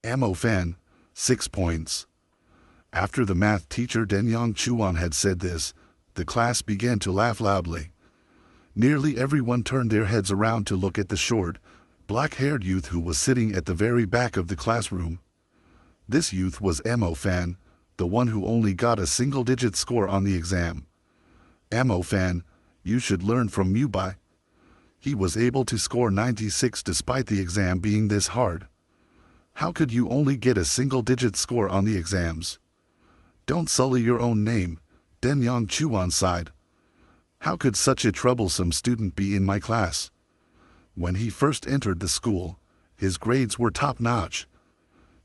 Ammo Fan, 6 points. After the math teacher Denyang Chuan had said this, the class began to laugh loudly. Nearly everyone turned their heads around to look at the short, black-haired youth who was sitting at the very back of the classroom. This youth was Ammo Fan, the one who only got a single-digit score on the exam. Ammo Fan, you should learn from Mubai. He was able to score 96 despite the exam being this hard. How could you only get a single-digit score on the exams? Don't sully your own name, Denyang Chuan sighed. How could such a troublesome student be in my class? When he first entered the school, his grades were top-notch.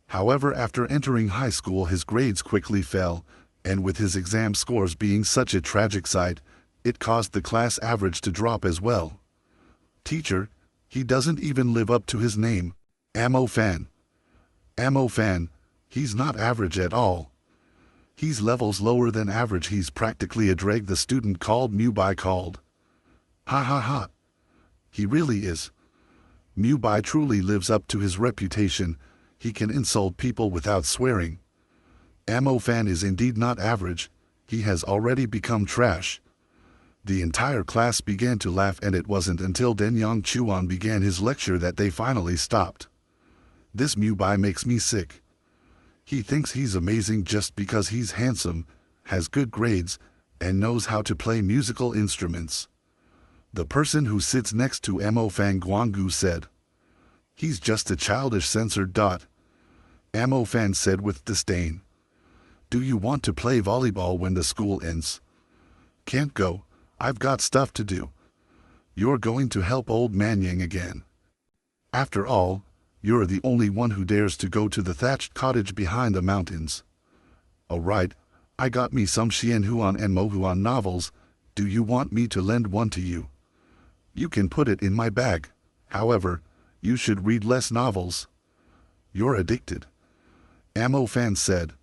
However, after entering high school his grades quickly fell, and with his exam scores being such a tragic sight, it caused the class average to drop as well. Teacher, he doesn't even live up to his name, Ammo Fan. Ammo Fan, he's not average at all. He's levels lower than average. He's practically a dreg, the student called Mubai called. Ha ha ha. He really is. Mubai truly lives up to his reputation. He can insult people without swearing. Ammo Fan is indeed not average. He has already become trash. The entire class began to laugh, and it wasn't until Denyang Chuan began his lecture that they finally stopped. This Mubai makes me sick. He thinks he's amazing just because he's handsome, has good grades, and knows how to play musical instruments. The person who sits next to Ammo Fan Guanggu said. He's just a childish censored dot. Ammo Fan said with disdain. Do you want to play volleyball when the school ends? Can't go, I've got stuff to do. You're going to help old man Yang again. After all, you're the only one who dares to go to the thatched cottage behind the mountains. Alright, I got me some Xianhuan and Mohuan novels. Do you want me to lend one to you? You can put it in my bag. However, you should read less novels. You're addicted. Ammo Fan said.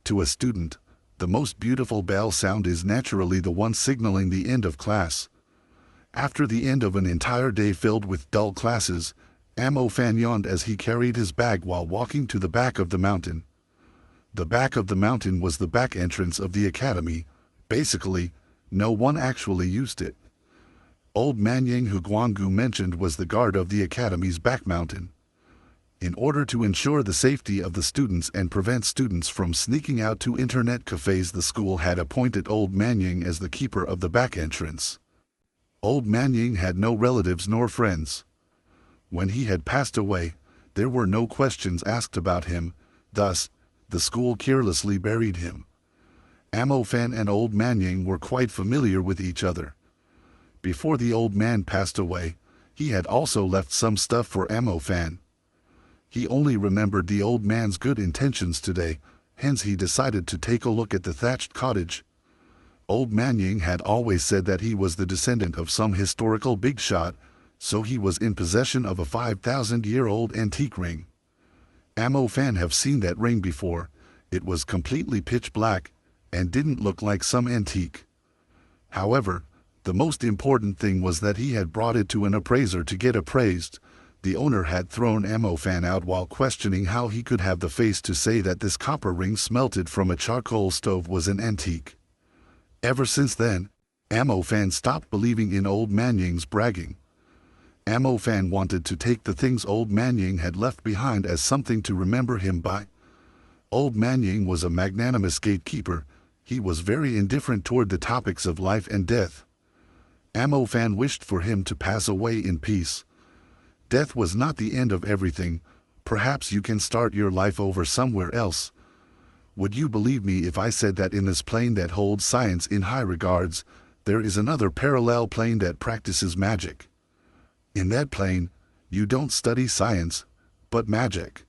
To a student, the most beautiful bell sound is naturally the one signaling the end of class. After the end of an entire day filled with dull classes, Ammo Fan yawned as he carried his bag while walking to the back of the mountain. The back of the mountain was the back entrance of the academy. Basically, no one actually used it. Old man Yang, who Guanggu mentioned, was the guard of the academy's back mountain. In order to ensure the safety of the students and prevent students from sneaking out to internet cafes, the school had appointed Old Man Yang as the keeper of the back entrance. Old Man Yang had no relatives nor friends. When he had passed away, there were no questions asked about him, thus, the school carelessly buried him. Ammo Fan and Old Man Yang were quite familiar with each other. Before the old man passed away, he had also left some stuff for Ammo Fan. He only remembered the old man's good intentions today, hence he decided to take a look at the thatched cottage. Old Man Yang had always said that he was the descendant of some historical big shot, so he was in possession of a 5,000-year-old antique ring. Ammo Fan have seen that ring before. It was completely pitch black, and didn't look like some antique. However, the most important thing was that he had brought it to an appraiser to get appraised. The owner had thrown Ammo Fan out while questioning how he could have the face to say that this copper ring smelted from a charcoal stove was an antique. Ever since then, Ammo Fan stopped believing in Old Man Yang's bragging. Ammo Fan wanted to take the things Old Man Yang had left behind as something to remember him by. Old Man Yang was a magnanimous gatekeeper. He was very indifferent toward the topics of life and death. Ammo Fan wished for him to pass away in peace. Death was not the end of everything. Perhaps you can start your life over somewhere else. Would you believe me if I said that in this plane that holds science in high regards, there is another parallel plane that practices magic? In that plane, you don't study science, but magic.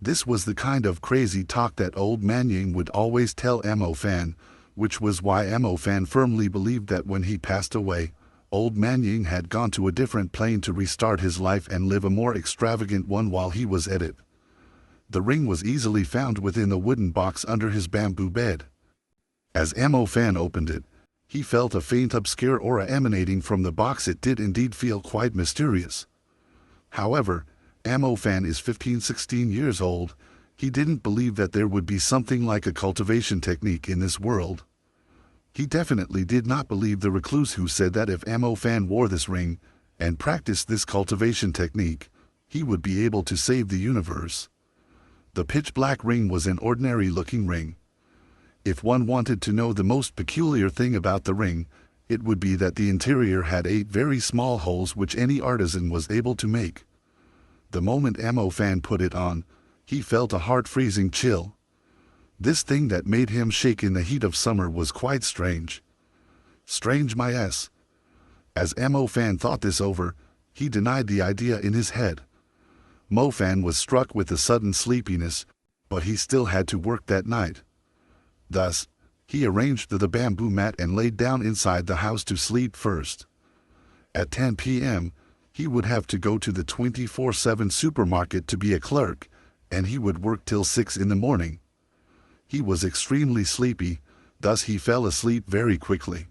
This was the kind of crazy talk that Old Man Yang would always tell Ammo Fan, which was why Ammo Fan firmly believed that when he passed away, Old Man Yang had gone to a different plane to restart his life and live a more extravagant one while he was at it. The ring was easily found within the wooden box under his bamboo bed. As Ammo Fan opened it, he felt a faint obscure aura emanating from the box. It did indeed feel quite mysterious. However, Ammo Fan is 15-16 years old. He didn't believe that there would be something like a cultivation technique in this world. He definitely did not believe the recluse who said that if Ammo Fan wore this ring and practiced this cultivation technique, he would be able to save the universe. The pitch-black ring was an ordinary-looking ring. If one wanted to know the most peculiar thing about the ring, it would be that the interior had 8 very small holes which any artisan was able to make. The moment Ammo Fan put it on, he felt a heart-freezing chill. This thing that made him shake in the heat of summer was quite strange. Strange my ass. As Ammo Fan thought this over, he denied the idea in his head. Mo Fan was struck with a sudden sleepiness, but he still had to work that night. Thus, he arranged the bamboo mat and laid down inside the house to sleep first. At 10 p.m., he would have to go to the 24/7 supermarket to be a clerk, and he would work till 6 in the morning. He was extremely sleepy, thus he fell asleep very quickly.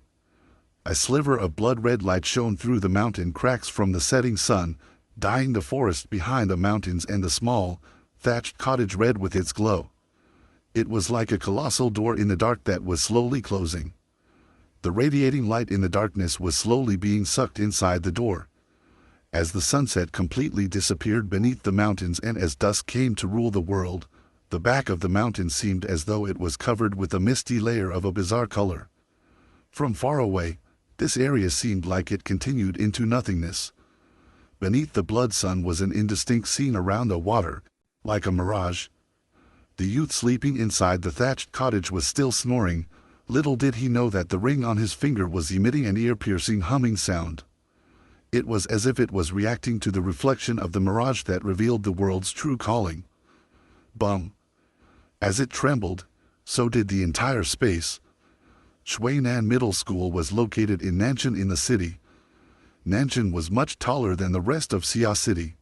A sliver of blood-red light shone through the mountain cracks from the setting sun, dyeing the forest behind the mountains and the small, thatched cottage red with its glow. It was like a colossal door in the dark that was slowly closing. The radiating light in the darkness was slowly being sucked inside the door. As the sunset completely disappeared beneath the mountains and as dusk came to rule the world, the back of the mountain seemed as though it was covered with a misty layer of a bizarre color. From far away, this area seemed like it continued into nothingness. Beneath the blood sun was an indistinct scene around the water, like a mirage. The youth sleeping inside the thatched cottage was still snoring. Little did he know that the ring on his finger was emitting an ear-piercing humming sound. It was as if it was reacting to the reflection of the mirage that revealed the world's true calling. Bum! As it trembled, so did the entire space. Shuinan Middle School was located in Nanshan in the city. Nanshan was much taller than the rest of Xia City.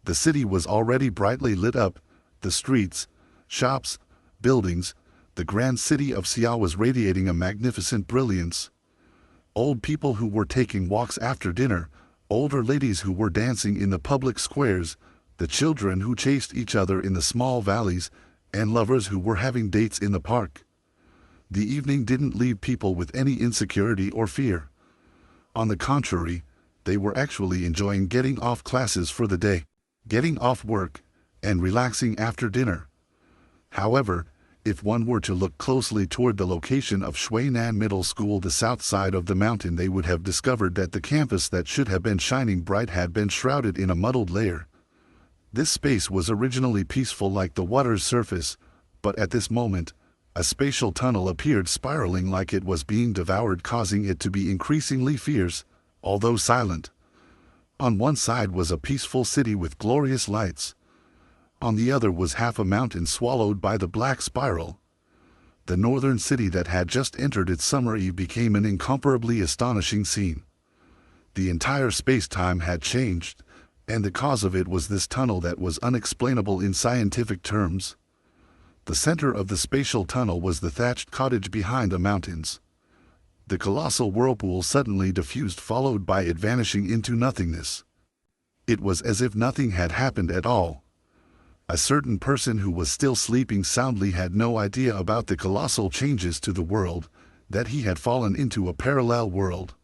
The city was already brightly lit up. The streets, shops, buildings, the grand city of Xia was radiating a magnificent brilliance. Old people who were taking walks after dinner, older ladies who were dancing in the public squares, the children who chased each other in the small valleys, and lovers who were having dates in the park. The evening didn't leave people with any insecurity or fear. On the contrary, they were actually enjoying getting off classes for the day, getting off work, and relaxing after dinner. However, if one were to look closely toward the location of Shuinan Middle School, the south side of the mountain, they would have discovered that the campus that should have been shining bright had been shrouded in a muddled layer. This space was originally peaceful like the water's surface, but at this moment, a spatial tunnel appeared spiraling like it was being devoured, causing it to be increasingly fierce, although silent. On one side was a peaceful city with glorious lights. On the other was half a mountain swallowed by the black spiral. The northern city that had just entered its summer eve became an incomparably astonishing scene. The entire space-time had changed, and the cause of it was this tunnel that was unexplainable in scientific terms. The center of the spatial tunnel was the thatched cottage behind the mountains. The colossal whirlpool suddenly diffused, followed by it vanishing into nothingness. It was as if nothing had happened at all. A certain person who was still sleeping soundly had no idea about the colossal changes to the world, that he had fallen into a parallel world.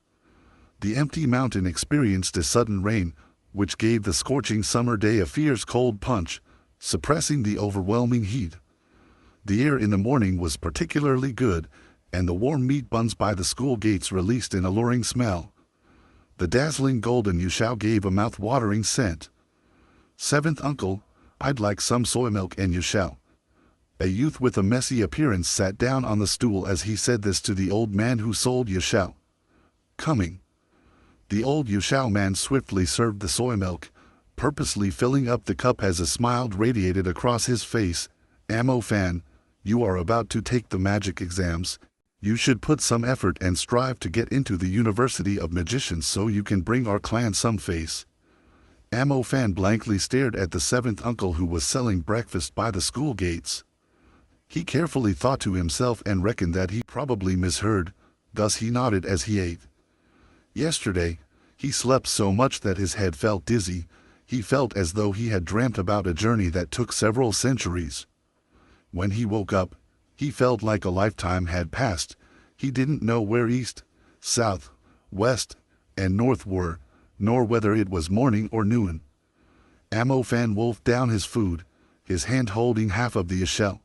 The empty mountain experienced a sudden rain, which gave the scorching summer day a fierce cold punch, suppressing the overwhelming heat. The air in the morning was particularly good, and the warm meat buns by the school gates released an alluring smell. The dazzling golden yushao gave a mouth-watering scent. "Seventh uncle, I'd like some soy milk and yushao." A youth with a messy appearance sat down on the stool as he said this to the old man who sold yushao. "Coming." The old yushao man swiftly served the soy milk, purposely filling up the cup as a smile radiated across his face. "Ammo Fan, you are about to take the magic exams. You should put some effort and strive to get into the University of Magicians so you can bring our clan some face." Ammo Fan blankly stared at the seventh uncle who was selling breakfast by the school gates. He carefully thought to himself and reckoned that he probably misheard, thus he nodded as he ate. Yesterday, he slept so much that his head felt dizzy. He felt as though he had dreamt about a journey that took several centuries. When he woke up, he felt like a lifetime had passed. He didn't know where east, south, west, and north were, nor whether it was morning or noon. Amofan wolfed down his food, his hand holding half of the shell.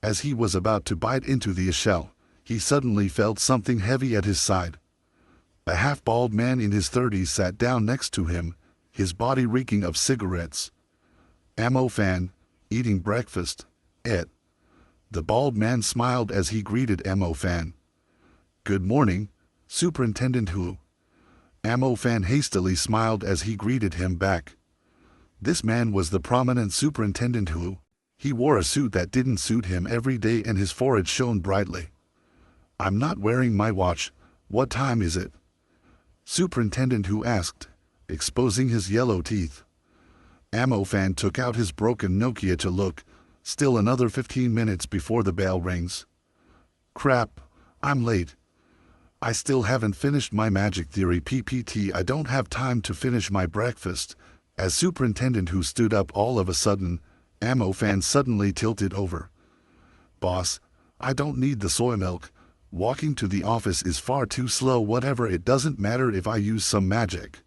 As he was about to bite into the shell, he suddenly felt something heavy at his side. A half-bald man in his 30s sat down next to him, his body reeking of cigarettes. Amofan, eating breakfast, ate. The bald man smiled as he greeted Amofan. "Good morning, Superintendent Hu." Amofan hastily smiled as he greeted him back. This man was the prominent Superintendent Hu. He wore a suit that didn't suit him every day and his forehead shone brightly. "I'm not wearing my watch. What time is it?" Superintendent Hu asked, exposing his yellow teeth. Amofan took out his broken Nokia to look. Still another 15 minutes before the bell rings. "Crap, I'm late. I still haven't finished my magic theory PPT. I don't have time to finish my breakfast." As Superintendent Hu stood up all of a sudden, Amofan suddenly tilted over. "Boss, I don't need the soy milk. Walking to the office is far too slow. Whatever, it doesn't matter if I use some magic."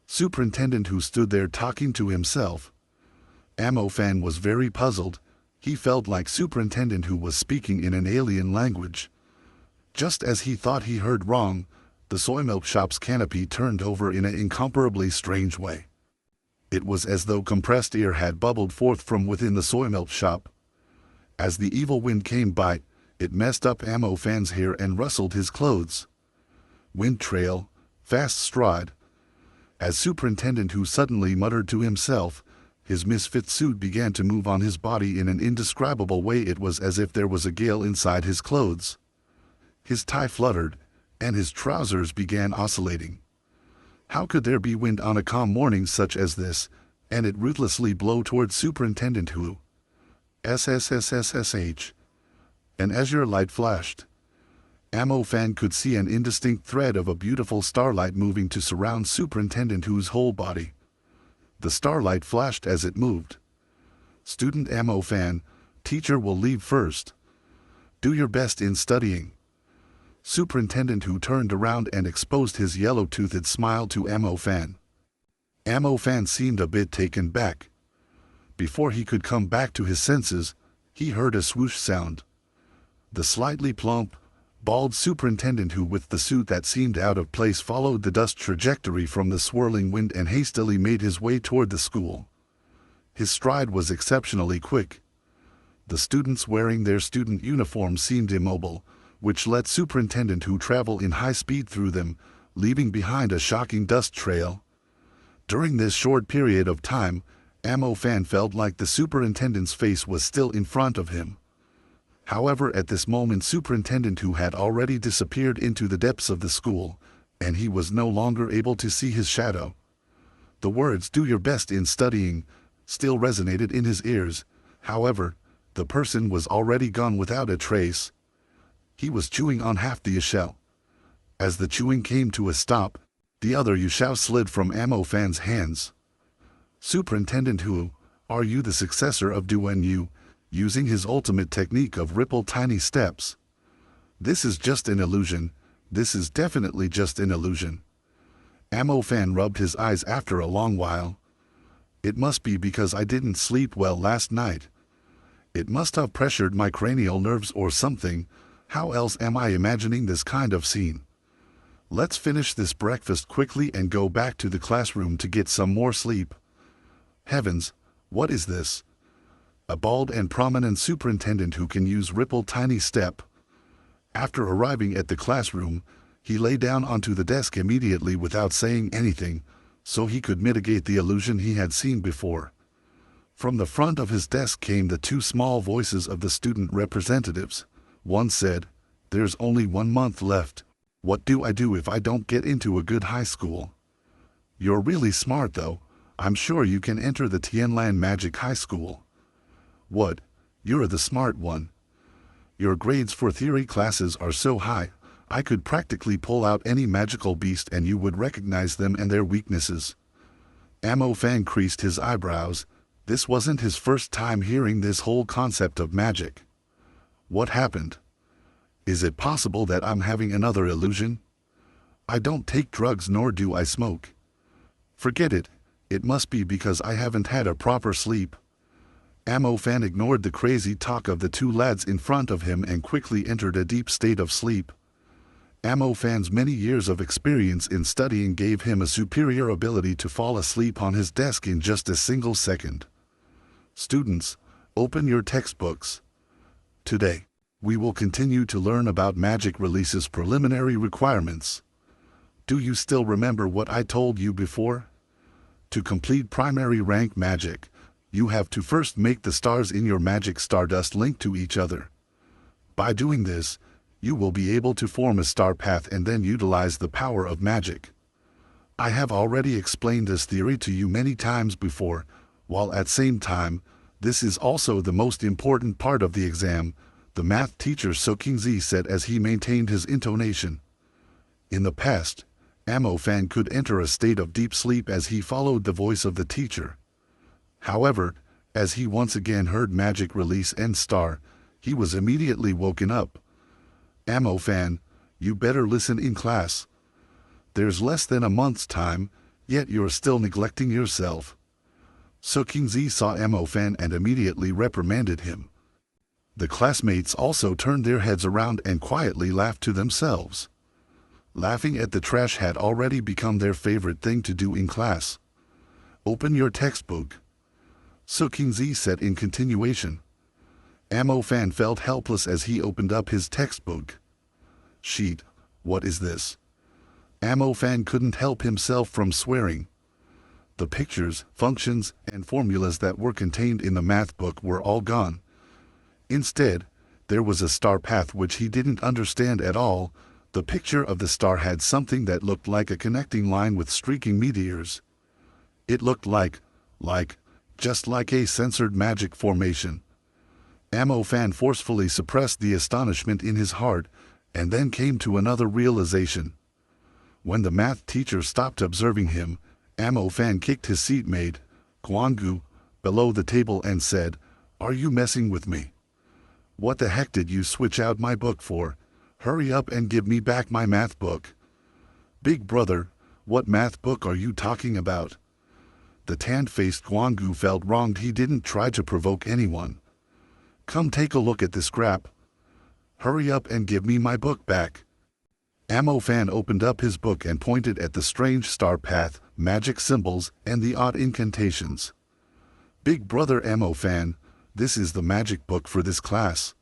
Superintendent Hu stood there talking to himself. Amofan was very puzzled. He felt like Superintendent Hu was speaking in an alien language. Just as he thought he heard wrong, the soy milk shop's canopy turned over in an incomparably strange way. It was as though compressed air had bubbled forth from within the soy milk shop. As the evil wind came by, it messed up Amofan's hair and rustled his clothes. Wind trail, fast stride. As Superintendent Hu suddenly muttered to himself, his misfit suit began to move on his body in an indescribable way. It was as if there was a gale inside his clothes. His tie fluttered, and his trousers began oscillating. How could there be wind on a calm morning such as this, and it ruthlessly blow towards Superintendent Hu? SSSSSH. An azure light flashed. Amofan could see an indistinct thread of a beautiful starlight moving to surround Superintendent Hu's whole body. The starlight flashed as it moved. "Student Amofan, teacher will leave first. Do your best in studying." Superintendent Hu turned around and exposed his yellow-toothed smile to Amofan. Amofan seemed a bit taken back. Before he could come back to his senses, he heard a swoosh sound. The slightly plump, bald Superintendent Hu with the suit that seemed out of place followed the dust trajectory from the swirling wind and hastily made his way toward the school. His stride was exceptionally quick. The students wearing their student uniforms seemed immobile, which let Superintendent Hu travel in high speed through them, leaving behind a shocking dust trail. During this short period of time, Amofan felt like the superintendent's face was still in front of him. However, at this moment Superintendent Hu had already disappeared into the depths of the school, and he was no longer able to see his shadow. The words "do your best in studying" still resonated in his ears. However, the person was already gone without a trace. He was chewing on half the shell. As the chewing came to a stop, the other shell slid from Amofan's hands. "Superintendent Hu, are you the successor of Duan Yu, using his ultimate technique of ripple tiny steps?" "This is just an illusion. This is definitely just an illusion." Amofan rubbed his eyes after a long while. "It must be because I didn't sleep well last night. It must have pressured my cranial nerves or something. How else am I imagining this kind of scene? Let's finish this breakfast quickly and go back to the classroom to get some more sleep." Heavens, what is this? A bald and prominent superintendent who can use ripple tiny step. After arriving at the classroom, he lay down onto the desk immediately without saying anything, so he could mitigate the illusion he had seen before. From the front of his desk came the two small voices of the student representatives. One said, "There's only 1 month left. What do I do if I don't get into a good high school?" "You're really smart though. I'm sure you can enter the Tianlan Magic High School." "What? You're the smart one. Your grades for theory classes are so high, I could practically pull out any magical beast and you would recognize them and their weaknesses." Amo Fan creased his eyebrows. This wasn't his first time hearing this whole concept of magic. What happened? Is it possible that I'm having another illusion? I don't take drugs nor do I smoke. Forget it. It must be because I haven't had a proper sleep. Amo Fan ignored the crazy talk of the two lads in front of him and quickly entered a deep state of sleep. Amo Fan's many years of experience in studying gave him a superior ability to fall asleep on his desk in just a single second. Students, open your textbooks. Today, we will continue to learn about Magic Release's preliminary requirements. Do you still remember what I told you before? To complete primary rank magic, you have to first make the stars in your magic stardust link to each other. By doing this, you will be able to form a star path and then utilize the power of magic. I have already explained this theory to you many times before, while at the same time, this is also the most important part of the exam, the math teacher Sokingzi said as he maintained his intonation. In the past, Amo Fan could enter a state of deep sleep as he followed the voice of the teacher. However, as he once again heard Magic Release and Star, he was immediately woken up. Amo Fan, you better listen in class. There's less than a month's time, yet you're still neglecting yourself. Sokingzi saw Amo Fan and immediately reprimanded him. The classmates also turned their heads around and quietly laughed to themselves. Laughing at the trash had already become their favorite thing to do in class. Open your textbook. Sokingzi said in continuation. Amo Fan felt helpless as he opened up his textbook. Sheet, what is this? Amo Fan couldn't help himself from swearing. The pictures, functions, and formulas that were contained in the math book were all gone. Instead, there was a star path which he didn't understand at all. The picture of the star had something that looked like a connecting line with streaking meteors. It looked just like a censored magic formation. Amo Fan forcefully suppressed the astonishment in his heart, and then came to another realization. When the math teacher stopped observing him, Amo Fan kicked his seatmate, Guangu, below the table and said, "Are you messing with me? What the heck did you switch out my book for? Hurry up and give me back my math book." "Big brother, what math book are you talking about?" The tan-faced Guangu felt wronged. He didn't try to provoke anyone. "Come take a look at this scrap. Hurry up and give me my book back." Amo Fan opened up his book and pointed at the strange star path, magic symbols, and the odd incantations. "Big brother Amo Fan, this is the magic book for this class.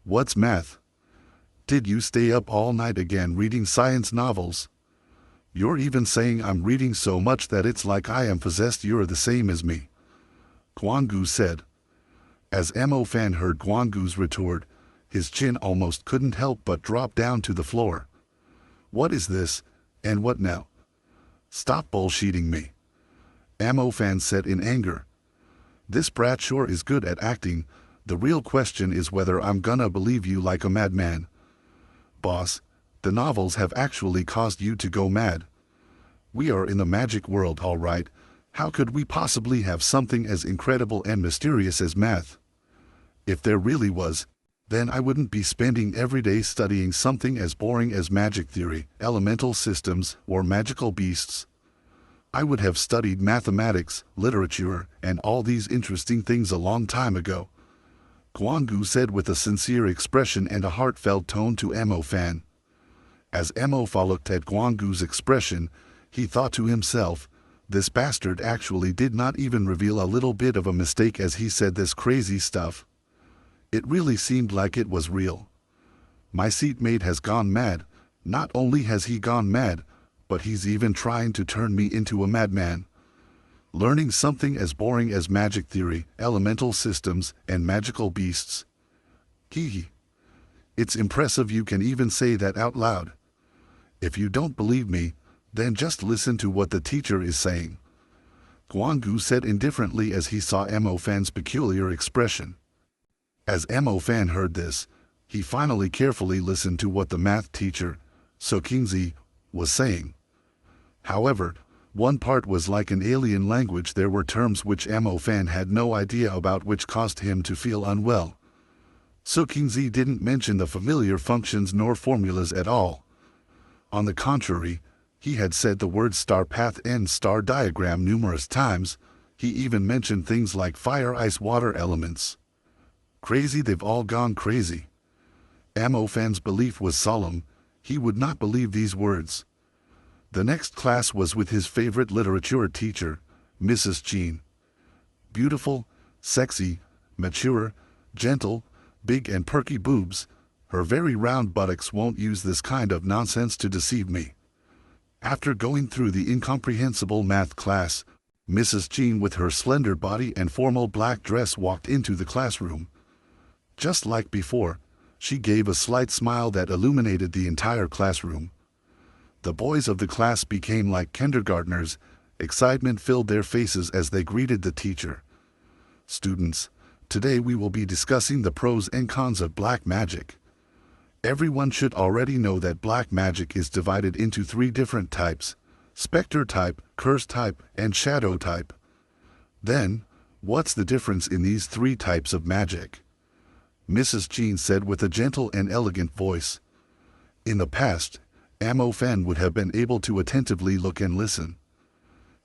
What's math? Did you stay up all night again reading science novels? You're even saying I'm reading so much that it's like I am possessed. You're the same as me," Guangu said. As Amo Fan heard Guangu's retort, his chin almost couldn't help but drop down to the floor. "What is this, and what now? Stop bullshitting me," Amo Fan said in anger. "This brat sure is good at acting. The real question is whether I'm gonna believe you like a madman." "Boss, the novels have actually caused you to go mad. We are in the magic world, all right. How could we possibly have something as incredible and mysterious as math? If there really was, then I wouldn't be spending every day studying something as boring as magic theory, elemental systems, or magical beasts. I would have studied mathematics, literature, and all these interesting things a long time ago," Guangu said with a sincere expression and a heartfelt tone to Amo Fan. As Amo Fa looked at Guangu's expression, he thought to himself, this bastard actually did not even reveal a little bit of a mistake as he said this crazy stuff. It really seemed like it was real. My seatmate has gone mad. Not only has he gone mad, but he's even trying to turn me into a madman. Learning something as boring as magic theory, elemental systems, and magical beasts. Hee. It's impressive you can even say that out loud. If you don't believe me, then just listen to what the teacher is saying," Guangu said indifferently as he saw Amo Fan's peculiar expression. As Amo Fan heard this, he finally carefully listened to what the math teacher, Sokingzi, was saying. However, One part was like an alien language. There were terms which Ammo Fan had no idea about, which caused him to feel unwell. Sukingzi didn't mention the familiar functions nor formulas at all. On the contrary, he had said the words star path and star diagram numerous times. He even mentioned things like fire, ice, water elements. Crazy, they've all gone crazy. Ammo Fan's belief was solemn. He would not believe these words. The next class was with his favorite literature teacher, Mrs. Jean. Beautiful, sexy, mature, gentle, big and perky boobs. Her very round buttocks won't use this kind of nonsense to deceive me. After going through the incomprehensible math class, Mrs. Jean, with her slender body and formal black dress, walked into the classroom. Just like before, she gave a slight smile that illuminated the entire classroom. The boys of the class became like kindergartners. Excitement filled their faces as they greeted the teacher. Students, today we will be discussing the pros and cons of black magic. Everyone should already know that black magic is divided into 3 different types: specter type, curse type, and shadow type. Then, what's the difference in these 3 types of magic? Mrs. Jean said with a gentle and elegant voice. In the past, Ammo Fan would have been able to attentively look and listen.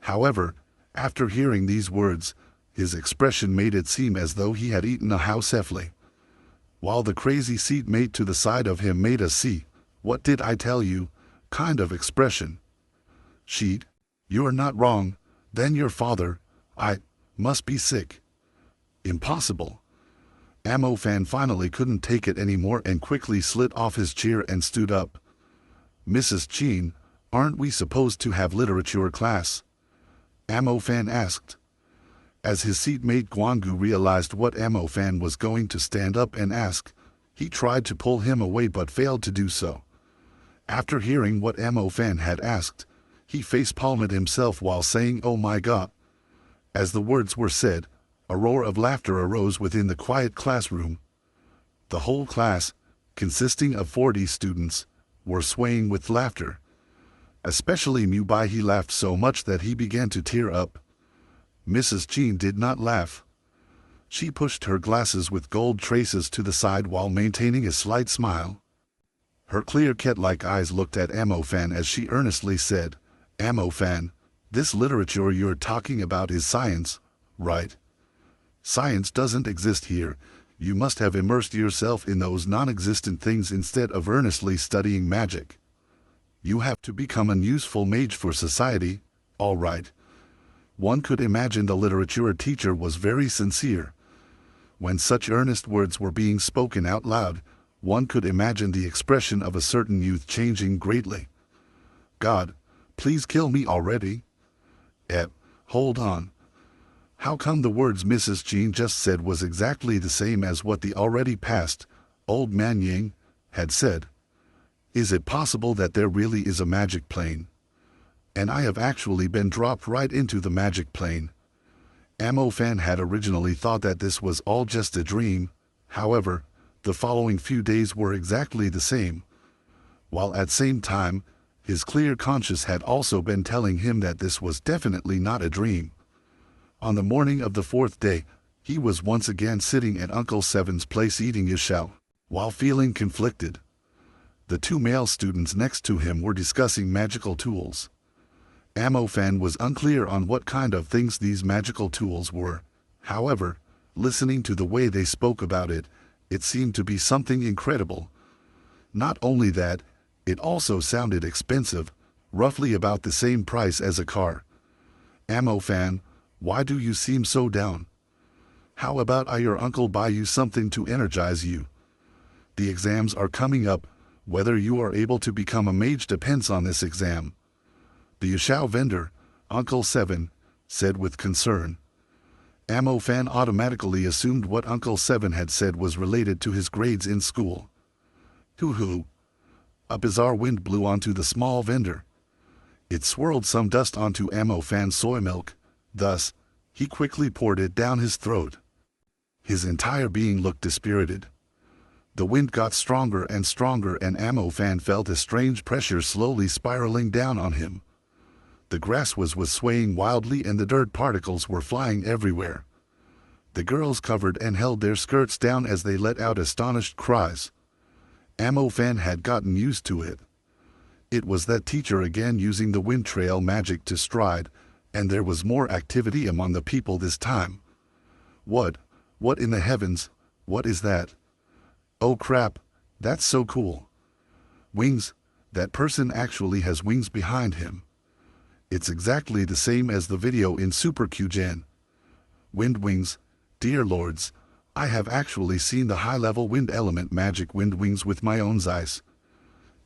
However, after hearing these words, his expression made it seem as though he had eaten a house effley. While the crazy seatmate to the side of him made a "see, what did I tell you" kind of expression. Sheet, you are not wrong, then your father, must be sick. Impossible. Ammo Fan finally couldn't take it anymore and quickly slid off his chair and stood up. Mrs. Jean, aren't we supposed to have literature class? Ammo Fan asked. As his seatmate Guangu realized what Ammo Fan was going to stand up and ask, he tried to pull him away but failed to do so. After hearing what Ammo Fan had asked, he facepalmed himself while saying, "Oh my God." As the words were said, a roar of laughter arose within the quiet classroom. The whole class, consisting of 40 students, were swaying with laughter. Especially Mubai, he laughed so much that he began to tear up. Mrs. Jean did not laugh. She pushed her glasses with gold traces to the side while maintaining a slight smile. Her clear cat-like eyes looked at Ammo Fan as she earnestly said, "Ammo Fan, this literature you're talking about is science, right? Science doesn't exist here. You must have immersed yourself in those non-existent things instead of earnestly studying magic. You have to become an useful mage for society, all right." One could imagine the literature teacher was very sincere. When such earnest words were being spoken out loud, one could imagine the expression of a certain youth changing greatly. "God, please kill me already." Hold on. How come the words Mrs. Jean just said was exactly the same as what the already passed, old man Ying, had said? Is it possible that there really is a magic plane? And I have actually been dropped right into the magic plane. Ammo Fan had originally thought that this was all just a dream. However, the following few days were exactly the same. While at the same time, his clear conscience had also been telling him that this was definitely not a dream. On the morning of the 4th day, he was once again sitting at Uncle Seven's place eating his shao, while feeling conflicted. The 2 male students next to him were discussing magical tools. Ammo Fan was unclear on what kind of things these magical tools were. However, listening to the way they spoke about it, it seemed to be something incredible. Not only that, it also sounded expensive, roughly about the same price as a car. Ammo Fan, why do you seem so down? How about your uncle buy you something to energize you? The exams are coming up. Whether you are able to become a mage depends on this exam. The Yashao vendor, Uncle Seven, said with concern. Ammo Fan automatically assumed what Uncle Seven had said was related to his grades in school. Hoo-hoo. A bizarre wind blew onto the small vendor. It swirled some dust onto Ammo Fan's soy milk. Thus, he quickly poured it down his throat. His entire being looked dispirited. The wind got stronger and stronger, and Ammo Fan felt a strange pressure slowly spiraling down on him. The grass was swaying wildly and the dirt particles were flying everywhere. The girls covered and held their skirts down as they let out astonished cries. Amofan had gotten used to it. It was that teacher again using the wind trail magic to stride, and there was more activity among the people this time. What in the heavens, what is that? Oh crap, that's so cool. Wings, that person actually has wings behind him. It's exactly the same as the video in Super Q-Gen. Wind wings, dear lords, I have actually seen the high-level wind element magic wind wings with my own eyes.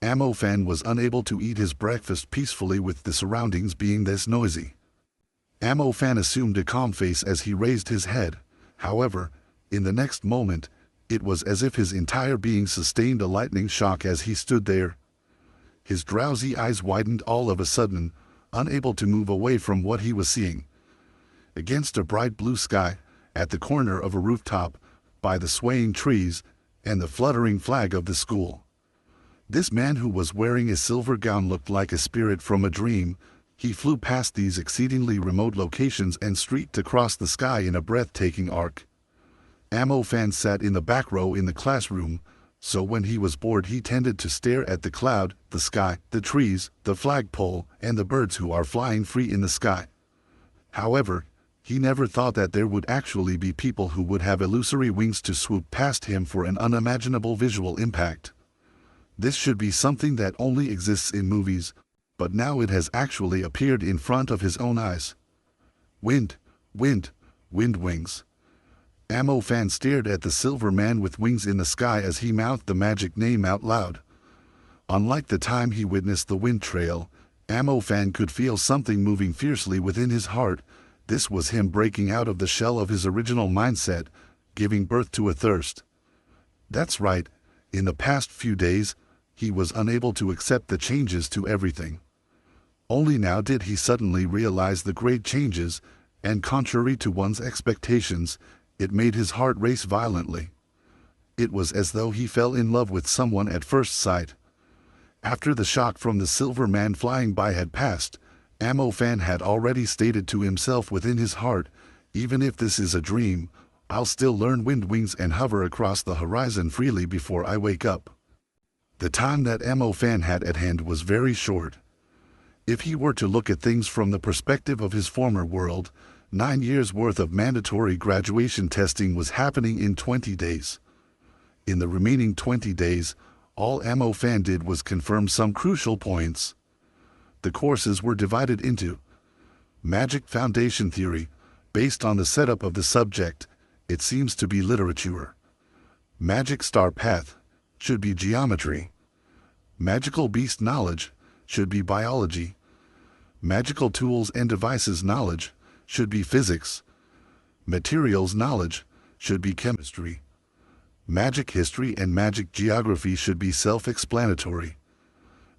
Amofan was unable to eat his breakfast peacefully with the surroundings being this noisy. Amofan assumed a calm face as he raised his head. However, in the next moment, it was as if his entire being sustained a lightning shock as he stood there. His drowsy eyes widened all of a sudden, unable to move away from what he was seeing. Against a bright blue sky, at the corner of a rooftop, by the swaying trees, and the fluttering flag of the school. This man who was wearing a silver gown looked like a spirit from a dream. He flew past these exceedingly remote locations and streaked across the sky in a breathtaking arc. Amofan sat in the back row in the classroom, so when he was bored he tended to stare at the cloud, the sky, the trees, the flagpole, and the birds who are flying free in the sky. However, he never thought that there would actually be people who would have illusory wings to swoop past him for an unimaginable visual impact. This should be something that only exists in movies, but now it has actually appeared in front of his own eyes. Wind wings. Amofan stared at the silver man with wings in the sky as he mouthed the magic name out loud. Unlike the time he witnessed the wind trail, Amofan could feel something moving fiercely within his heart. This was him breaking out of the shell of his original mindset, giving birth to a thirst. That's right, in the past few days, he was unable to accept the changes to everything. Only now did he suddenly realize the great changes, and contrary to one's expectations, it made his heart race violently. It was as though he fell in love with someone at first sight. After the shock from the silver man flying by had passed, Amofan had already stated to himself within his heart, even if this is a dream, I'll still learn wind wings and hover across the horizon freely before I wake up. The time that Amofan had at hand was very short. If he were to look at things from the perspective of his former world, 9 years' worth of mandatory graduation testing was happening in 20 days. In the remaining 20 days, all Amofan did was confirm some crucial points. The courses were divided into Magic Foundation Theory, based on the setup of the subject, it seems to be literature. Magic Star Path, should be geometry. Magical Beast Knowledge, should be biology. Magical Tools and Devices Knowledge, should be physics. Materials Knowledge, should be chemistry. Magic History and Magic Geography should be self-explanatory.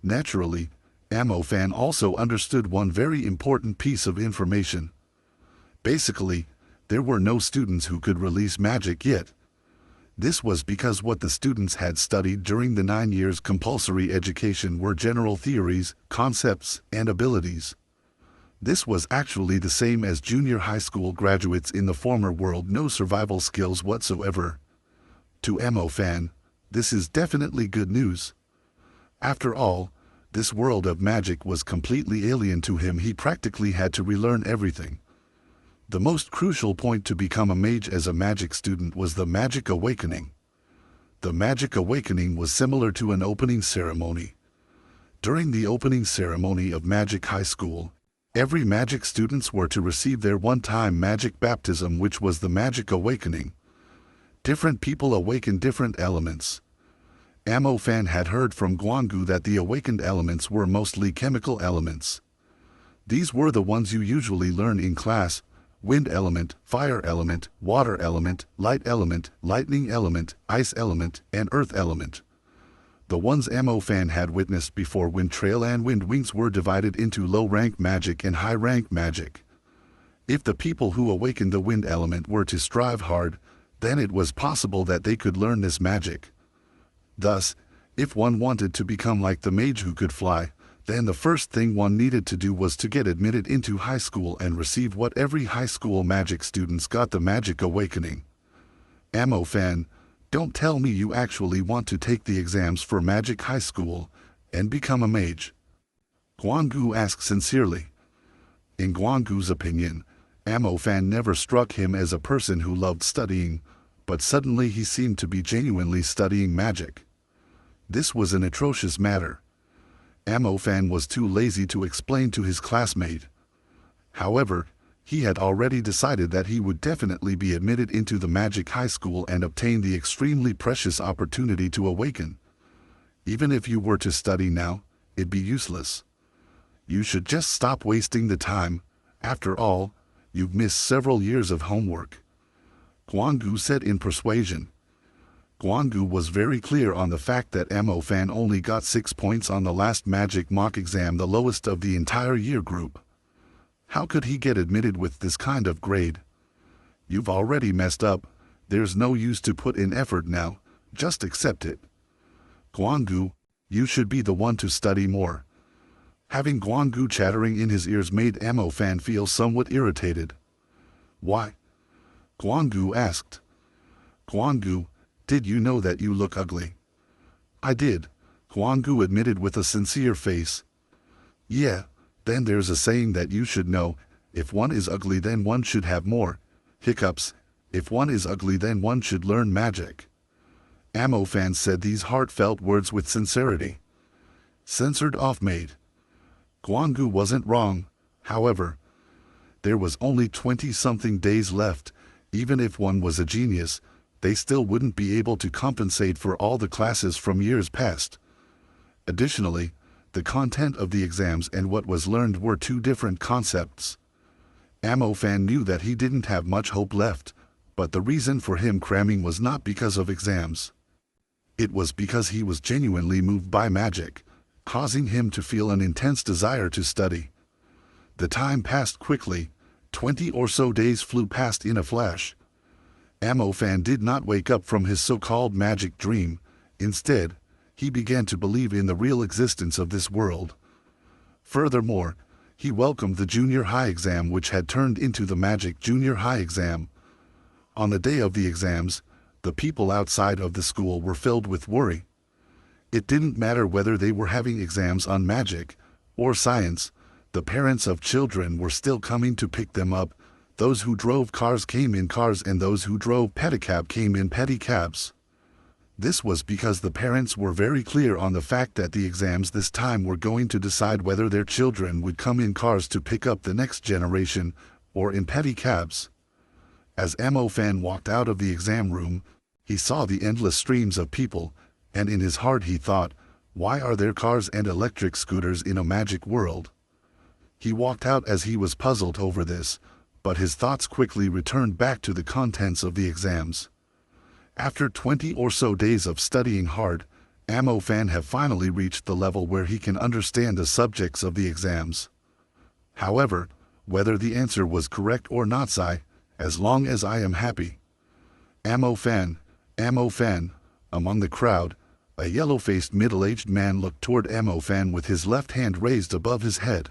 Naturally, Amofan also understood one very important piece of information. Basically, there were no students who could release magic yet. This was because what the students had studied during the 9 years compulsory education were general theories, concepts, and abilities. This was actually the same as junior high school graduates in the former world, no survival skills whatsoever. To Amofan, this is definitely good news. After all, this world of magic was completely alien to him. He practically had to relearn everything. The most crucial point to become a mage as a magic student was the Magic Awakening. The Magic Awakening was similar to an opening ceremony. During the opening ceremony of Magic High School, every magic students were to receive their one-time magic baptism, which was the Magic Awakening. Different people awaken different elements. Amofan had heard from Guangu that the awakened elements were mostly chemical elements. These were the ones you usually learn in class: wind element, fire element, water element, light element, lightning element, ice element, and earth element. The ones Amofan had witnessed before Wind Trail and Wind Wings were divided into low-rank magic and high-rank magic. If the people who awakened the wind element were to strive hard, then it was possible that they could learn this magic. Thus, if one wanted to become like the mage who could fly, Then the first thing one needed to do was to get admitted into high school and receive what every high school magic students got, the magic awakening. Ammo fan, don't tell me you actually want to take the exams for magic high school and become a mage. Guanggu asked sincerely. In Guanggu's opinion, Ammo fan never struck him as a person who loved studying, but suddenly he seemed to be genuinely studying magic. This was an atrocious matter. Ammo fan was too lazy to explain to his classmate. However, he had already decided that he would definitely be admitted into the magic high school and obtain the extremely precious opportunity to awaken. Even if you were to study now, it'd be useless. You should just stop wasting the time. After all, you've missed several years of homework. Guanggu said in persuasion. Guanggu was very clear on the fact that Ammo fan only got 6 points on the last magic mock exam, the lowest of the entire year group. How could he get admitted with this kind of grade? You've already messed up. There's no use to put in effort now. Just accept it. Guanggu, you should be the one to study more. Having Guanggu chattering in his ears made Ammo fan feel somewhat irritated. Why? Guanggu asked. Guanggu, did you know that you look ugly? I did, Guanggu admitted with a sincere face. Yeah. Then there's a saying that you should know, if one is ugly then one should have more hiccups. If one is ugly then one should learn magic. Ammo fan said these heartfelt words with sincerity. Censored off made. Guanggu wasn't wrong, however. There was only 20-something days left. Even if one was a genius, they still wouldn't be able to compensate for all the classes from years past. Additionally, the content of the exams and what was learned were two different concepts. Ammo fan knew that he didn't have much hope left, but the reason for him cramming was not because of exams. It was because he was genuinely moved by magic, causing him to feel an intense desire to study. The time passed quickly. 20 or so days flew past in a flash. Ammo fan did not wake up from his so-called magic dream. Instead, he began to believe in the real existence of this world. Furthermore, he welcomed the junior high exam, which had turned into the magic junior high exam. On the day of the exams, the people outside of the school were filled with worry. It didn't matter whether they were having exams on magic or science. The parents of children were still coming to pick them up. Those who drove cars came in cars and those who drove pedicab came in pedicabs. This was because the parents were very clear on the fact that the exams this time were going to decide whether their children would come in cars to pick up the next generation or in pedicabs. As Ammo fan walked out of the exam room, he saw the endless streams of people, and in his heart he thought, why are there cars and electric scooters in a magic world? He walked out as he was puzzled over this, but his thoughts quickly returned back to the contents of the exams. After 20 or so days of studying hard, Ammo fan have finally reached the level where he can understand the subjects of the exams. However, whether the answer was correct or not, as long as I am happy. Ammo fan, among the crowd, a yellow-faced middle-aged man looked toward Ammo fan with his left hand raised above his head.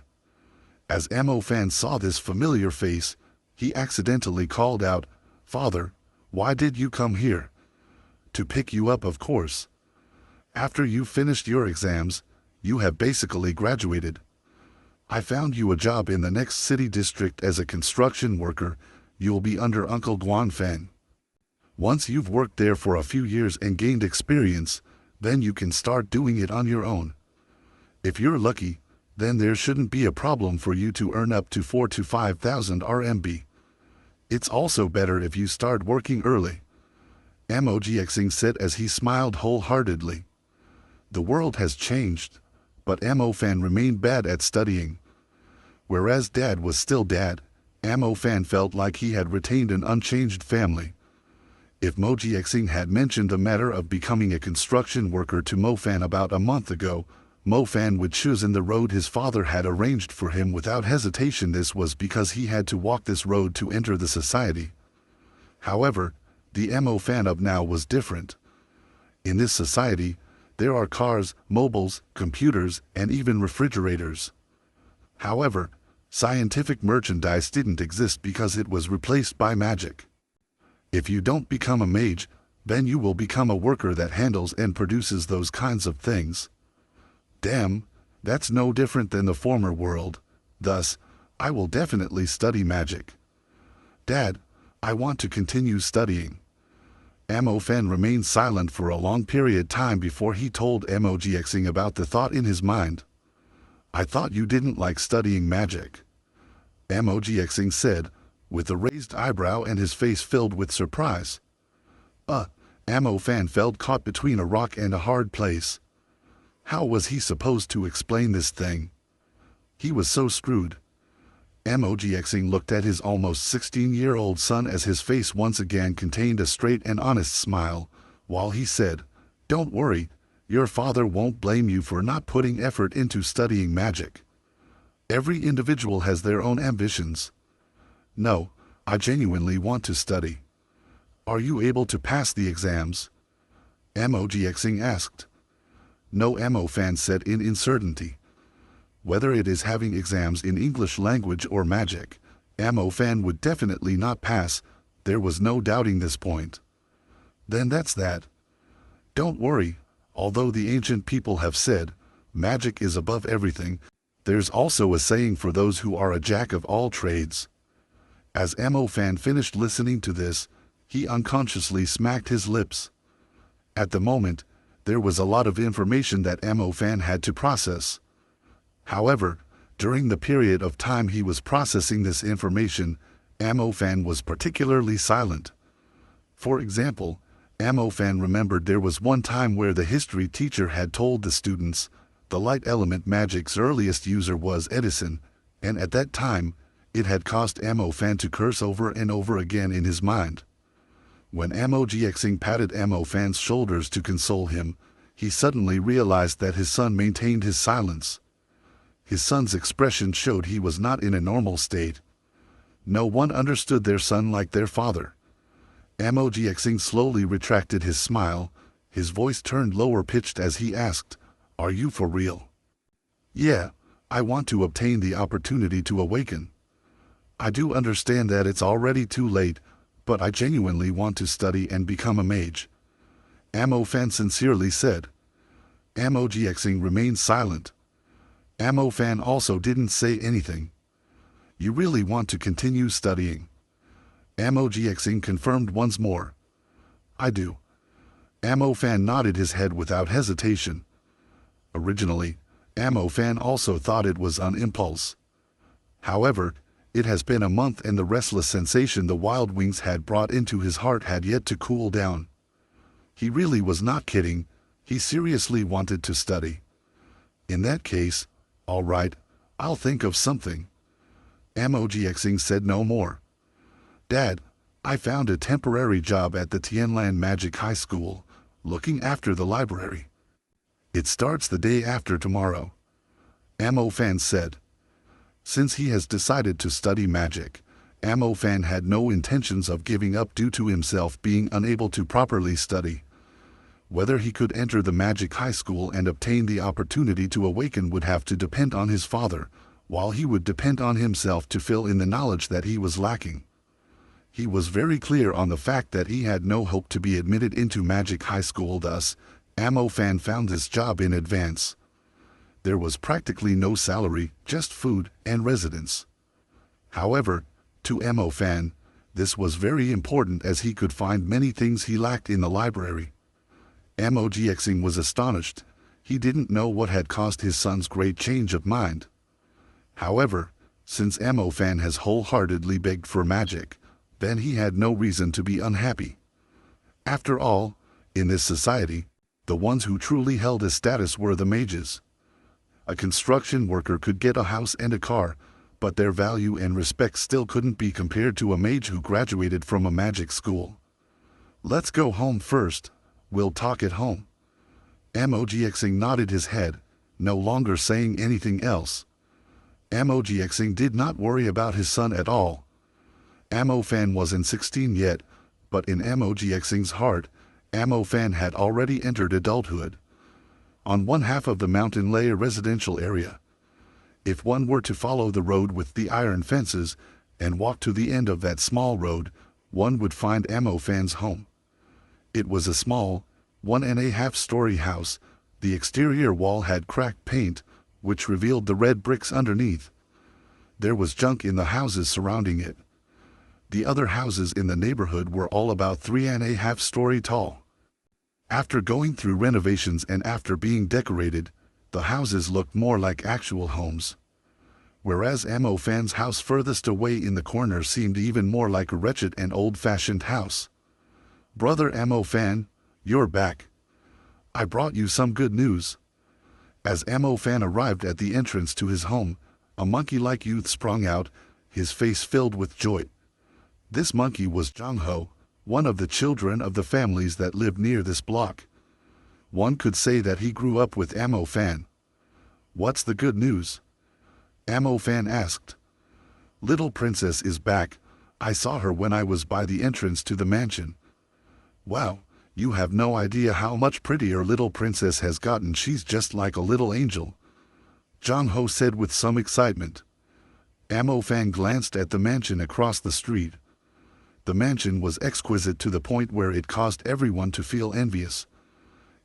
As Ammo fan saw this familiar face, he accidentally called out, "Father, why did you come here?" "To pick you up, of course. After you finished your exams, you have basically graduated. I found you a job in the next city district as a construction worker. You'll be under Uncle Guan Fan. Once you've worked there for a few years and gained experience, then you can start doing it on your own. If you're lucky, then there shouldn't be a problem for you to earn up to 4,000 to 5,000 RMB. It's also better if you start working early," Amogxing said as he smiled wholeheartedly. The world has changed, but Ammo fan remained bad at studying. Whereas Dad was still Dad, Ammo fan felt like he had retained an unchanged family. If Mojixing had mentioned the matter of becoming a construction worker to Mo Fan about a month ago, Mo Fan would choose the road his father had arranged for him without hesitation. This was because he had to walk this road to enter the society. However, the Mo Fan of now was different. In this society, There are cars, mobiles, computers, and even refrigerators. However, scientific merchandise didn't exist because it was replaced by magic. If you don't become a mage, then you will become a worker that handles and produces those kinds of things. Damn, that's no different than the former world. Thus, I will definitely study magic. Dad, I want to continue studying. Mo-fan remained silent for a long period time before he told Mo-GXing about the thought in his mind. I thought you didn't like studying magic. Mo-GXing said, with a raised eyebrow and his face filled with surprise. Mo-fan felt caught between a rock and a hard place. How was he supposed to explain this thing? He was so screwed. Mo-GXing looked at his almost 16-year-old son as his face once again contained a straight and honest smile, while he said, "Don't worry, your father won't blame you for not putting effort into studying magic. Every individual has their own ambitions. No, I genuinely want to study. Are you able to pass the exams?" Mo-GXing asked. No, Mo-fan said in uncertainty. Whether it is having exams in English language or magic, Mo-fan would definitely not pass. There was no doubting this point. Then that's that. Don't worry, although the ancient people have said, magic is above everything, there's also a saying for those who are a jack of all trades. As Mo-fan finished listening to this, he unconsciously smacked his lips. At the moment, there was a lot of information that Mo-fan had to process. However, during the period of time he was processing this information, Mo-fan was particularly silent. For example, Mo-fan remembered there was one time where the history teacher had told the students, the light element magic's earliest user was Edison, and at that time, it had caused Mo-fan to curse over and over again in his mind. When Mo-GXing patted Mo-fan's shoulders to console him, he suddenly realized that his son maintained his silence. His son's expression showed he was not in a normal state. No one understood their son like their father. Mo-GXing slowly retracted his smile. His voice turned lower-pitched as he asked, "Are you for real?" "Yeah, I want to obtain the opportunity to awaken. I do understand that it's already too late, but I genuinely want to study and become a mage," Mo-fan sincerely said. Mo-GXing remained silent. Mo-fan also didn't say anything. "You really want to continue studying?" Mo-GXing confirmed once more. "I do." Mo-fan nodded his head without hesitation. Originally, Mo-fan also thought it was on impulse. However, it has been a month and the restless sensation the wild wings had brought into his heart had yet to cool down. He really was not kidding. He seriously wanted to study. In that case, all right, I'll think of something. Mo-GXing said no more. "Dad, I found a temporary job at the Tianlan Magic High School, looking after the library. It starts the day after tomorrow," Mo-fan said. Since he has decided to study magic, Mo-fan had no intentions of giving up due to himself being unable to properly study. Whether he could enter the magic high school and obtain the opportunity to awaken would have to depend on his father, while he would depend on himself to fill in the knowledge that he was lacking. He was very clear on the fact that he had no hope to be admitted into magic high school. Thus, Mo-fan found this job in advance. There was practically no salary, just food and residence. However, to Mo-fan, this was very important as he could find many things he lacked in the library. Mo-GXing was astonished. He didn't know what had caused his son's great change of mind. However, since Mo-fan has wholeheartedly begged for magic, then he had no reason to be unhappy. After all, in this society, the ones who truly held a status were the mages. A construction worker could get a house and a car, but their value and respect still couldn't be compared to a mage who graduated from a magic school. "Let's go home first. We'll talk at home." Mo-GXing nodded his head, no longer saying anything else. Mo-GXing did not worry about his son at all. Mo-fan wasn't 16 yet, but in Mo-GXing's heart, Mo-fan had already entered adulthood. On one half of the mountain lay a residential area. If one were to follow the road with the iron fences and walk to the end of that small road, one would find Amofan's home. It was a small, 1.5-story house. The exterior wall had cracked paint, which revealed the red bricks underneath. There was junk in the houses surrounding it. The other houses in the neighborhood were all about 3.5 stories tall. After going through renovations and after being decorated, the houses looked more like actual homes. Whereas Amofan's house furthest away in the corner seemed even more like a wretched and old-fashioned house. "Brother Amofan, you're back. I brought you some good news." As Amofan arrived at the entrance to his home, a monkey-like youth sprung out, his face filled with joy. This monkey was Jong-ho, one of the children of the families that lived near this block. One could say that he grew up with Amofan. "What's the good news?" Amofan asked. "Little Princess is back. I saw her when I was by the entrance to the mansion." "Wow, you have no idea how much prettier Little Princess has gotten. She's just like a little angel," Jong-ho said with some excitement. Amofan glanced at the mansion across the street. The mansion was exquisite to the point where it caused everyone to feel envious.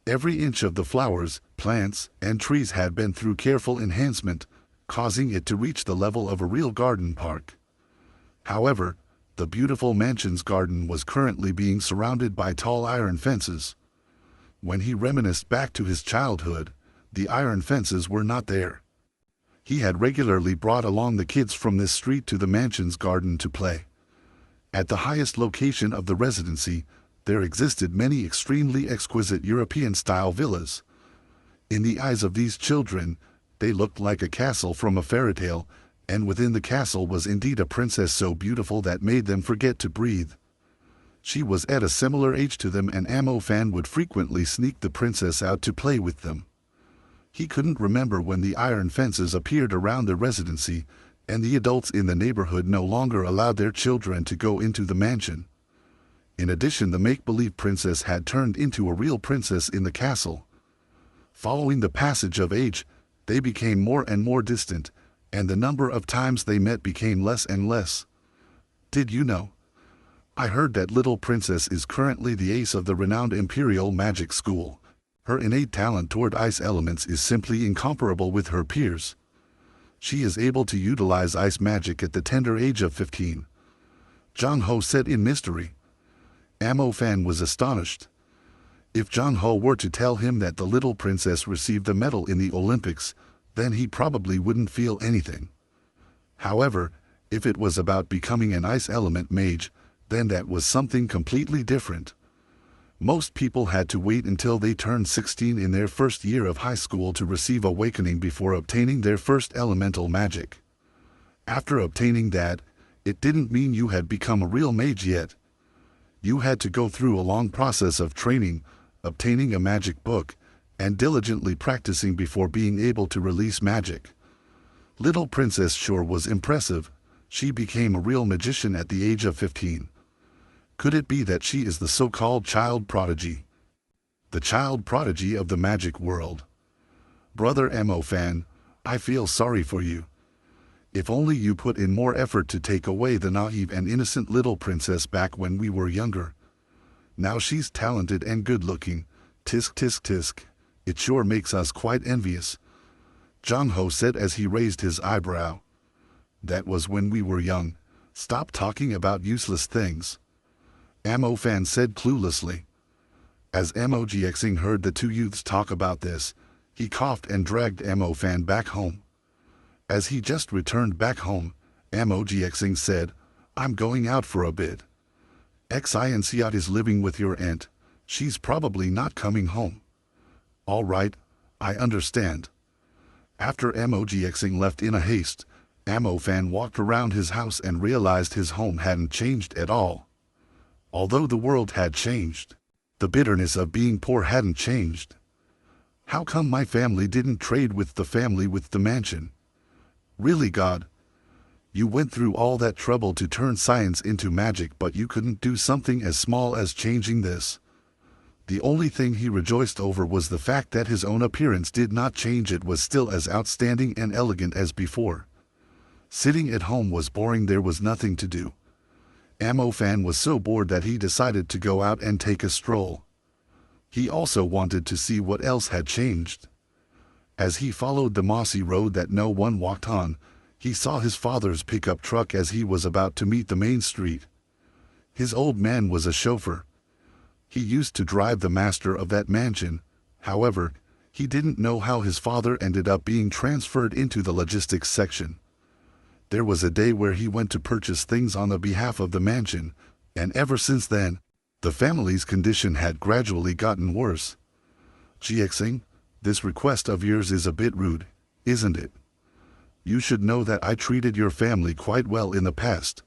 Every inch of the flowers, plants, and trees had been through careful enhancement, causing it to reach the level of a real garden park. However, the beautiful mansion's garden was currently being surrounded by tall iron fences. When he reminisced back to his childhood, the iron fences were not there. He had regularly brought along the kids from this street to the mansion's garden to play. At the highest location of the residency, there existed many extremely exquisite European-style villas. In the eyes of these children, they looked like a castle from a fairy tale, and within the castle was indeed a princess so beautiful that made them forget to breathe. She was at a similar age to them, and Amofan would frequently sneak the princess out to play with them. He couldn't remember when the iron fences appeared around the residency, and the adults in the neighborhood no longer allowed their children to go into the mansion. In addition, the make-believe princess had turned into a real princess in the castle. Following the passage of age, they became more and more distant, and the number of times they met became less and less. "Did you know? I heard that Little Princess is currently the ace of the renowned Imperial Magic School. Her innate talent toward ice elements is simply incomparable with her peers. She is able to utilize ice magic at the tender age of 15. Jong-ho said in mystery. Amofan was astonished. If Jong-ho were to tell him that the little princess received a medal in the Olympics, then he probably wouldn't feel anything. However, if it was about becoming an ice element mage, then that was something completely different. Most people had to wait until they turned 16 in their first year of high school to receive awakening before obtaining their first elemental magic. After obtaining that, it didn't mean you had become a real mage yet. You had to go through a long process of training, obtaining a magic book, and diligently practicing before being able to release magic. Little Princess sure was impressive. She became a real magician at the age of 15. Could it be that she is the so-called child prodigy? The child prodigy of the magic world. Brother Amofan, I feel sorry for you. If only you put in more effort to take away the naive and innocent little princess back when we were younger. Now she's talented and good-looking. Tisk tisk tisk. It sure makes us quite envious. Jong-ho said as he raised his eyebrow. That was when we were young. Stop talking about useless things. Amofan said cluelessly. As Amogxing heard the two youths talk about this, he coughed and dragged Amofan back home. As he just returned back home, Amogxing said, I'm going out for a bit. Xianxiat is living with your aunt. She's probably not coming home. All right, I understand. After Amogxing left in a haste, Amofan walked around his house and realized his home hadn't changed at all. Although the world had changed, the bitterness of being poor hadn't changed. How come my family didn't trade with the family with the mansion? Really, God? You went through all that trouble to turn science into magic, but you couldn't do something as small as changing this. The only thing he rejoiced over was the fact that his own appearance did not change. It was still as outstanding and elegant as before. Sitting at home was boring. There was nothing to do. Fan was so bored that he decided to go out and take a stroll. He also wanted to see what else had changed. As he followed the mossy road that no one walked on, he saw his father's pickup truck as he was about to meet the main street. His old man was a chauffeur. He used to drive the master of that mansion. However, he didn't know how his father ended up being transferred into the logistics section. There was a day where he went to purchase things on the behalf of the mansion, and ever since then, the family's condition had gradually gotten worse. "GXing, this request of yours is a bit rude, isn't it? You should know that I treated your family quite well in the past.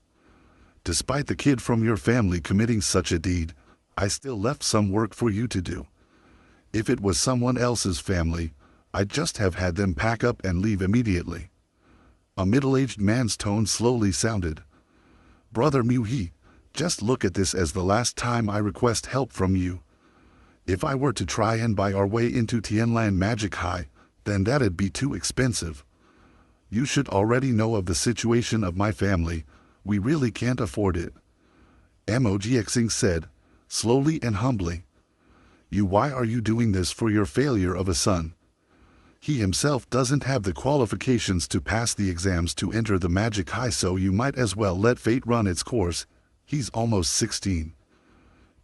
Despite the kid from your family committing such a deed, I still left some work for you to do. If it was someone else's family, I'd just have had them pack up and leave immediately." A middle-aged man's tone slowly sounded. "Brother Muhi, just look at this as the last time I request help from you. If I were to try and buy our way into Tianlan Magic High, then that'd be too expensive. You should already know of the situation of my family. We really can't afford it." Mogxing said, slowly and humbly. Why are you doing this for your failure of a son? He himself doesn't have the qualifications to pass the exams to enter the Magic High, so you might as well let fate run its course. He's almost 16.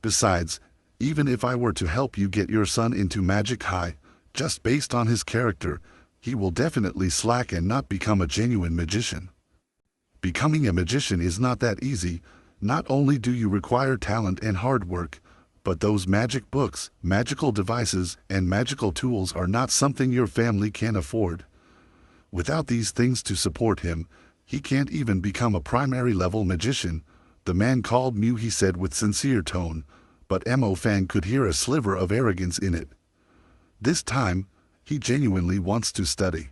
Besides, even if I were to help you get your son into Magic High, just based on his character, he will definitely slack and not become a genuine magician. Becoming a magician is not that easy. Not only do you require talent and hard work, but those magic books, magical devices, and magical tools are not something your family can afford. Without these things to support him, he can't even become a primary level magician, the man called Mew, he said with sincere tone, but Fan could hear a sliver of arrogance in it. This time, he genuinely wants to study.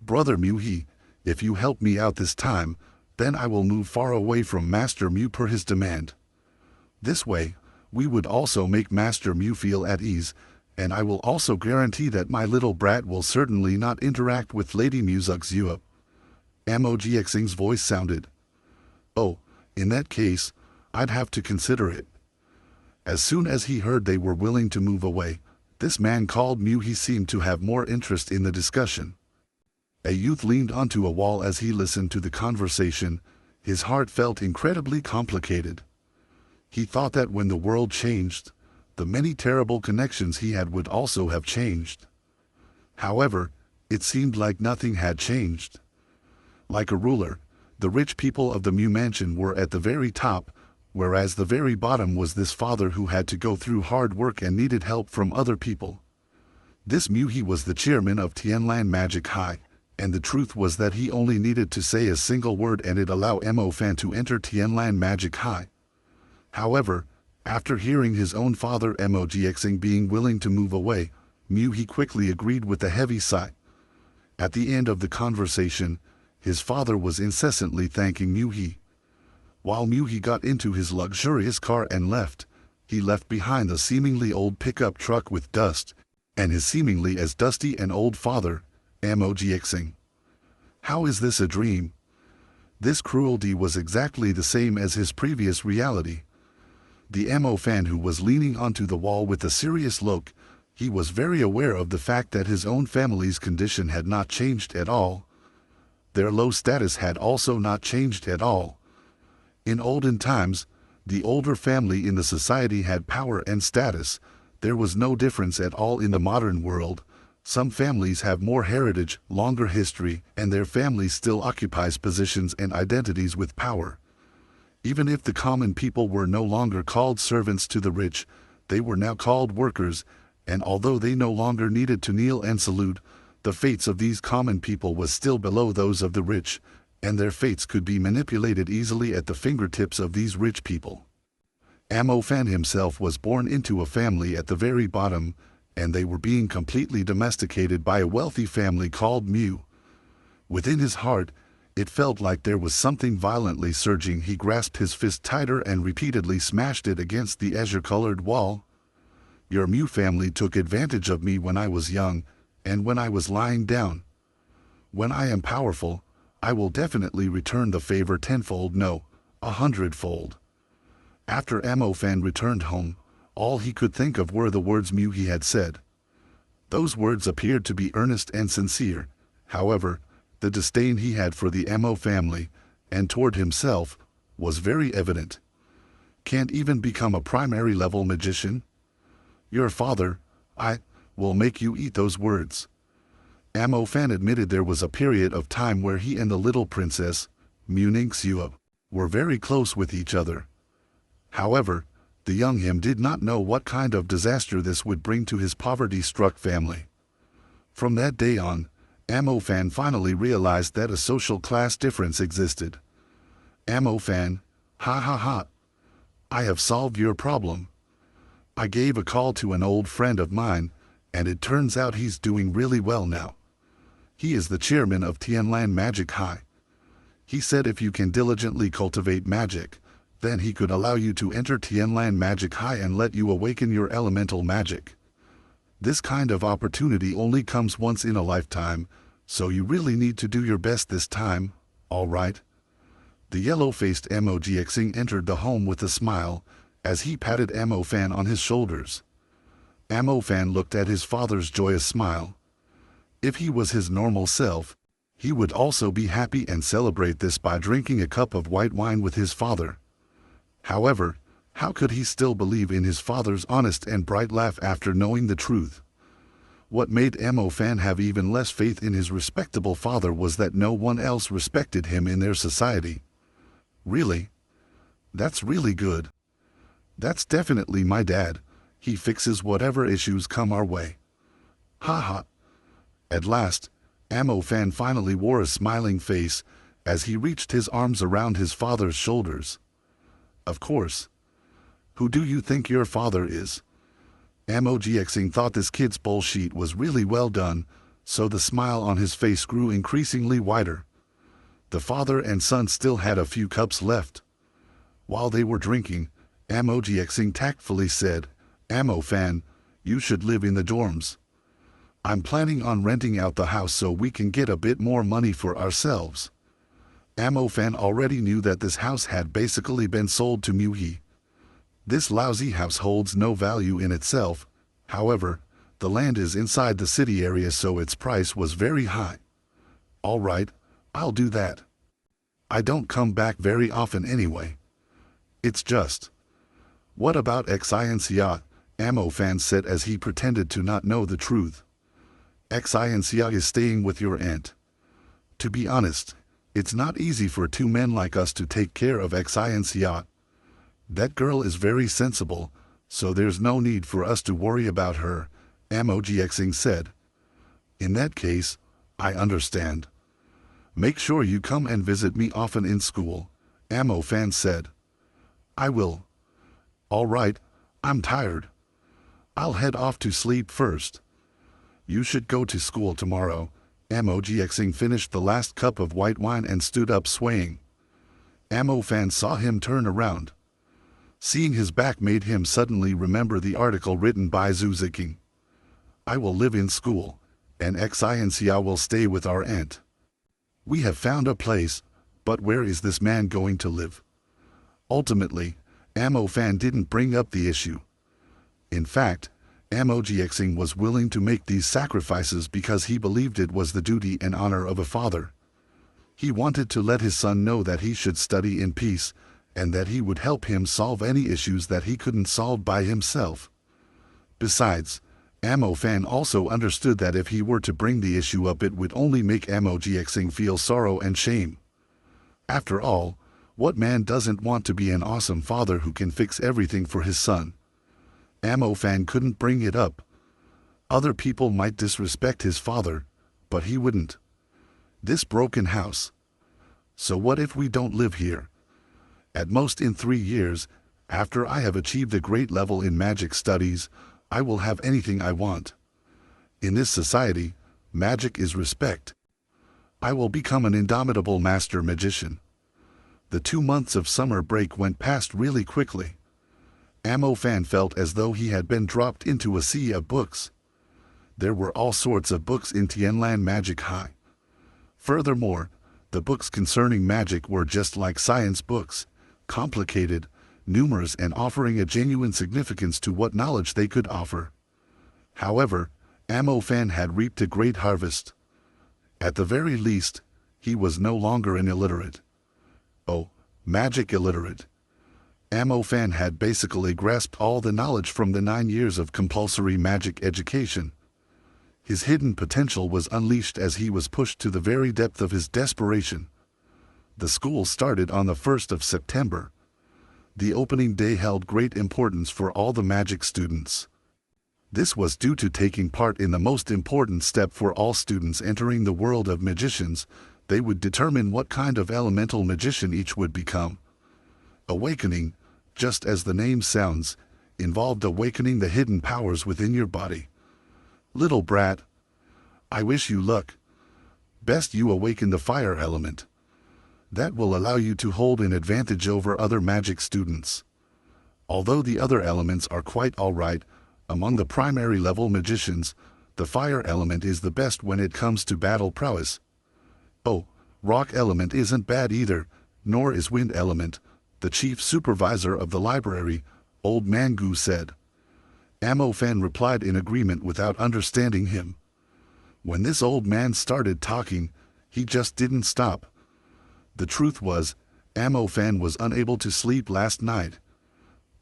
"Brother Mew, if you help me out this time, then I will move far away from Master Mew per his demand. This way, we would also make Master Mew feel at ease, and I will also guarantee that my little brat will certainly not interact with Lady Muzuk's Yup." Mogxing's voice sounded. "Oh, in that case, I'd have to consider it." As soon as he heard they were willing to move away, this man called Mew, he seemed to have more interest in the discussion. A youth leaned onto a wall as he listened to the conversation. His heart felt incredibly complicated. He thought that when the world changed, the many terrible connections he had would also have changed. However, it seemed like nothing had changed. Like a ruler, the rich people of the Mew Mansion were at the very top, whereas the very bottom was this father who had to go through hard work and needed help from other people. This Mew, he was the chairman of Tianlan Magic High, and the truth was that he only needed to say a single word and it'd allow Fan to enter Tianlan Magic High. However, after hearing his own father Mogxing being willing to move away, Mew, he quickly agreed with a heavy sigh. At the end of the conversation, his father was incessantly thanking Mew. While Mew got into his luxurious car and left, he left behind the seemingly old pickup truck with dust, and his seemingly as dusty and old father, Mogxing. How is this a dream? This cruelty was exactly the same as his previous reality. The Fan, who was leaning onto the wall with a serious look, he was very aware of the fact that his own family's condition had not changed at all. Their low status had also not changed at all. In olden times, the older family in the society had power and status. There was no difference at all in the modern world. Some families have more heritage, longer history, and their family still occupies positions and identities with power. Even if the common people were no longer called servants to the rich, they were now called workers, and although they no longer needed to kneel and salute, the fates of these common people was still below those of the rich, and their fates could be manipulated easily at the fingertips of these rich people. Fan himself was born into a family at the very bottom, and they were being completely domesticated by a wealthy family called Mew. Within his heart, it felt like there was something violently surging. He grasped his fist tighter and repeatedly smashed it against the azure-colored wall. Your Mew family took advantage of me when I was young, and when I was lying down. When I am powerful, I will definitely return the favor tenfold, no, 100-fold. After Amofan returned home, all he could think of were the words Mew he had said. Those words appeared to be earnest and sincere. However, the disdain he had for the Amo family, and toward himself, was very evident. Can't even become a primary level magician? Your father, will make you eat those words. Amofan admitted there was a period of time where he and the little princess, Muningxua, were very close with each other. However, the young him did not know what kind of disaster this would bring to his poverty-struck family. From that day on, Amofan finally realized that a social class difference existed. Amofan, ha ha ha. I have solved your problem. I gave a call to an old friend of mine, and it turns out he's doing really well now. He is the chairman of Tianlan Magic High. He said if you can diligently cultivate magic, then he could allow you to enter Tianlan Magic High and let you awaken your elemental magic. This kind of opportunity only comes once in a lifetime, so you really need to do your best this time, all right? The yellow-faced Amogxing entered the home with a smile, as he patted Amofan on his shoulders. Amofan looked at his father's joyous smile. If he was his normal self, he would also be happy and celebrate this by drinking a cup of white wine with his father. However, how could he still believe in his father's honest and bright laugh after knowing the truth? What made Amofan have even less faith in his respectable father was that no one else respected him in their society. Really? That's really good. That's definitely my dad. He fixes whatever issues come our way. Ha ha. At last, Amofan finally wore a smiling face as he reached his arms around his father's shoulders. Of course. Who do you think your father is? Amogxing thought this kid's bullshit was really well done, so the smile on his face grew increasingly wider. The father and son still had a few cups left. While they were drinking, Amogxing tactfully said, Amofan, you should live in the dorms. I'm planning on renting out the house so we can get a bit more money for ourselves. Amofan already knew that this house had basically been sold to Muhi. This lousy house holds no value in itself, however, the land is inside the city area so its price was very high. All right, I'll do that. I don't come back very often anyway. It's just. What about Xianxia? Amofan said as he pretended to not know the truth. Xianxia is staying with your aunt. To be honest, it's not easy for two men like us to take care of Xianxia. That girl is very sensible, so there's no need for us to worry about her, Amogxing said. In that case, I understand. Make sure you come and visit me often in school, Amofan said. I will. All right, I'm tired. I'll head off to sleep first. You should go to school tomorrow. Amogxing finished the last cup of white wine and stood up swaying. Amofan saw him turn around. Seeing his back made him suddenly remember the article written by Zuziking. I will live in school, and Xianxia will stay with our aunt. We have found a place, but where is this man going to live? Ultimately, Amofan didn't bring up the issue. In fact, Amogxing was willing to make these sacrifices because he believed it was the duty and honor of a father. He wanted to let his son know that he should study in peace, and that he would help him solve any issues that he couldn't solve by himself. Besides, Amofan also understood that if he were to bring the issue up it would only make Amogxing feel sorrow and shame. After all, what man doesn't want to be an awesome father who can fix everything for his son? Amofan couldn't bring it up. Other people might disrespect his father, but he wouldn't. This broken house. So what if we don't live here? At most in 3 years, after I have achieved a great level in magic studies, I will have anything I want. In this society, magic is respect. I will become an indomitable master magician. The 2 months of summer break went past really quickly. Fan felt as though he had been dropped into a sea of books. There were all sorts of books in Tianlan Magic High. Furthermore, the books concerning magic were just like science books, complicated, numerous, and offering a genuine significance to what knowledge they could offer. However, Fan had reaped a great harvest. At the very least, he was no longer an illiterate. Oh, magic illiterate. Fan had basically grasped all the knowledge from the 9 years of compulsory magic education. His hidden potential was unleashed as he was pushed to the very depth of his desperation. The school started on the 1st of September. The opening day held great importance for all the magic students. This was due to taking part in the most important step for all students entering the world of magicians. They would determine what kind of elemental magician each would become. Awakening, just as the name sounds, involved awakening the hidden powers within your body. Little brat, I wish you luck. Best you awaken the fire element. That will allow you to hold an advantage over other magic students. Although the other elements are quite alright, among the primary level magicians, the fire element is the best when it comes to battle prowess. Oh, rock element isn't bad either, nor is wind element, the chief supervisor of the library, Old Mangu said. Fan replied in agreement without understanding him. When this old man started talking, he just didn't stop. The truth was, Fan was unable to sleep last night.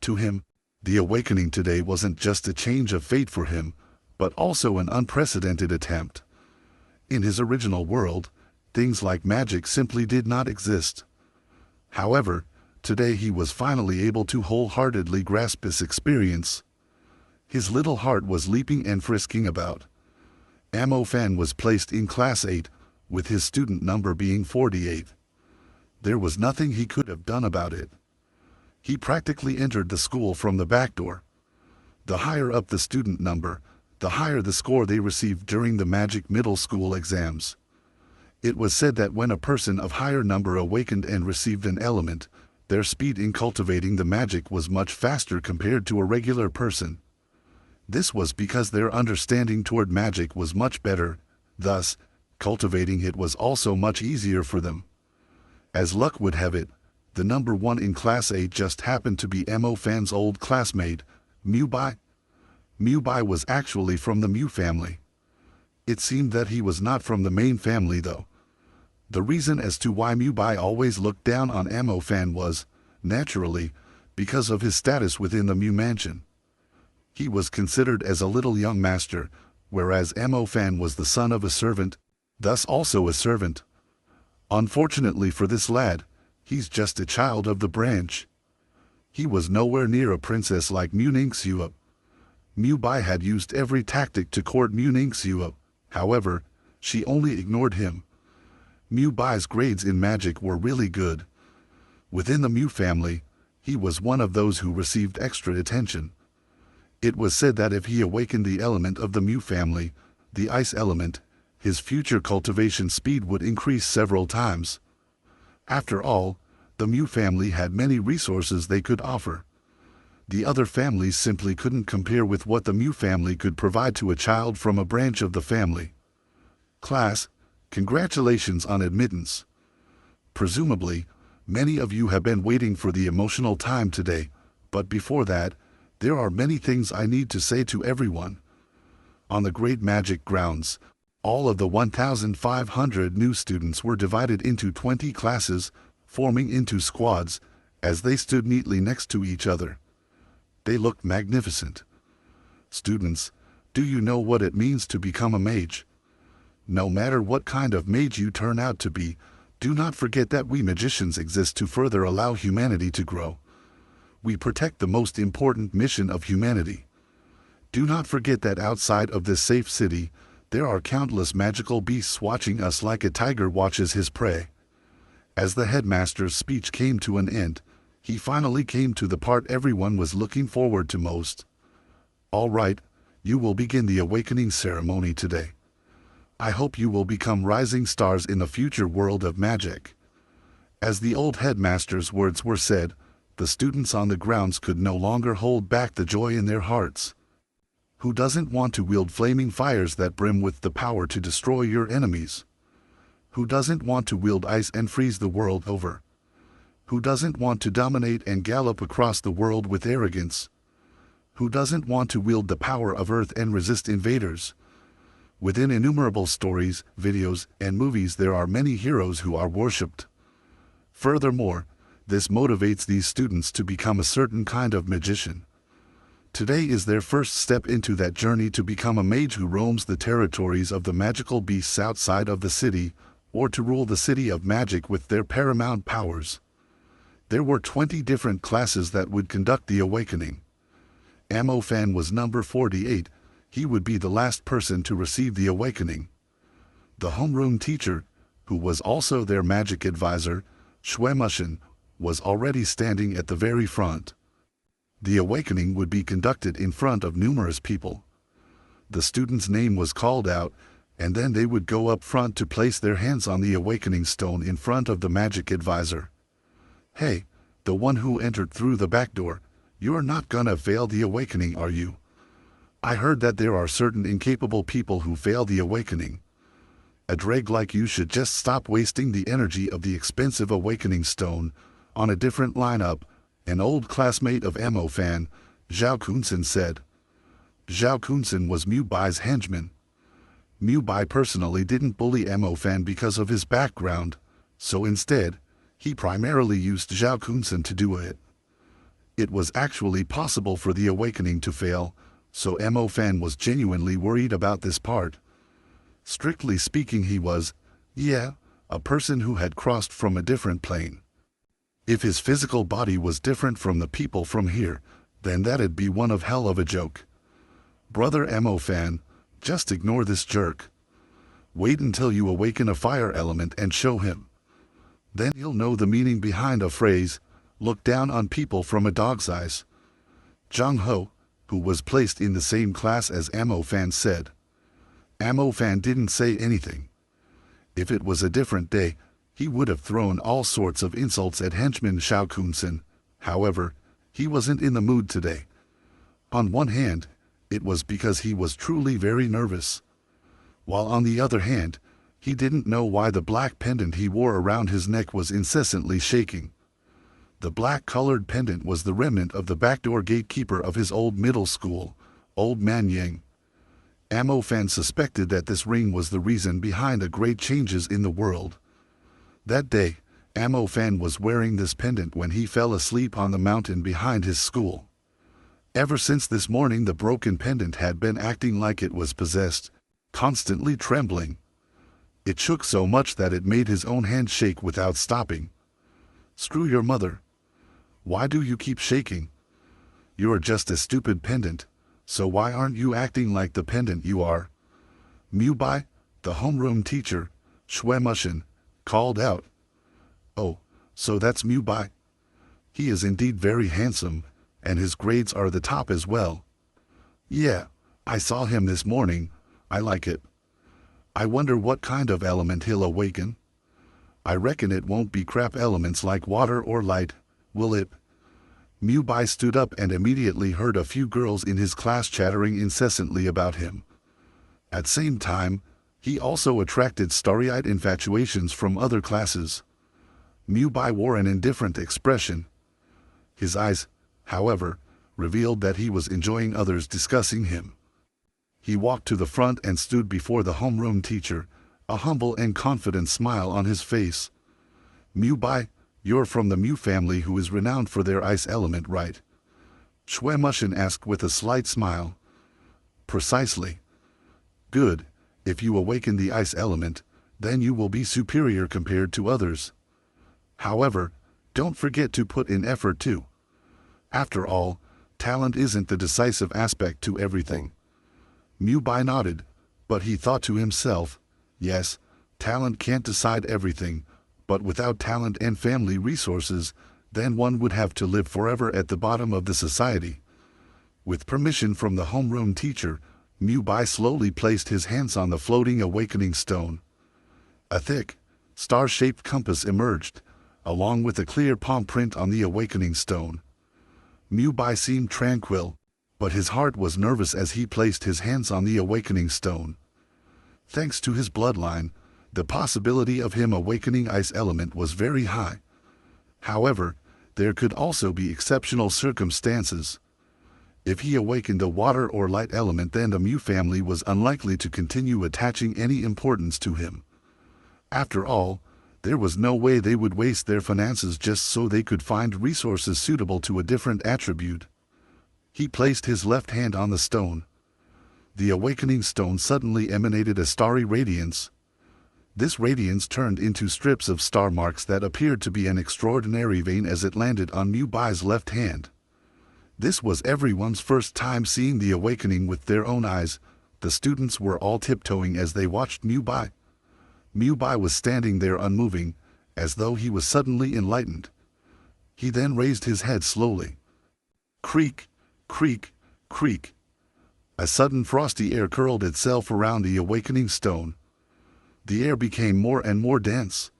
To him, the awakening today wasn't just a change of fate for him, but also an unprecedented attempt. In his original world, things like magic simply did not exist. However, today he was finally able to wholeheartedly grasp this experience. His little heart was leaping and frisking about. Fan was placed in Class 8, with his student number being 48. There was nothing he could have done about it. He practically entered the school from the back door. The higher up the student number, the higher the score they received during the magic middle school exams. It was said that when a person of higher number awakened and received an element, their speed in cultivating the magic was much faster compared to a regular person. This was because their understanding toward magic was much better, thus, cultivating it was also much easier for them. As luck would have it, the number 1 in Class 8 just happened to be Fan's old classmate, Mubai. Mubai was actually from the Mu family. It seemed that he was not from the main family though. The reason as to why Mubai always looked down on Fan was, naturally, because of his status within the Mu mansion. He was considered as a little young master, whereas Fan was the son of a servant, thus also a servant. Unfortunately for this lad, he's just a child of the branch. He was nowhere near a princess like Mu Ningxue. Mubai had used every tactic to court Mu Ningxue, however, she only ignored him. Mubai's grades in magic were really good. Within the Mu family, he was one of those who received extra attention. It was said that if he awakened the element of the Mu family, the ice element, his future cultivation speed would increase several times. After all, the Mu family had many resources they could offer. The other families simply couldn't compare with what the Mu family could provide to a child from a branch of the family. Class, congratulations on admittance. Presumably, many of you have been waiting for the emotional time today, but before that, there are many things I need to say to everyone. On the Great Magic Grounds, all of the 1,500 new students were divided into 20 classes, forming into squads, as they stood neatly next to each other. They looked magnificent. Students, do you know what it means to become a mage? No matter what kind of mage you turn out to be, do not forget that we magicians exist to further allow humanity to grow. We protect the most important mission of humanity. Do not forget that outside of this safe city, there are countless magical beasts watching us like a tiger watches his prey. As the headmaster's speech came to an end, he finally came to the part everyone was looking forward to most. All right, you will begin the awakening ceremony today. I hope you will become rising stars in the future world of magic. As the old headmaster's words were said, the students on the grounds could no longer hold back the joy in their hearts. Who doesn't want to wield flaming fires that brim with the power to destroy your enemies? Who doesn't want to wield ice and freeze the world over? Who doesn't want to dominate and gallop across the world with arrogance? Who doesn't want to wield the power of earth and resist invaders? Within innumerable stories, videos, and movies there are many heroes who are worshipped. Furthermore, this motivates these students to become a certain kind of magician. Today is their first step into that journey to become a mage who roams the territories of the magical beasts outside of the city, or to rule the city of magic with their paramount powers. There were 20 different classes that would conduct the awakening. Amofan was number 48. He would be the last person to receive the awakening. The homeroom teacher, who was also their magic advisor, Shuemushin, was already standing at the very front. The awakening would be conducted in front of numerous people. The student's name was called out, and then they would go up front to place their hands on the awakening stone in front of the magic advisor. Hey, the one who entered through the back door, you're not gonna fail the awakening, are you? I heard that there are certain incapable people who fail the awakening. A dreg like you should just stop wasting the energy of the expensive awakening stone on a different lineup, an old classmate of Amofan, Zhao Kunsen, said. Zhao Kunsen was Mubai's henchman. Mubai personally didn't bully Amofan because of his background, so instead, he primarily used Zhao Kunsen to do it. It was actually possible for the awakening to fail, so Amofan was genuinely worried about this part. Strictly speaking, he was, a person who had crossed from a different plane. If his physical body was different from the people from here, then that'd be one of hell of a joke. Brother Amofan, just ignore this jerk. Wait until you awaken a fire element and show him. Then you'll know the meaning behind a phrase, look down on people from a dog's eyes. Zhang Ho, who was placed in the same class as Amofan, said. Amofan didn't say anything. If it was a different day, he would have thrown all sorts of insults at henchman Zhao Kunsen. However, he wasn't in the mood today. On one hand, it was because he was truly very nervous. While on the other hand, he didn't know why the black pendant he wore around his neck was incessantly shaking. The black-colored pendant was the remnant of the backdoor gatekeeper of his old middle school, Old Man Yang. Amofan suspected that this ring was the reason behind the great changes in the world. That day, Amofan was wearing this pendant when he fell asleep on the mountain behind his school. Ever since this morning, the broken pendant had been acting like it was possessed, constantly trembling. It shook so much that it made his own hand shake without stopping. Screw your mother. Why do you keep shaking? You're just a stupid pendant, so why aren't you acting like the pendant you are? Mubai, the homeroom teacher, Shuemushin, called out. Oh, so that's Mubai. He is indeed very handsome, and his grades are the top as well. Yeah, I saw him this morning. I like it. I wonder what kind of element he'll awaken. I reckon it won't be crap elements like water or light, will it? Mubai stood up and immediately heard a few girls in his class chattering incessantly about him. At same time, he also attracted starry-eyed infatuations from other classes. Mubai wore an indifferent expression. His eyes, however, revealed that he was enjoying others discussing him. He walked to the front and stood before the homeroom teacher, a humble and confident smile on his face. Mubai, you're from the Mu family who is renowned for their ice element, right? Shuemushin asked with a slight smile. Precisely. Good. If you awaken the ice element, then you will be superior compared to others. However, don't forget to put in effort too. After all, talent isn't the decisive aspect to everything. Mubai nodded, but he thought to himself, yes, talent can't decide everything, but without talent and family resources, then one would have to live forever at the bottom of the society. With permission from the homeroom teacher, Mubai slowly placed his hands on the floating awakening stone. A thick, star-shaped compass emerged, along with a clear palm print on the awakening stone. Mu Bai seemed tranquil, but his heart was nervous as he placed his hands on the awakening stone. Thanks to his bloodline, the possibility of him awakening ice element was very high. However, there could also be exceptional circumstances. If he awakened a water or light element, then the Mu family was unlikely to continue attaching any importance to him. After all, there was no way they would waste their finances just so they could find resources suitable to a different attribute. He placed his left hand on the stone. The awakening stone suddenly emanated a starry radiance. This radiance turned into strips of star marks that appeared to be an extraordinary vein as it landed on Mu Bai's left hand. This was everyone's first time seeing the awakening with their own eyes. The students were all tiptoeing as they watched Mu Bai. Mu Bai was standing there unmoving, as though he was suddenly enlightened. He then raised his head slowly. Creak, creak, creak. A sudden frosty air curled itself around the awakening stone. The air became more and more dense.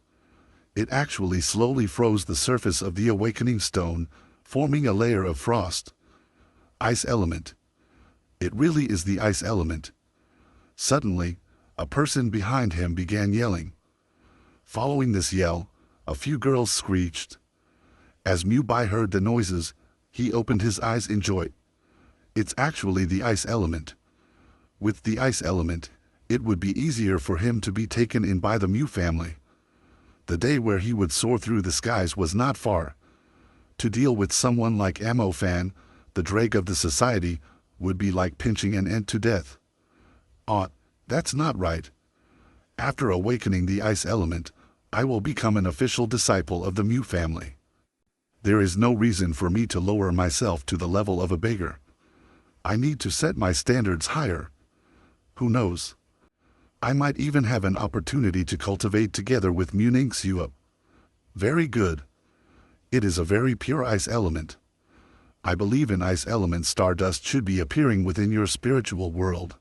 It actually slowly froze the surface of the awakening stone, forming a layer of frost. Ice element. It really is the ice element. Suddenly, a person behind him began yelling. Following this yell, a few girls screeched. As Mu Bai heard the noises, he opened his eyes in joy. It's actually the ice element. With the ice element, it would be easier for him to be taken in by the Mu family. The day where he would soar through the skies was not far. To deal with someone like Amo Fan, the drake of the society, would be like pinching an ant to death. That's not right. After awakening the ice element, I will become an official disciple of the Mu family. There is no reason for me to lower myself to the level of a beggar. I need to set my standards higher. Who knows? I might even have an opportunity to cultivate together with Mu Ningxue. Very good. It is a very pure ice element. I believe in ice element stardust should be appearing within your spiritual world.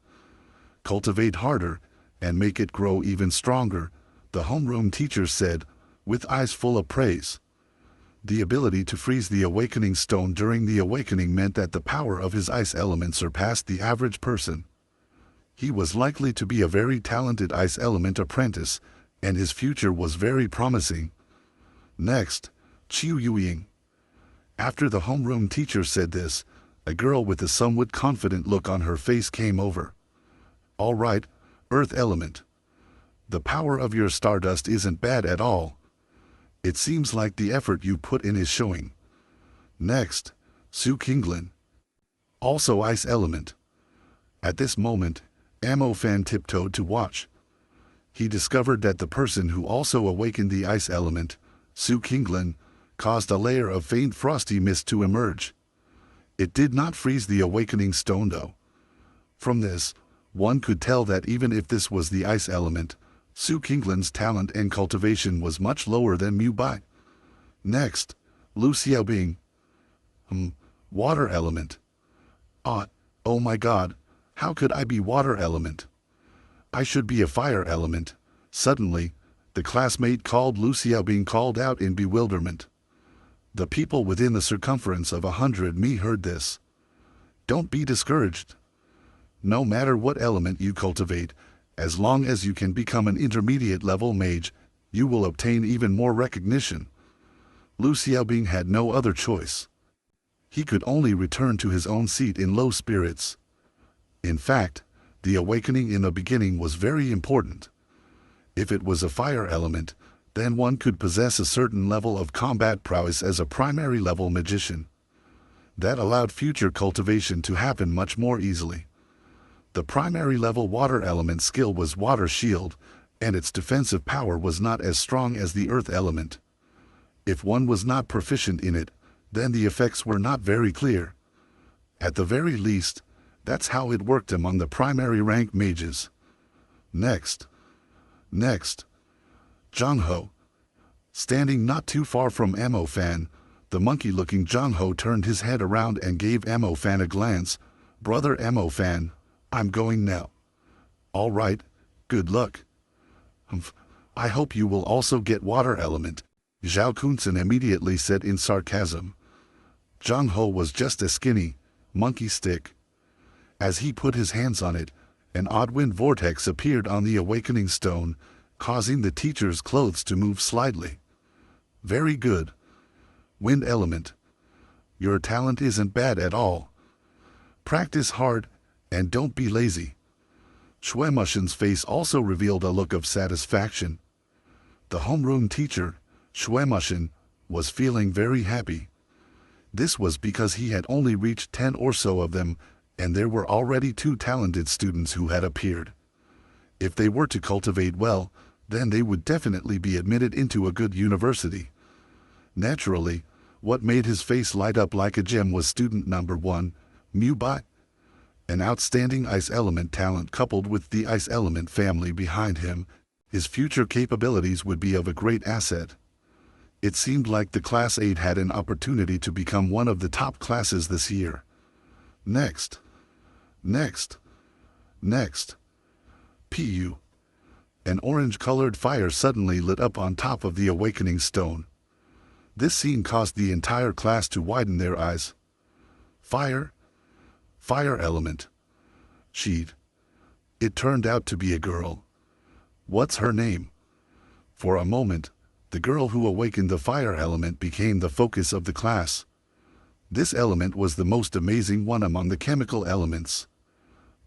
Cultivate harder, and make it grow even stronger, the homeroom teacher said, with eyes full of praise. The ability to freeze the awakening stone during the awakening meant that the power of his ice element surpassed the average person. He was likely to be a very talented ice element apprentice, and his future was very promising. Next, Chiu Yueying. After the homeroom teacher said this, a girl with a somewhat confident look on her face came over. All right, Earth element. The power of your stardust isn't bad at all. It seems like the effort you put in is showing. Next, Su Qinglin. Also ice element. At this moment, Amo Fan tiptoed to watch. He discovered that the person who also awakened the ice element, Su Qinglin, caused a layer of faint frosty mist to emerge. It did not freeze the awakening stone though. From this, one could tell that even if this was the ice element, Su Qinglin's talent and cultivation was much lower than Mu Bai. Next, Lu Xiaobing. Water element. Oh my god, how could I be water element? I should be a fire element. Suddenly, the classmate called Lu Xiaobing called out in bewilderment. The people within the circumference of 100 mi heard this. Don't be discouraged. No matter what element you cultivate, as long as you can become an intermediate level mage, you will obtain even more recognition. Lu Xiaobing had no other choice. He could only return to his own seat in low spirits. In fact, the awakening in the beginning was very important. If it was a fire element, then one could possess a certain level of combat prowess as a primary level magician. That allowed future cultivation to happen much more easily. The primary level water element skill was Water Shield, and its defensive power was not as strong as the earth element. If one was not proficient in it, then the effects were not very clear. At the very least, that's how it worked among the primary rank mages. Next, Zhang Ho. Standing not too far from Amo Fan, the monkey-looking Zhang Ho turned his head around and gave Amo Fan a glance. Brother Amo Fan, I'm going now. All right, good luck. I hope you will also get water element. Zhao Kunsen immediately said in sarcasm. Zhang Ho was just a skinny monkey stick. As he put his hands on it, an odd wind vortex appeared on the awakening stone, causing the teacher's clothes to move slightly. Very good. Wind element. Your talent isn't bad at all. Practice hard, and don't be lazy. Shuemushin's face also revealed a look of satisfaction. The homeroom teacher, Shuemushin, was feeling very happy. This was because he had only reached 10 or so of them, and there were already 2 talented students who had appeared. If they were to cultivate well, then they would definitely be admitted into a good university. Naturally, what made his face light up like a gem was student number 1, Mubot. An outstanding ice element talent coupled with the ice element family behind him, his future capabilities would be of a great asset. It seemed like the Class 8 had an opportunity to become one of the top classes this year. Next. Pu. An orange-colored fire suddenly lit up on top of the awakening stone. This scene caused the entire class to widen their eyes. Fire element. Sheet. It turned out to be a girl. What's her name? For a moment, the girl who awakened the fire element became the focus of the class. This element was the most amazing one among the chemical elements.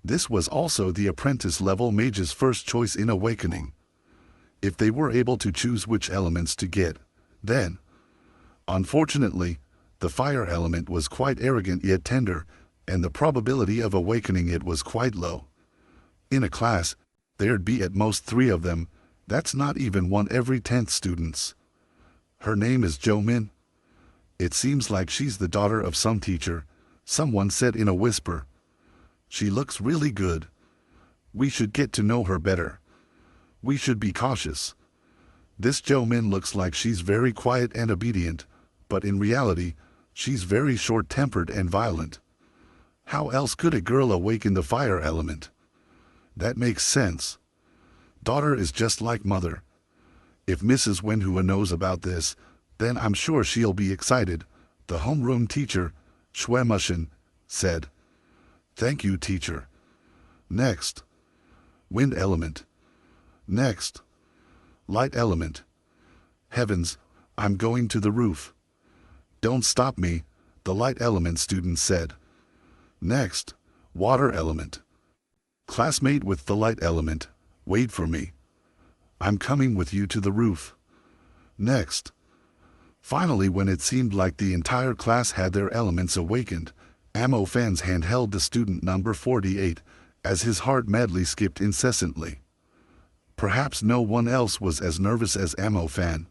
This was also the apprentice-level mage's first choice in awakening. If they were able to choose which elements to get, then... Unfortunately, the fire element was quite arrogant yet tender, and the probability of awakening it was quite low. In a class, there'd be at most 3 of them. That's not even 1 every 10th students. Her name is Jo Min. It seems like she's the daughter of some teacher, someone said in a whisper. She looks really good. We should get to know her better. We should be cautious. This Jo Min looks like she's very quiet and obedient, but in reality, she's very short-tempered and violent. How else could a girl awaken the fire element? That makes sense. Daughter is just like mother. If Mrs. Wenhua knows about this, then I'm sure she'll be excited, the homeroom teacher, Shuemushin, said. Thank you, teacher. Next. Wind element. Next. Light element. Heavens, I'm going to the roof. Don't stop me, the light element student said. Next. Water element. Classmate with the light element, wait for me. I'm coming with you to the roof. Next. Finally, when it seemed like the entire class had their elements awakened, Amo Fan's hand held the student number 48, as his heart madly skipped incessantly. Perhaps no one else was as nervous as Amo Fan.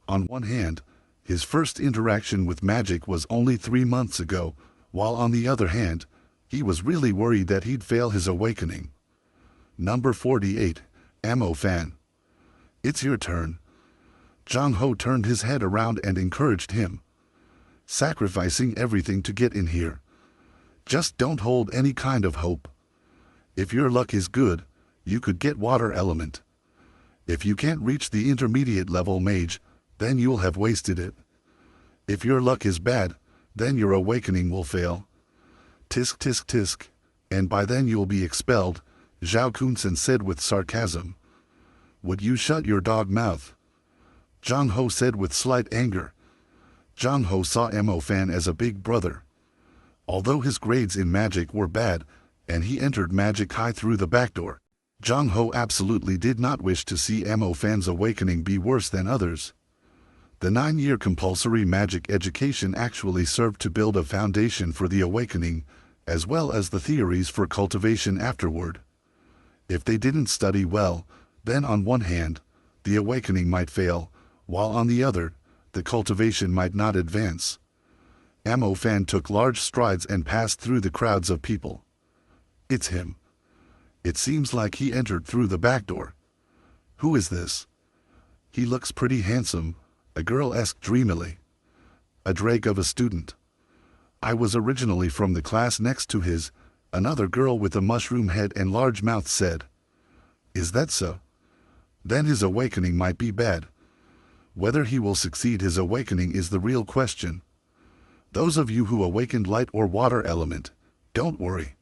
On one hand, his first interaction with magic was only 3 months ago, while on the other hand, he was really worried that he'd fail his awakening. Number 48, Amo Fan. It's your turn. Zhang Ho turned his head around and encouraged him. Sacrificing everything to get in here. Just don't hold any kind of hope. If your luck is good, you could get water element. If you can't reach the intermediate level mage, then you'll have wasted it. If your luck is bad, then your awakening will fail. Tisk tisk tisk, and by then you'll be expelled, Zhao Kunsen said with sarcasm. Would you shut your dog mouth? Zhang Ho said with slight anger. Zhang Ho saw Amo Fan as a big brother. Although his grades in magic were bad, and he entered magic high through the back door, Zhang Ho absolutely did not wish to see Amo Fan's awakening be worse than others. The 9-year compulsory magic education actually served to build a foundation for the awakening, as well as the theories for cultivation afterward. If they didn't study well, then on one hand, the awakening might fail, while on the other, the cultivation might not advance. Amo Fan took large strides and passed through the crowds of people. It's him. It seems like he entered through the back door. Who is this? He looks pretty handsome, a girl asked dreamily. A drake of a student. I was originally from the class next to his, another girl with a mushroom head and large mouth said. Is that so? Then his awakening might be bad. Whether he will succeed his awakening is the real question. Those of you who awakened light or water element, don't worry.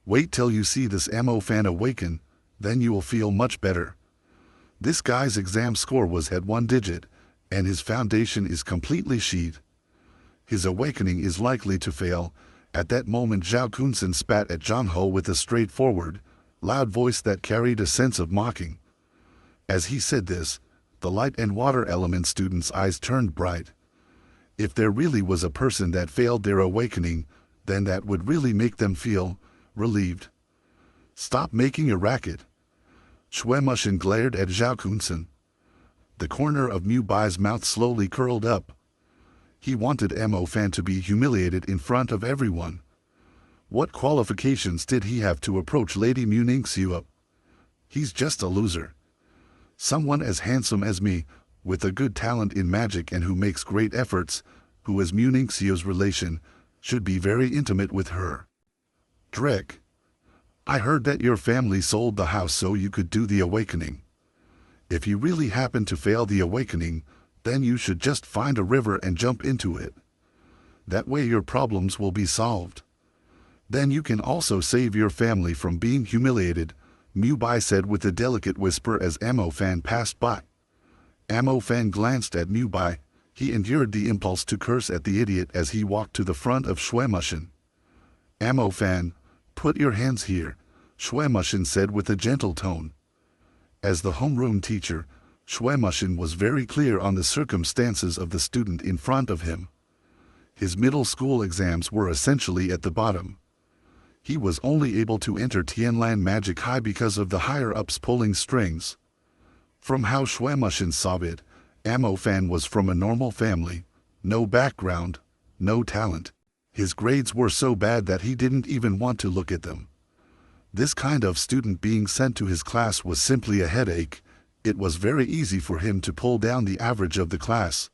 Wait till you see this Amo fan awaken, then you will feel much better. This guy's exam score was at 1 digit, and his foundation is completely sheet. His awakening is likely to fail. At that moment Zhao Kunsen spat at Zhang Ho with a straightforward, loud voice that carried a sense of mocking. As he said this, the light and water element students' eyes turned bright. If there really was a person that failed their awakening, then that would really make them feel relieved. Stop making a racket. Shui Mushin glared at Zhao Kunsen. The corner of Mu Bai's mouth slowly curled up. He wanted Amo Fan to be humiliated in front of everyone. What qualifications did he have to approach Lady Mu Ningxiu? He's just a loser. Someone as handsome as me, with a good talent in magic and who makes great efforts, who is Mu Ningxiu's relation, should be very intimate with her. Drek. I heard that your family sold the house so you could do the awakening. If you really happen to fail the awakening, then you should just find a river and jump into it. That way your problems will be solved. Then you can also save your family from being humiliated, Mu Bai said with a delicate whisper as Amo Fan passed by. Amo Fan glanced at Mu Bai. He endured the impulse to curse at the idiot as he walked to the front of Shui Mushin. Amo Fan, put your hands here, Shui Mushin said with a gentle tone. As the homeroom teacher, Shui Mushin was very clear on the circumstances of the student in front of him. His middle school exams were essentially at the bottom. He was only able to enter Tianlan Magic High because of the higher-ups pulling strings. From how Shui Mushin saw it, Amo Fan was from a normal family, no background, no talent. His grades were so bad that he didn't even want to look at them. This kind of student being sent to his class was simply a headache. It was very easy for him to pull down the average of the class.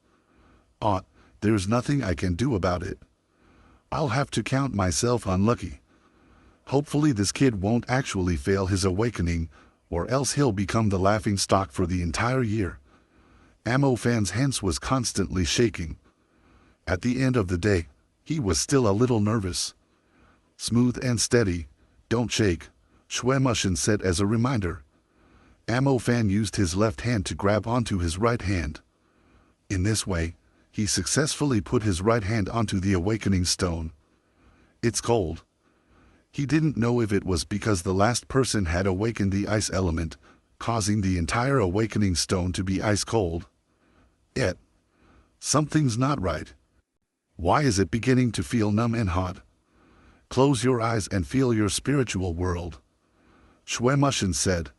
There's nothing I can do about it. I'll have to count myself unlucky. Hopefully this kid won't actually fail his awakening, or else he'll become the laughingstock for the entire year. Amo Fan's hands was constantly shaking. At the end of the day, he was still a little nervous. Smooth and steady, don't shake, Shui Mushin said as a reminder. Amo Fan used his left hand to grab onto his right hand. In this way, he successfully put his right hand onto the awakening stone. It's cold. He didn't know if it was because the last person had awakened the ice element, causing the entire awakening stone to be ice cold. Yet, something's not right. Why is it beginning to feel numb and hot? Close your eyes and feel your spiritual world. Shui Mushin said.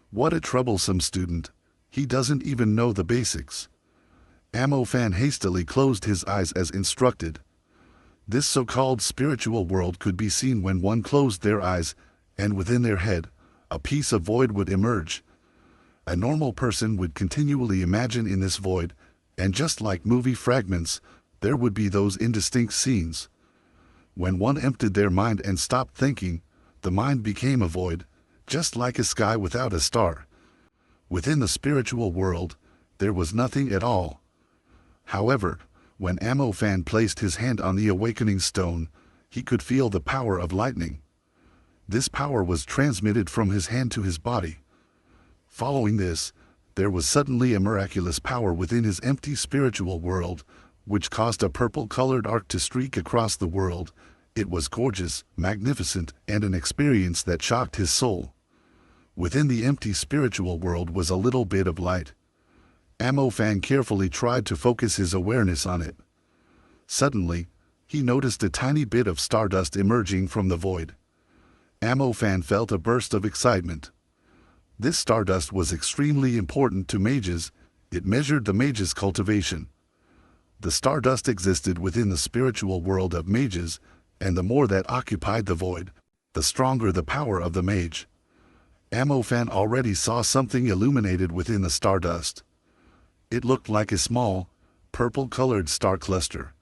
What a troublesome student. He doesn't even know the basics. Amo Fan hastily closed his eyes as instructed. This so-called spiritual world could be seen when one closed their eyes, and within their head, a piece of void would emerge. A normal person would continually imagine in this void, and just like movie fragments, there would be those indistinct scenes. When one emptied their mind and stopped thinking, the mind became a void, just like a sky without a star. Within the spiritual world, there was nothing at all. However, when Amo Fan placed his hand on the awakening stone, he could feel the power of lightning. This power was transmitted from his hand to his body. Following this, there was suddenly a miraculous power within his empty spiritual world, which caused a purple-colored arc to streak across the world. It was gorgeous, magnificent, and an experience that shocked his soul. Within the empty spiritual world was a little bit of light. Amo Fan carefully tried to focus his awareness on it. Suddenly, he noticed a tiny bit of stardust emerging from the void. Amo Fan felt a burst of excitement. This stardust was extremely important to mages. It measured the mage's cultivation. The stardust existed within the spiritual world of mages, and the more that occupied the void, the stronger the power of the mage. Amo Fan already saw something illuminated within the stardust. It looked like a small, purple-colored star cluster.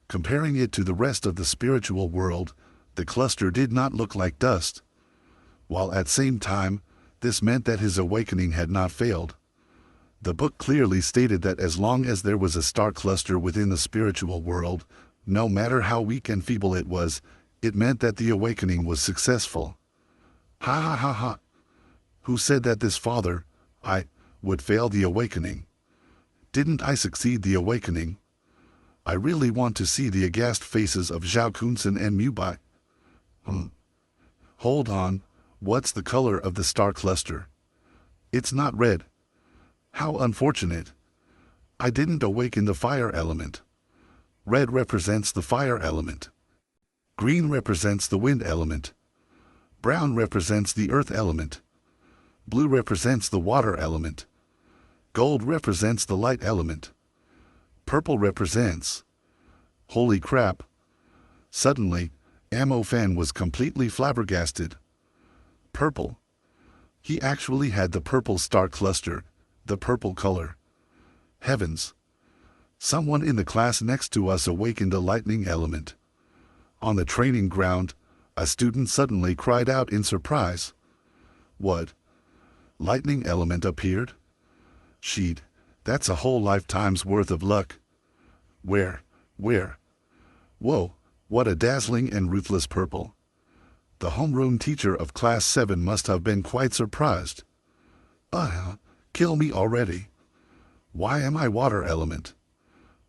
Comparing it to the rest of the spiritual world, the cluster did not look like dust. While at the same time, this meant that his awakening had not failed. The book clearly stated that as long as there was a star cluster within the spiritual world, no matter how weak and feeble it was, it meant that the awakening was successful. Ha ha ha ha. Who said that this father, I, would fail the awakening? Didn't I succeed the awakening? I really want to see the aghast faces of Zhao Kunsen and Mubai. Hold on, what's the color of the star cluster? It's not red. How unfortunate. I didn't awaken the fire element. Red represents the fire element. Green represents the wind element. Brown represents the earth element. Blue represents the water element. Gold represents the light element. Purple represents... Holy crap. Suddenly, Amofan was completely flabbergasted. Purple. He actually had the purple star cluster, the purple color. Heavens. Someone in the class next to us awakened a lightning element. On the training ground, a student suddenly cried out in surprise. What? Lightning element appeared? Sheet, that's a whole lifetime's worth of luck. Where? Whoa, what a dazzling and ruthless purple. The homeroom teacher of class 7 must have been quite surprised. Kill me already. Why am I water element?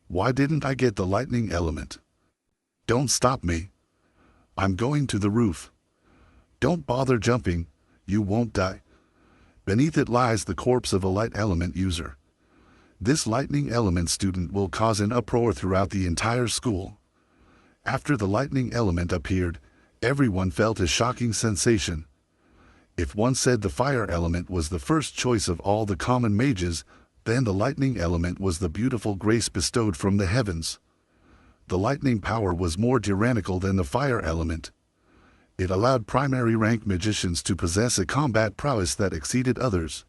Why didn't I get the lightning element? Don't stop me. I'm going to the roof. Don't bother jumping, you won't die. Beneath it lies the corpse of a light element user. This lightning element student will cause an uproar throughout the entire school. After the lightning element appeared, everyone felt a shocking sensation. If one said the fire element was the first choice of all the common mages, then the lightning element was the beautiful grace bestowed from the heavens. The lightning power was more tyrannical than the fire element. It allowed primary rank magicians to possess a combat prowess that exceeded others.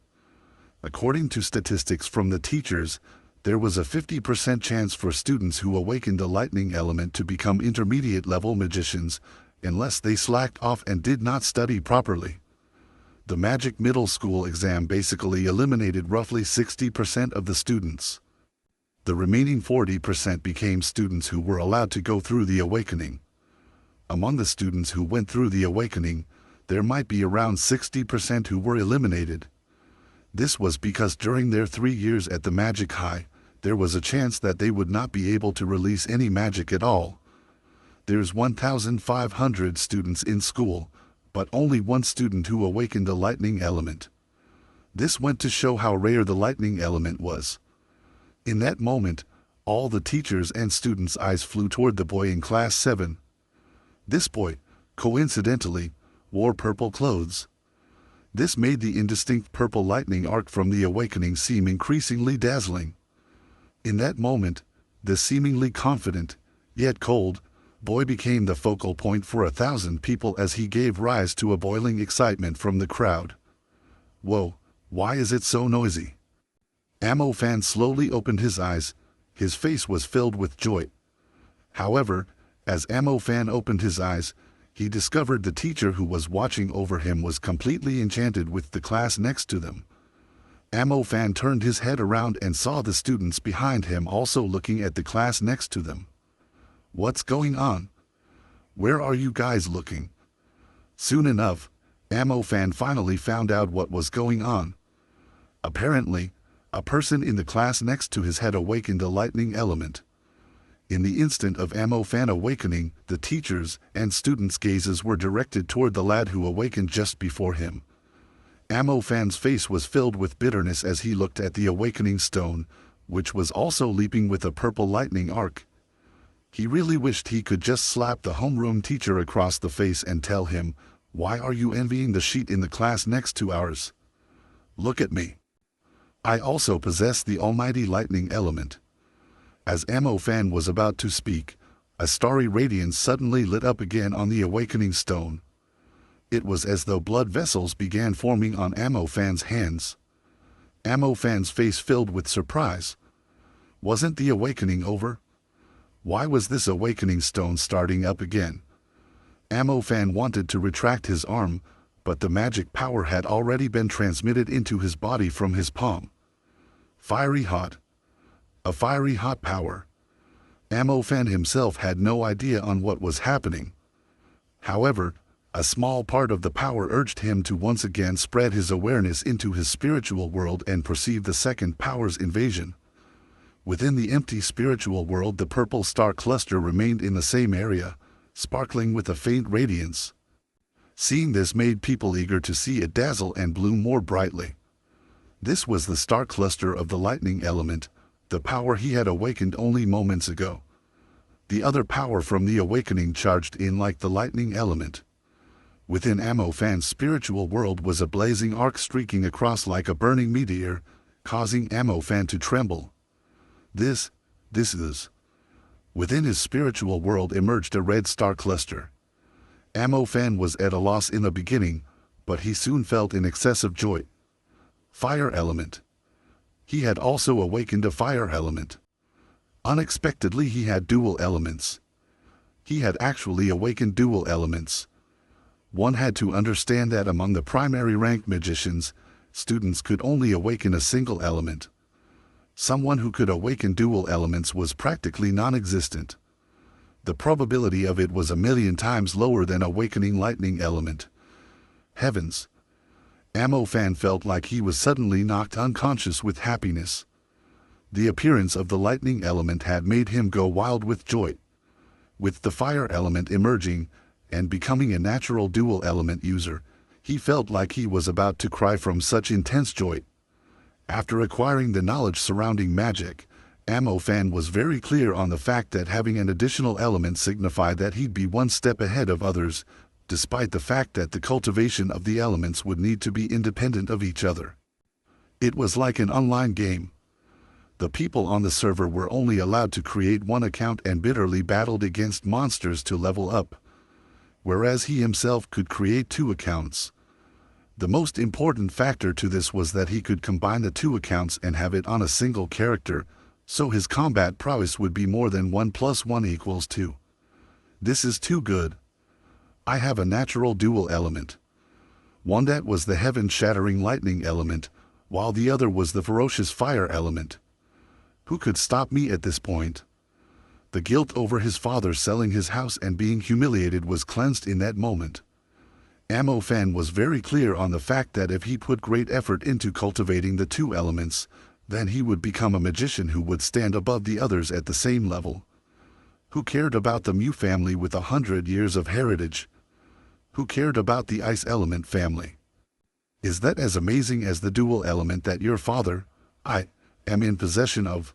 According to statistics from the teachers, there was a 50% chance for students who awakened the lightning element to become intermediate-level magicians, unless they slacked off and did not study properly. The Magic Middle School exam basically eliminated roughly 60% of the students. The remaining 40% became students who were allowed to go through the awakening. Among the students who went through the awakening, there might be around 60% who were eliminated. This was because during their 3 years at the Magic High, there was a chance that they would not be able to release any magic at all. There's 1,500 students in school, but only one student who awakened the lightning element. This went to show how rare the lightning element was. In that moment, all the teachers and students' eyes flew toward the boy in class 7. This boy, coincidentally, wore purple clothes. This made the indistinct purple lightning arc from the awakening seem increasingly dazzling. In that moment, the seemingly confident, yet cold, boy became the focal point for 1,000 people as he gave rise to a boiling excitement from the crowd. Whoa, why is it so noisy? Amofan slowly opened his eyes. His face was filled with joy. However, as Amofan opened his eyes, he discovered the teacher who was watching over him was completely enchanted with the class next to them. Amofan turned his head around and saw the students behind him also looking at the class next to them. What's going on? Where are you guys looking? Soon enough, Amofan finally found out what was going on. Apparently, a person in the class next to his had awakened a lightning element. In the instant of Amofan awakening, the teachers' and students' gazes were directed toward the lad who awakened just before him. Amofan's face was filled with bitterness as he looked at the awakening stone, which was also leaping with a purple lightning arc. He really wished he could just slap the homeroom teacher across the face and tell him, "Why are you envying the sheet in the class next to ours? Look at me. I also possess the almighty lightning element." As Amofan was about to speak, a starry radiance suddenly lit up again on the awakening stone. It was as though blood vessels began forming on Amofan's hands. Amofan's face filled with surprise. Wasn't the awakening over? Why was this awakening stone starting up again? Amofan wanted to retract his arm, but the magic power had already been transmitted into his body from his palm. Fiery hot. A fiery hot power. Amofan himself had no idea on what was happening. However, a small part of the power urged him to once again spread his awareness into his spiritual world and perceive the second power's invasion. Within the empty spiritual world, the purple star cluster remained in the same area, sparkling with a faint radiance. Seeing this made people eager to see it dazzle and bloom more brightly. This was the star cluster of the lightning element, the power he had awakened only moments ago. The other power from the awakening charged in like the lightning element. Within Amofan's spiritual world was a blazing arc streaking across like a burning meteor, causing Amofan to tremble. This is. Within his spiritual world emerged a red star cluster. Amofan was at a loss in the beginning, but he soon felt an excessive joy. Fire element. He had also awakened a fire element. Unexpectedly he had dual elements. He had actually awakened dual elements. One had to understand that among the primary ranked magicians, students could only awaken a single element. Someone who could awaken dual elements was practically non-existent. The probability of it was 1,000,000 times lower than awakening lightning element. Heavens! Amofan felt like he was suddenly knocked unconscious with happiness. The appearance of the lightning element had made him go wild with joy. With the fire element emerging, and becoming a natural dual element user, he felt like he was about to cry from such intense joy. After acquiring the knowledge surrounding magic, Amofan was very clear on the fact that having an additional element signified that he'd be one step ahead of others, despite the fact that the cultivation of the elements would need to be independent of each other. It was like an online game. The people on the server were only allowed to create one account and bitterly battled against monsters to level up, whereas he himself could create 2 accounts. The most important factor to this was that he could combine the 2 accounts and have it on a single character, so his combat prowess would be more than 1 + 1 = 2. This is too good. I have a natural dual element. One that was the heaven-shattering lightning element, while the other was the ferocious fire element. Who could stop me at this point? The guilt over his father selling his house and being humiliated was cleansed in that moment. Amofan was very clear on the fact that if he put great effort into cultivating the 2 elements, then he would become a magician who would stand above the others at the same level. Who cared about the Mu family with 100 years of heritage? Who cared about the Ice Element family? Is that as amazing as the dual element that your father, I, am in possession of?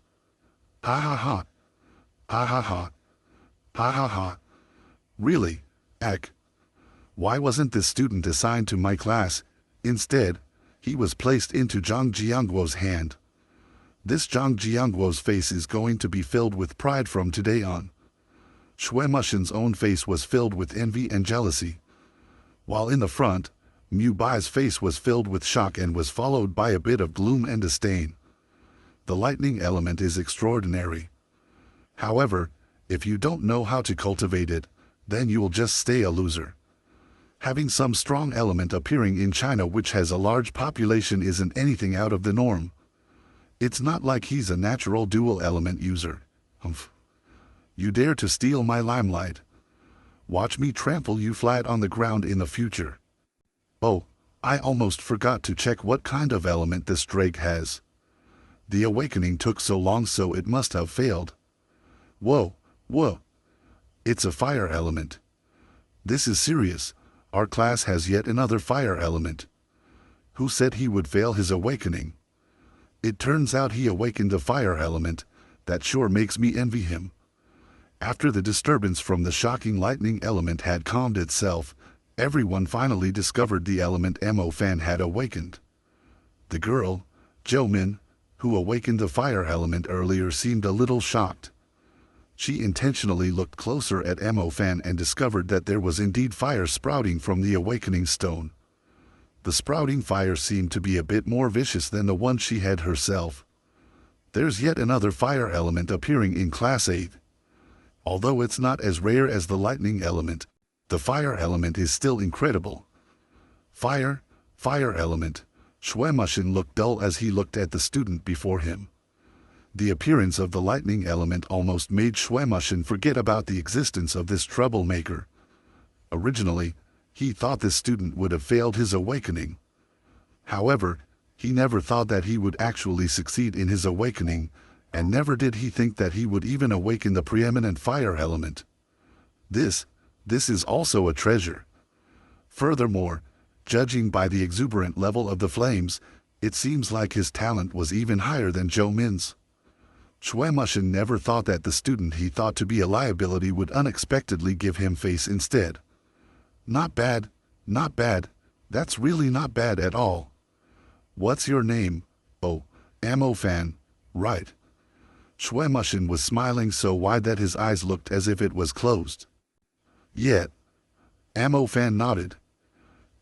Ha ha ha. Ha ha ha. Ha ha ha. Really, Ak? Why wasn't this student assigned to my class? Instead, he was placed into Zhang Jiangguo's hand. This Zhang Jiangguo's face is going to be filled with pride from today on. Shui Mushin's own face was filled with envy and jealousy. While in the front, Mu Bai's face was filled with shock and was followed by a bit of gloom and disdain. The lightning element is extraordinary. However, if you don't know how to cultivate it, then you will just stay a loser. Having some strong element appearing in China which has a large population isn't anything out of the norm. It's not like he's a natural dual element user. Humph. You dare to steal my limelight. Watch me trample you flat on the ground in the future. Oh, I almost forgot to check what kind of element this Drake has. The awakening took so long, so it must have failed. Whoa, whoa. It's a fire element. This is serious. Our class has yet another fire element. Who said he would fail his awakening? It turns out he awakened a fire element. That sure makes me envy him. After the disturbance from the shocking lightning element had calmed itself, everyone finally discovered the element Amofan had awakened. The girl, Jomin, who awakened the fire element earlier, seemed a little shocked. She intentionally looked closer at Amofan and discovered that there was indeed fire sprouting from the awakening stone. The sprouting fire seemed to be a bit more vicious than the one she had herself. There's yet another fire element appearing in Class 8. Although it's not as rare as the lightning element, the fire element is still incredible. Fire element, Shuemushin looked dull as he looked at the student before him. The appearance of the lightning element almost made Shuemushin forget about the existence of this troublemaker. Originally, he thought this student would have failed his awakening. However, he never thought that he would actually succeed in his awakening, and never did he think that he would even awaken the preeminent fire element. This is also a treasure. Furthermore, judging by the exuberant level of the flames, it seems like his talent was even higher than Zhou Min's. Shuemushin never thought that the student he thought to be a liability would unexpectedly give him face instead. Not bad, not bad, that's really not bad at all. What's your name? Oh, Ammo-fan, right. Shuemushin was smiling so wide that his eyes looked as if it was closed. Yet, Ammo-fan nodded.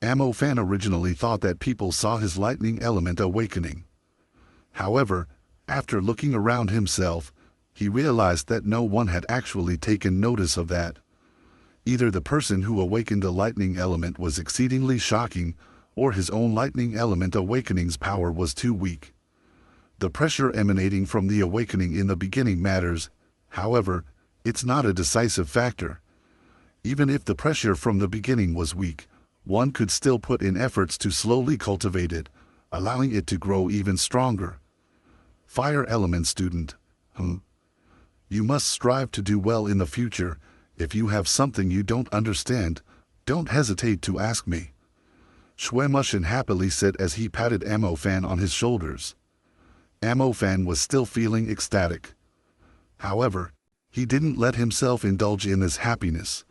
Ammo-fan originally thought that people saw his lightning element awakening. However, after looking around himself, he realized that no one had actually taken notice of that. Either the person who awakened the lightning element was exceedingly shocking, or his own lightning element awakening's power was too weak. The pressure emanating from the awakening in the beginning matters, however, it's not a decisive factor. Even if the pressure from the beginning was weak, one could still put in efforts to slowly cultivate it, allowing it to grow even stronger. Fire element student. You must strive to do well in the future. If you have something you don't understand, don't hesitate to ask me. Shuemushin happily said as he patted Ammo-fan on his shoulders. Ammo-fan was still feeling ecstatic. However, he didn't let himself indulge in this happiness.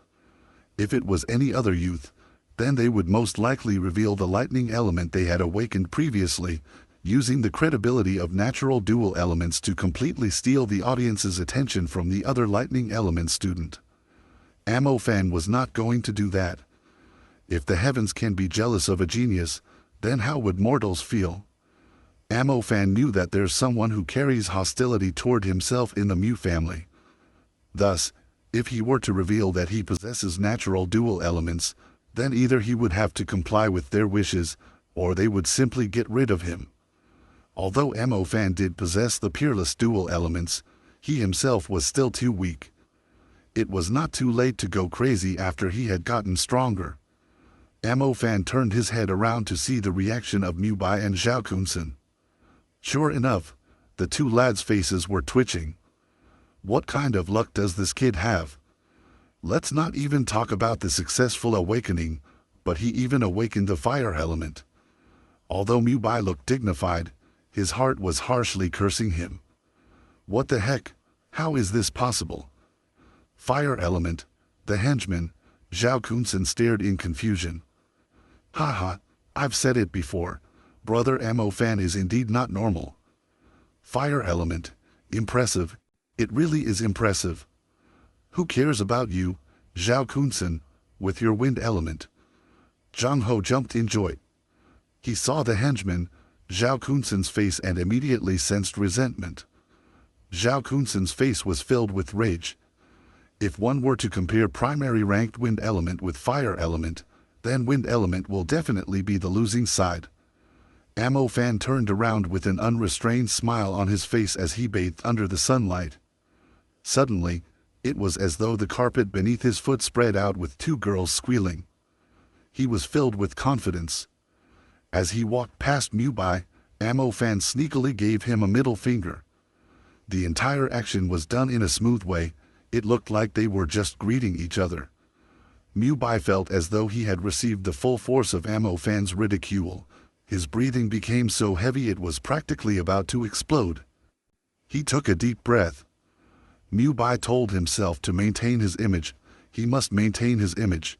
If it was any other youth, then they would most likely reveal the lightning element they had awakened previously, using the credibility of natural dual elements to completely steal the audience's attention from the other lightning element student. Ammo-fan was not going to do that. If the heavens can be jealous of a genius, then how would mortals feel? Ammo-fan knew that there's someone who carries hostility toward himself in the Mu family. Thus, if he were to reveal that he possesses natural dual elements, then either he would have to comply with their wishes, or they would simply get rid of him. Although Ammo-fan did possess the peerless dual elements, he himself was still too weak. It was not too late to go crazy after he had gotten stronger. Ammo-fan turned his head around to see the reaction of Mubai and Zhao Kunsen. Sure enough, the two lads' faces were twitching. What kind of luck does this kid have? Let's not even talk about the successful awakening, but he even awakened the fire element. Although Mubai looked dignified, his heart was harshly cursing him. What the heck? How is this possible? Fire element, the henchman. Zhao Kunsen stared in confusion. Haha, I've said it before, brother Ammo-fan is indeed not normal. Fire element, impressive, it really is impressive. Who cares about you, Zhao Kunsen, with your wind element? Zhang Ho jumped in joy. He saw the henchman, Zhao Kunsen's face and immediately sensed resentment. Zhao Kunsen's face was filled with rage. If one were to compare primary ranked wind element with fire element, then wind element will definitely be the losing side. Ammo-fan turned around with an unrestrained smile on his face as he bathed under the sunlight. Suddenly, it was as though the carpet beneath his foot spread out with two girls squealing. He was filled with confidence. As he walked past Mubai, Ammo-fan sneakily gave him a middle finger. The entire action was done in a smooth way. It looked like they were just greeting each other. Mubai felt as though he had received the full force of Ammo-fan's ridicule. His breathing became so heavy it was practically about to explode. He took a deep breath. Mubai told himself to maintain his image. He must maintain his image.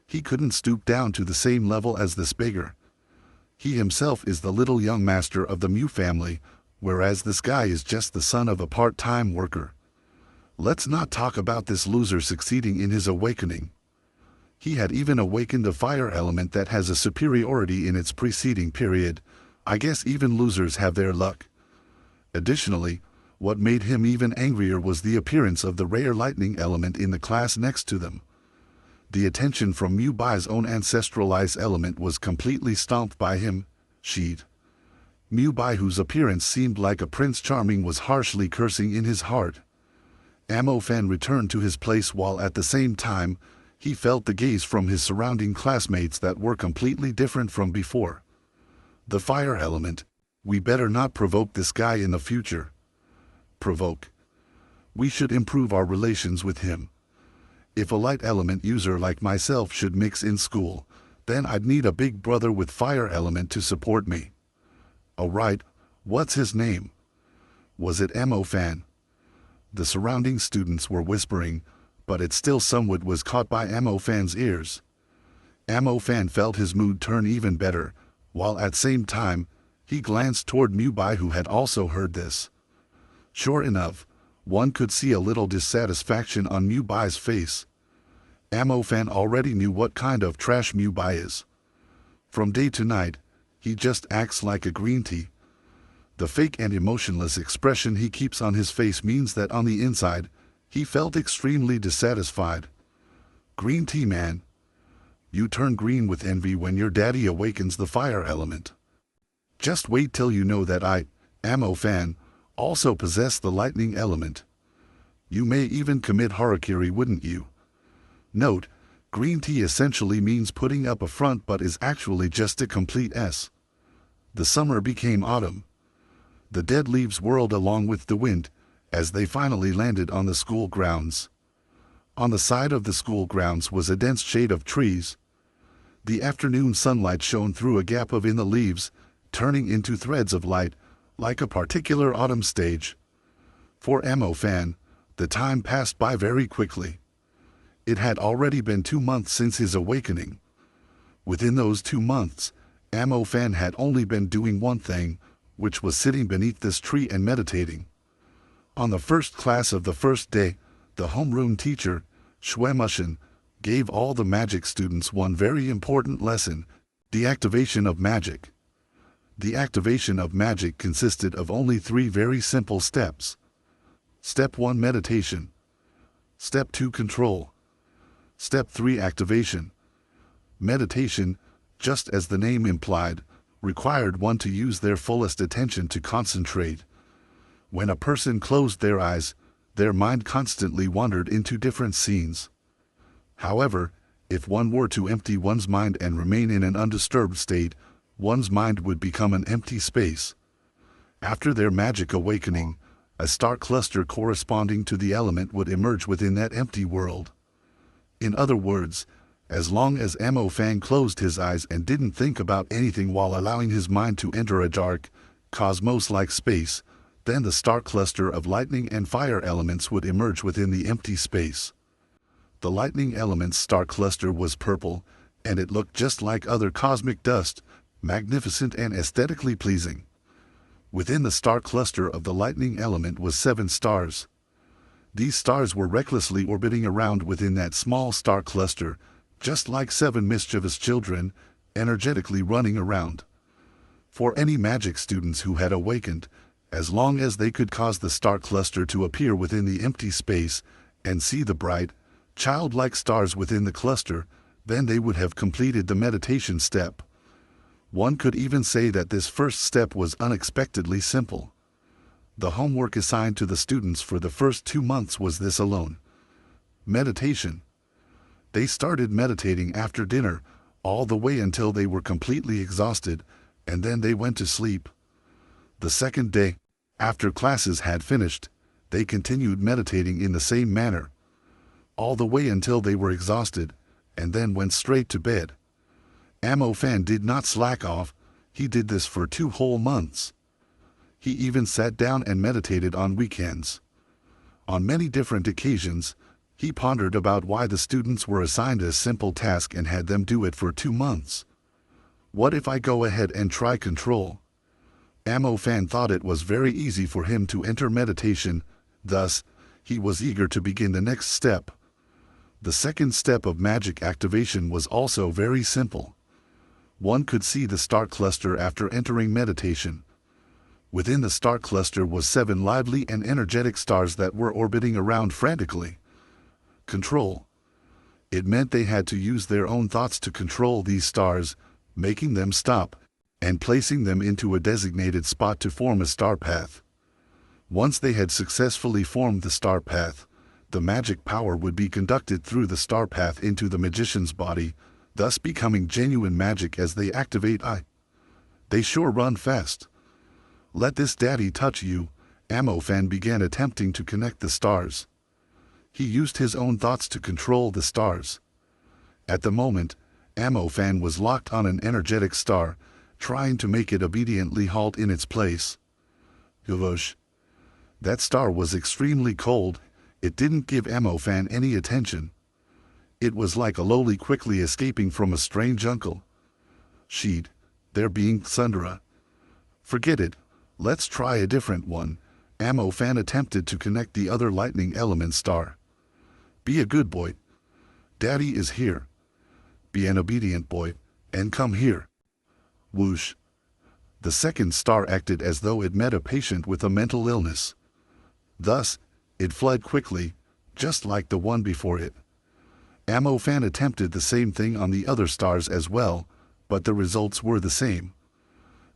He couldn't stoop down to the same level as this beggar. He himself is the little young master of the Mu family, whereas this guy is just the son of a part-time worker. Let's not talk about this loser succeeding in his awakening. He had even awakened a fire element that has a superiority in its preceding period. I guess even losers have their luck. Additionally, what made him even angrier was the appearance of the rare lightning element in the class next to them. The attention from Mubai's own ancestral ice element was completely stomped by him. sheet. Mubai, whose appearance seemed like a Prince Charming, was harshly cursing in his heart. Amofan returned to his place while at the same time, he felt the gaze from his surrounding classmates that were completely different from before. The fire element. We better not provoke this guy in the future. Provoke. We should improve our relations with him. If a light element user like myself should mix in school, then I'd need a big brother with fire element to support me. Alright, what's his name? Was it Amofan? The surrounding students were whispering, but it still somewhat was caught by Amofan's ears. Amofan felt his mood turn even better, while at same time, he glanced toward Mubai, who had also heard this. Sure enough, one could see a little dissatisfaction on Mubai's face. Amofan already knew what kind of trash Mubai is. From day to night, he just acts like a green tea. The fake and emotionless expression he keeps on his face means that on the inside, he felt extremely dissatisfied. Green tea, man. You turn green with envy when your daddy awakens the fire element. Just wait till you know that I, Amofan, also possess the lightning element. You may even commit harakiri, wouldn't you? Note, green tea essentially means putting up a front but is actually just a complete S. The summer became autumn. The dead leaves whirled along with the wind, as they finally landed on the school grounds. On the side of the school grounds was a dense shade of trees. The afternoon sunlight shone through a gap in the leaves, turning into threads of light, like a particular autumn stage. For Amofan, the time passed by very quickly. It had already been 2 months since his awakening. Within those 2 months, Amofan had only been doing one thing, which was sitting beneath this tree and meditating. On the first class of the first day, the homeroom teacher, Shuemushin, gave all the magic students one very important lesson: the activation of magic. The activation of magic consisted of only 3 very simple steps. Step 1, meditation. Step 2, control. Step 3, activation. Meditation, just as the name implied, required one to use their fullest attention to concentrate. When a person closed their eyes, their mind constantly wandered into different scenes. However, if one were to empty one's mind and remain in an undisturbed state, one's mind would become an empty space. After their magic awakening, a star cluster corresponding to the element would emerge within that empty world. In other words, as long as Amofan closed his eyes and didn't think about anything while allowing his mind to enter a dark, cosmos-like space, then the star cluster of lightning and fire elements would emerge within the empty space. The lightning element's star cluster was purple, and it looked just like other cosmic dust, magnificent and aesthetically pleasing. Within the star cluster of the lightning element was 7 stars. These stars were recklessly orbiting around within that small star cluster, just like 7 mischievous children, energetically running around. For any magic students who had awakened, as long as they could cause the star cluster to appear within the empty space and see the bright, childlike stars within the cluster, then they would have completed the meditation step. One could even say that this first step was unexpectedly simple. The homework assigned to the students for the first 2 months was this alone: meditation. They started meditating after dinner, all the way until they were completely exhausted, and then they went to sleep. The second day, after classes had finished, they continued meditating in the same manner, all the way until they were exhausted, and then went straight to bed. Amofan did not slack off. He did this for 2 whole months. He even sat down and meditated on weekends. On many different occasions, he pondered about why the students were assigned a simple task and had them do it for 2 months. What if I go ahead and try control? Amofan thought it was very easy for him to enter meditation, thus, he was eager to begin the next step. The second step of magic activation was also very simple. One could see the star cluster after entering meditation. Within the star cluster was 7 lively and energetic stars that were orbiting around frantically. Control. It meant they had to use their own thoughts to control these stars, making them stop, and placing them into a designated spot to form a star path. Once they had successfully formed the star path, the magic power would be conducted through the star path into the magician's body, thus becoming genuine magic as they activate. They sure run fast. Let this daddy touch you, Amofan began attempting to connect the stars. He used his own thoughts to control the stars. At the moment, Amofan was locked on an energetic star, trying to make it obediently halt in its place. Gosh. That star was extremely cold. It didn't give Amofan any attention. It was like a loli quickly escaping from a strange uncle. She'd, there being Sundra. Forget it, let's try a different one. Amofan attempted to connect the other lightning element star. Be a good boy. Daddy is here. Be an obedient boy, and come here. Whoosh. The second star acted as though it met a patient with a mental illness. Thus, it fled quickly, just like the one before it. Amofan attempted the same thing on the other stars as well, but the results were the same.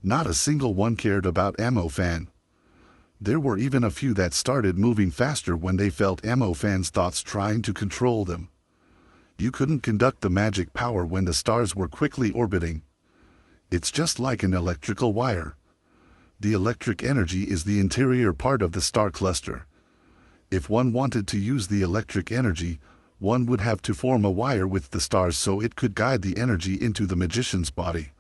Not a single one cared about Amofan. There were even a few that started moving faster when they felt Amofan's thoughts trying to control them. You couldn't conduct the magic power when the stars were quickly orbiting. It's just like an electrical wire. The electric energy is the interior part of the star cluster. If one wanted to use the electric energy, one would have to form a wire with the stars so it could guide the energy into the magician's body.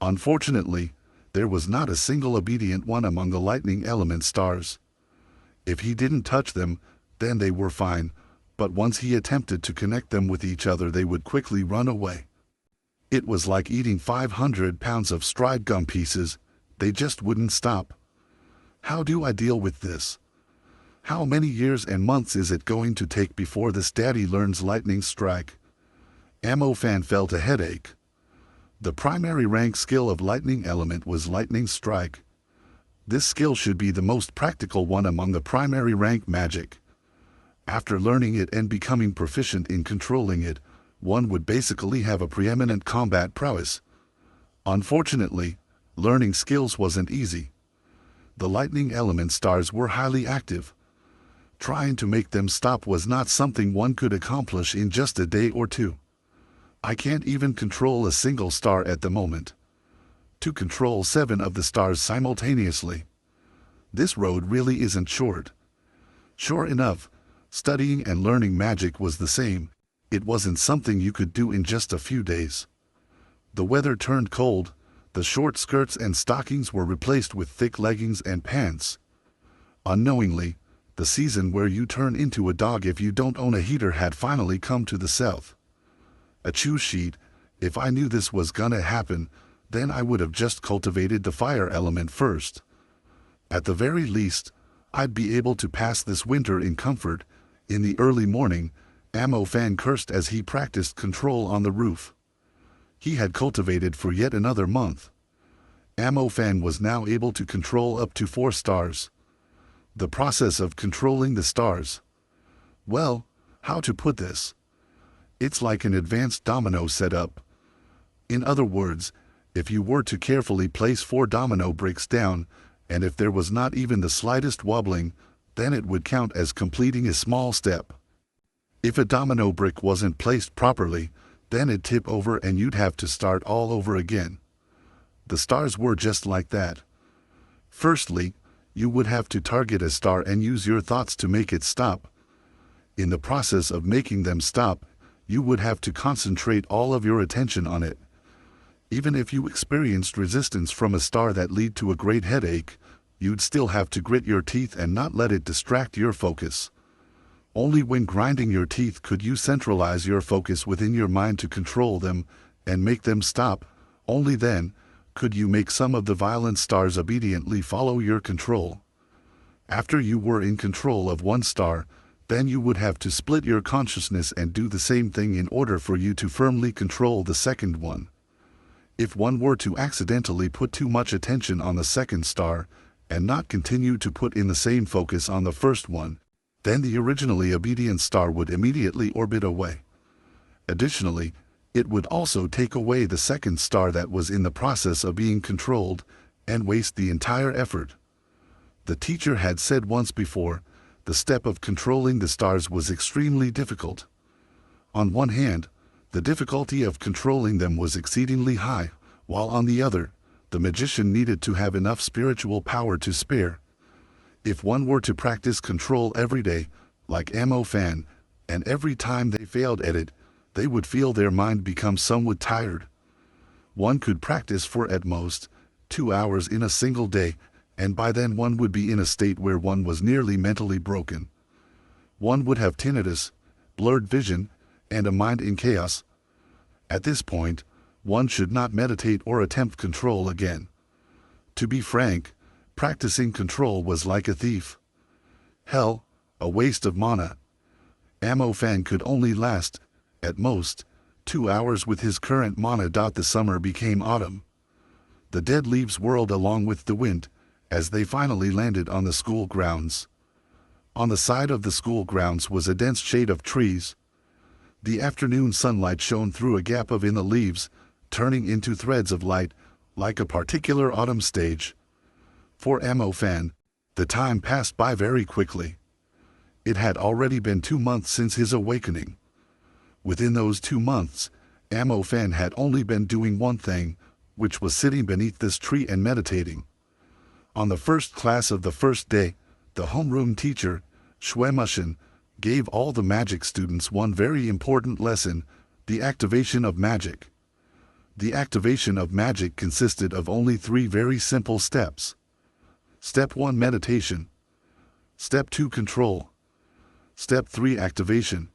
Unfortunately, there was not a single obedient one among the lightning element stars. If he didn't touch them, then they were fine, but once he attempted to connect them with each other they would quickly run away. It was like eating 500 pounds of stride gum pieces, they just wouldn't stop. How do I deal with this? How many years and months is it going to take before this daddy learns lightning strike? Amofan felt a headache. The primary rank skill of lightning element was lightning strike. This skill should be the most practical one among the primary rank magic. After learning it and becoming proficient in controlling it, one would basically have a preeminent combat prowess. Unfortunately, learning skills wasn't easy. The lightning element stars were highly active. Trying to make them stop was not something one could accomplish in just a day or two. I can't even control a single star at the moment. To control 7 of the stars simultaneously. This road really isn't short. Sure enough, studying and learning magic was the same. It wasn't something you could do in just a few days. The weather turned cold, the short skirts and stockings were replaced with thick leggings and pants. Unknowingly, the season where you turn into a dog if you don't own a heater had finally come to the south. A chew sheet, if I knew this was gonna happen, then I would have just cultivated the fire element first. At the very least, I'd be able to pass this winter in comfort. In the early morning, Amofan cursed as he practiced control on the roof. He had cultivated for yet another month. Amofan was now able to control up to 4 stars. The process of controlling the stars. Well, how to put this? It's like an advanced domino setup. In other words, if you were to carefully place 4 domino bricks down, and if there was not even the slightest wobbling, then it would count as completing a small step. If a domino brick wasn't placed properly, then it'd tip over and you'd have to start all over again. The stars were just like that. Firstly, you would have to target a star and use your thoughts to make it stop. In the process of making them stop, you would have to concentrate all of your attention on it. Even if you experienced resistance from a star that led to a great headache, you'd still have to grit your teeth and not let it distract your focus. Only when grinding your teeth could you centralize your focus within your mind to control them and make them stop. Only then could you make some of the violent stars obediently follow your control. After you were in control of one star, then you would have to split your consciousness and do the same thing in order for you to firmly control the second one. If one were to accidentally put too much attention on the second star and not continue to put in the same focus on the first one, then the originally obedient star would immediately orbit away. Additionally, It would also take away the second star that was in the process of being controlled, and waste the entire effort. The teacher had said once before, the step of controlling the stars was extremely difficult. On one hand, the difficulty of controlling them was exceedingly high, while on the other, the magician needed to have enough spiritual power to spare. If one were to practice control every day, like Ammo Fan, and every time they failed at it, they would feel their mind become somewhat tired. One could practice for at most 2 hours in a single day, and by then one would be in a state where one was nearly mentally broken. One would have tinnitus, blurred vision, and a mind in chaos. At this point, one should not meditate or attempt control again. To be frank, practicing control was like a thief. Hell, a waste of mana. Ammo Fan could only last, at most, 2 hours with his current mana. The summer became autumn. The dead leaves whirled along with the wind, as they finally landed on the school grounds. On the side of the school grounds was a dense shade of trees. The afternoon sunlight shone through a gap in the leaves, turning into threads of light, like a particular autumn stage. For Ammo Fan, the time passed by very quickly. It had already been 2 months since his awakening. Within those 2 months, Ammo Fan had only been doing one thing, which was sitting beneath this tree and meditating. On the first class of the first day, the homeroom teacher, Shuemushin, gave all the magic students one very important lesson: the activation of magic. The activation of magic consisted of only 3 very simple steps. Step 1, meditation. Step 2, control. Step 3, activation.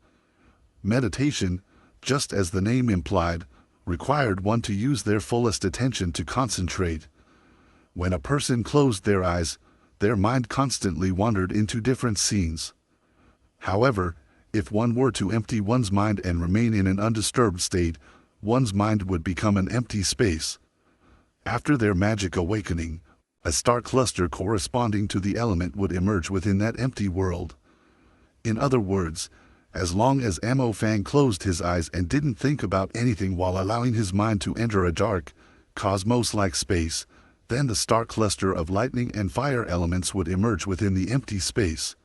Meditation, just as the name implied, required one to use their fullest attention to concentrate. When a person closed their eyes, their mind constantly wandered into different scenes. However, if one were to empty one's mind and remain in an undisturbed state, one's mind would become an empty space. After their magic awakening, a star cluster corresponding to the element would emerge within that empty world. In other words, as long as Ammo Fan closed his eyes and didn't think about anything while allowing his mind to enter a dark, cosmos-like space, then the star cluster of lightning and fire elements would emerge within the empty space.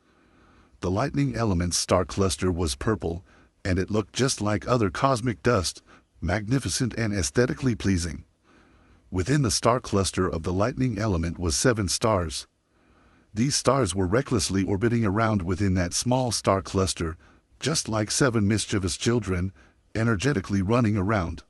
The lightning element's star cluster was purple, and it looked just like other cosmic dust, magnificent and aesthetically pleasing. Within the star cluster of the lightning element was 7 stars. These stars were recklessly orbiting around within that small star cluster, just like 7 mischievous children, energetically running around.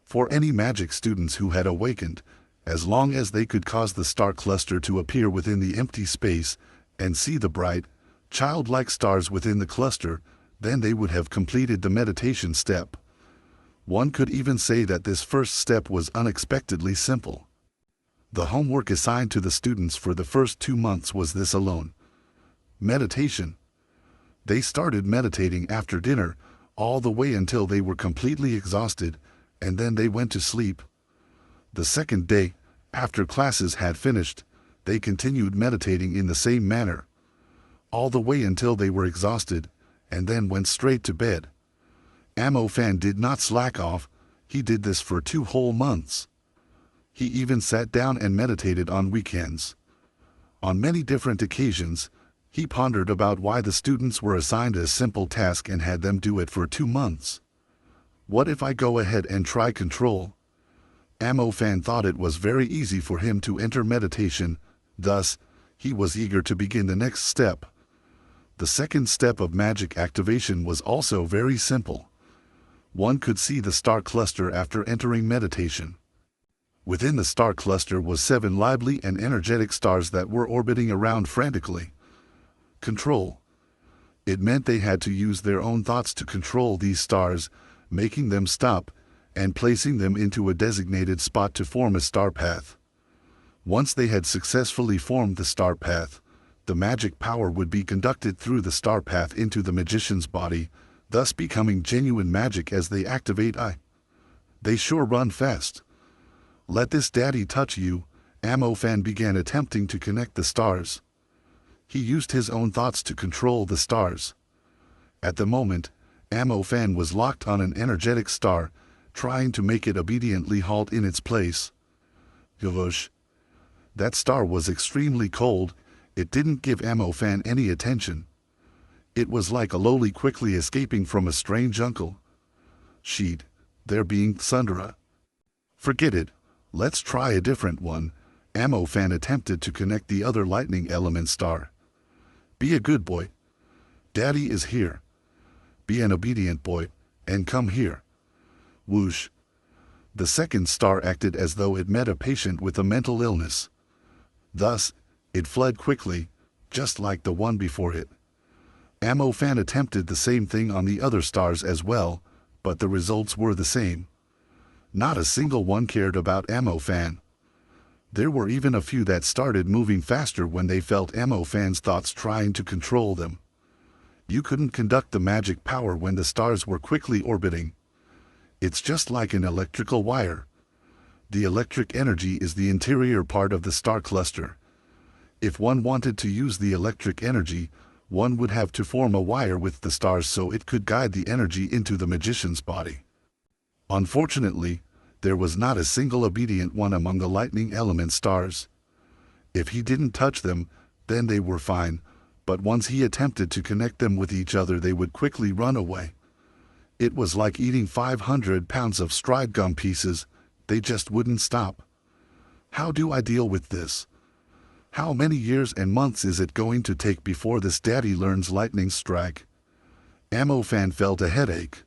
For any magic students who had awakened, as long as they could cause the star cluster to appear within the empty space, and see the bright, childlike stars within the cluster, then they would have completed the meditation step. One could even say that this first step was unexpectedly simple. The homework assigned to the students for the first 2 months was this alone: meditation. They started meditating after dinner, all the way until they were completely exhausted, and then they went to sleep. The second day, after classes had finished, they continued meditating in the same manner, all the way until they were exhausted, and then went straight to bed. Ammo Fan did not slack off. He did this for 2 whole months. He even sat down and meditated on weekends. On many different occasions, he pondered about why the students were assigned a simple task and had them do it for 2 months. What if I go ahead and try control? Ammo Fan thought it was very easy for him to enter meditation, thus, he was eager to begin the next step. The second step of magic activation was also very simple. One could see the star cluster after entering meditation. Within the star cluster was 7 lively and energetic stars that were orbiting around frantically. Control. It meant they had to use their own thoughts to control these stars, making them stop, and placing them into a designated spot to form a star path. Once they had successfully formed the star path, the magic power would be conducted through the star path into the magician's body, thus becoming genuine magic as they activate. They sure run fast. Let this daddy touch you, Ammo Fan began attempting to connect the stars. He used his own thoughts to control the stars. At the moment, Ammo Fan was locked on an energetic star, trying to make it obediently halt in its place. Yavosh. That star was extremely cold. It didn't give Ammo Fan any attention. It was like a loli quickly escaping from a strange uncle. Sheet, there being Sundara. Forget it. Let's try a different one. Ammo Fan attempted to connect the other lightning element star. Be a good boy. Daddy is here. Be an obedient boy, and come here. Whoosh. The second star acted as though it met a patient with a mental illness. Thus, it fled quickly, just like the one before it. Ammo Fan attempted the same thing on the other stars as well, but the results were the same. Not a single one cared about Ammo Fan. There were even a few that started moving faster when they felt Ammo Fan's thoughts trying to control them. You couldn't conduct the magic power when the stars were quickly orbiting. It's just like an electrical wire. The electric energy is the interior part of the star cluster. If one wanted to use the electric energy, one would have to form a wire with the stars so it could guide the energy into the magician's body. Unfortunately, there was not a single obedient one among the lightning element stars. If he didn't touch them, then they were fine, but once he attempted to connect them with each other they would quickly run away. It was like eating 500 pounds of stride gum pieces, they just wouldn't stop. How do I deal with this? How many years and months is it going to take before this daddy learns lightning strike? Ammo Fan felt a headache.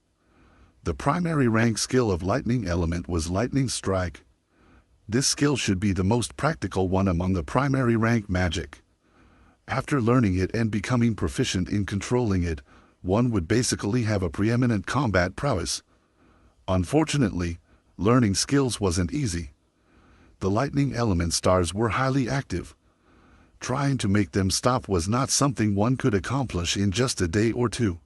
The primary rank skill of lightning element was lightning strike. This skill should be the most practical one among the primary rank magic. After learning it and becoming proficient in controlling it, one would basically have a preeminent combat prowess. Unfortunately, learning skills wasn't easy. The lightning element stars were highly active. Trying to make them stop was not something one could accomplish in just a day or two.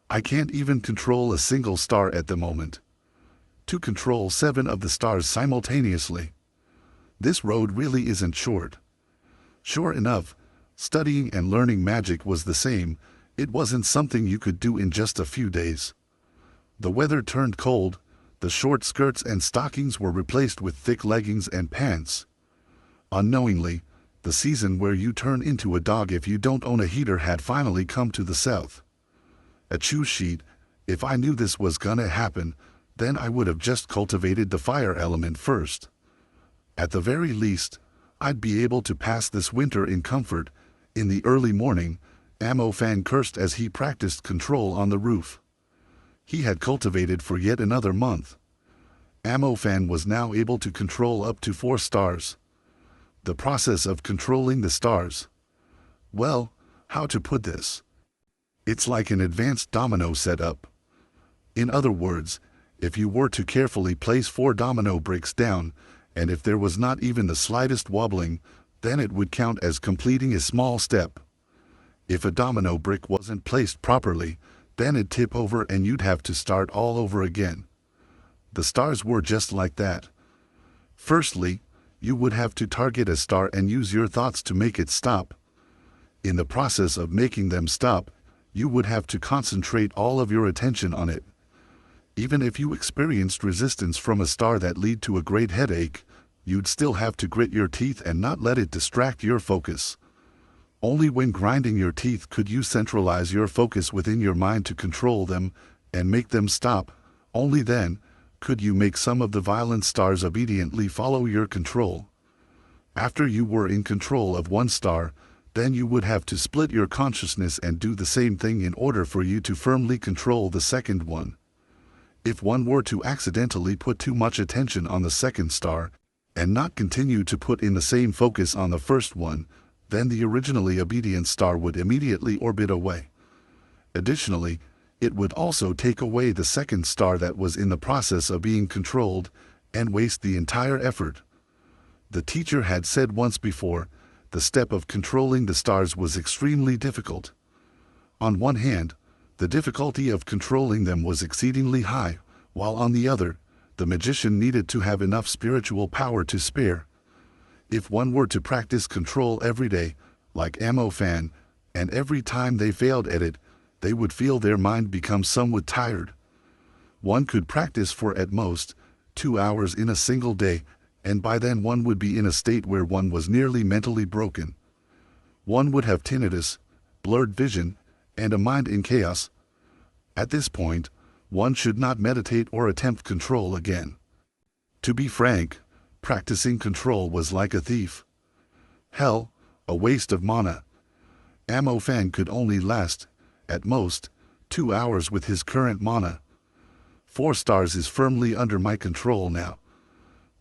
I can't even control a single star at the moment. To control 7 of the stars simultaneously. This road really isn't short. Sure enough, studying and learning magic was the same. It wasn't something you could do in just a few days. The weather turned cold, the short skirts and stockings were replaced with thick leggings and pants. Unknowingly, the season where you turn into a dog if you don't own a heater had finally come to the south. A chew sheet, if I knew this was gonna happen, then I would have just cultivated the fire element first. At the very least, I'd be able to pass this winter in comfort. In the early morning, Ammo Fan cursed as he practiced control on the roof. He had cultivated for yet another month. Ammo Fan was now able to control up to 4 stars. The process of controlling the stars. Well, how to put this? It's like an advanced domino setup. In other words, if you were to carefully place 4 domino bricks down, and if there was not even the slightest wobbling, then it would count as completing a small step. If a domino brick wasn't placed properly, then it'd tip over and you'd have to start all over again. The stars were just like that. Firstly, you would have to target a star and use your thoughts to make it stop. In the process of making them stop, you would have to concentrate all of your attention on it. Even if you experienced resistance from a star that led to a great headache, you'd still have to grit your teeth and not let it distract your focus. Only when grinding your teeth could you centralize your focus within your mind to control them and make them stop. Only then could you make some of the violent stars obediently follow your control. After you were in control of one star, then you would have to split your consciousness and do the same thing in order for you to firmly control the second one. If one were to accidentally put too much attention on the second star, and not continue to put in the same focus on the first one, then the originally obedient star would immediately orbit away. Additionally, it would also take away the second star that was in the process of being controlled, and waste the entire effort. The teacher had said once before, the step of controlling the stars was extremely difficult. On one hand, the difficulty of controlling them was exceedingly high, while on the other, the magician needed to have enough spiritual power to spare. If one were to practice control every day, like Ammo Fan, and every time they failed at it, they would feel their mind become somewhat tired. One could practice for at most 2 hours in a single day, and by then one would be in a state where one was nearly mentally broken. One would have tinnitus, blurred vision, and a mind in chaos. At this point, one should not meditate or attempt control again. To be frank, practicing control was like a thief. Hell, a waste of mana. Amofan could only last, at most, 2 hours with his current mana. 4 stars is firmly under my control now.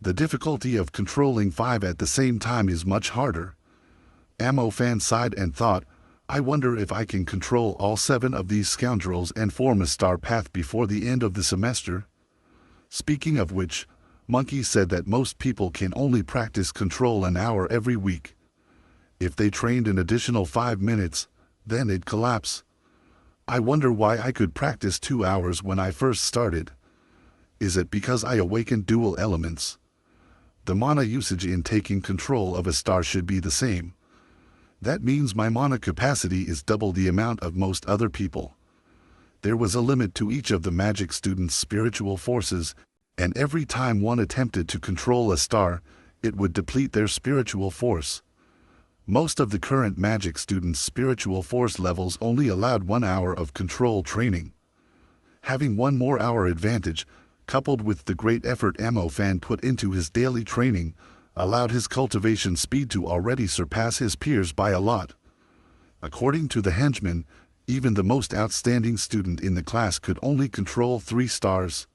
The difficulty of controlling 5 at the same time is much harder. Amofan sighed and thought, I wonder if I can control all 7 of these scoundrels and form a star path before the end of the semester. Speaking of which, Monkey said that most people can only practice control an hour every week. If they trained an additional 5 minutes, then it'd collapse. I wonder why I could practice 2 hours when I first started. Is it because I awakened dual elements? The mana usage in taking control of a star should be the same. That means my mana capacity is double the amount of most other people. There was a limit to each of the magic students' spiritual forces, and every time one attempted to control a star, it would deplete their spiritual force. Most of the current magic students' spiritual force levels only allowed 1 hour of control training. Having 1 more hour advantage, coupled with the great effort Amofan put into his daily training, allowed his cultivation speed to already surpass his peers by a lot. According to the henchman, even the most outstanding student in the class could only control 3 stars.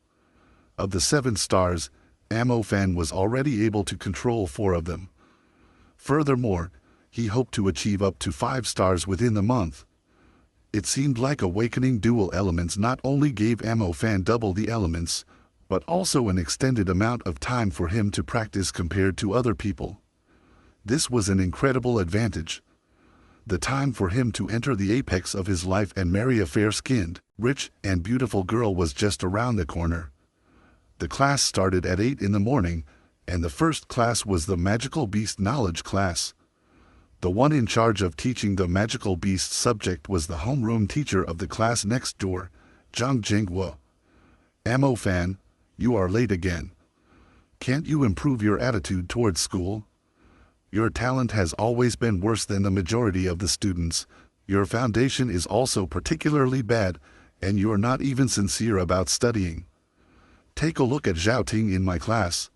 Of the 7 stars, Amofan was already able to control 4 of them. Furthermore, he hoped to achieve up to 5 stars within the month. It seemed like awakening dual elements not only gave Amofan double the elements, but also an extended amount of time for him to practice compared to other people. This was an incredible advantage. The time for him to enter the apex of his life and marry a fair-skinned, rich, and beautiful girl was just around the corner. The class started at 8 in the morning, and the first class was the Magical Beast Knowledge class. The one in charge of teaching the Magical Beast subject was the homeroom teacher of the class next door, Zhang Jingguo. Amofan, you are late again. Can't you improve your attitude towards school? Your talent has always been worse than the majority of the students. Your foundation is also particularly bad, and you are not even sincere about studying. Take a look at Zhao Ting in my class.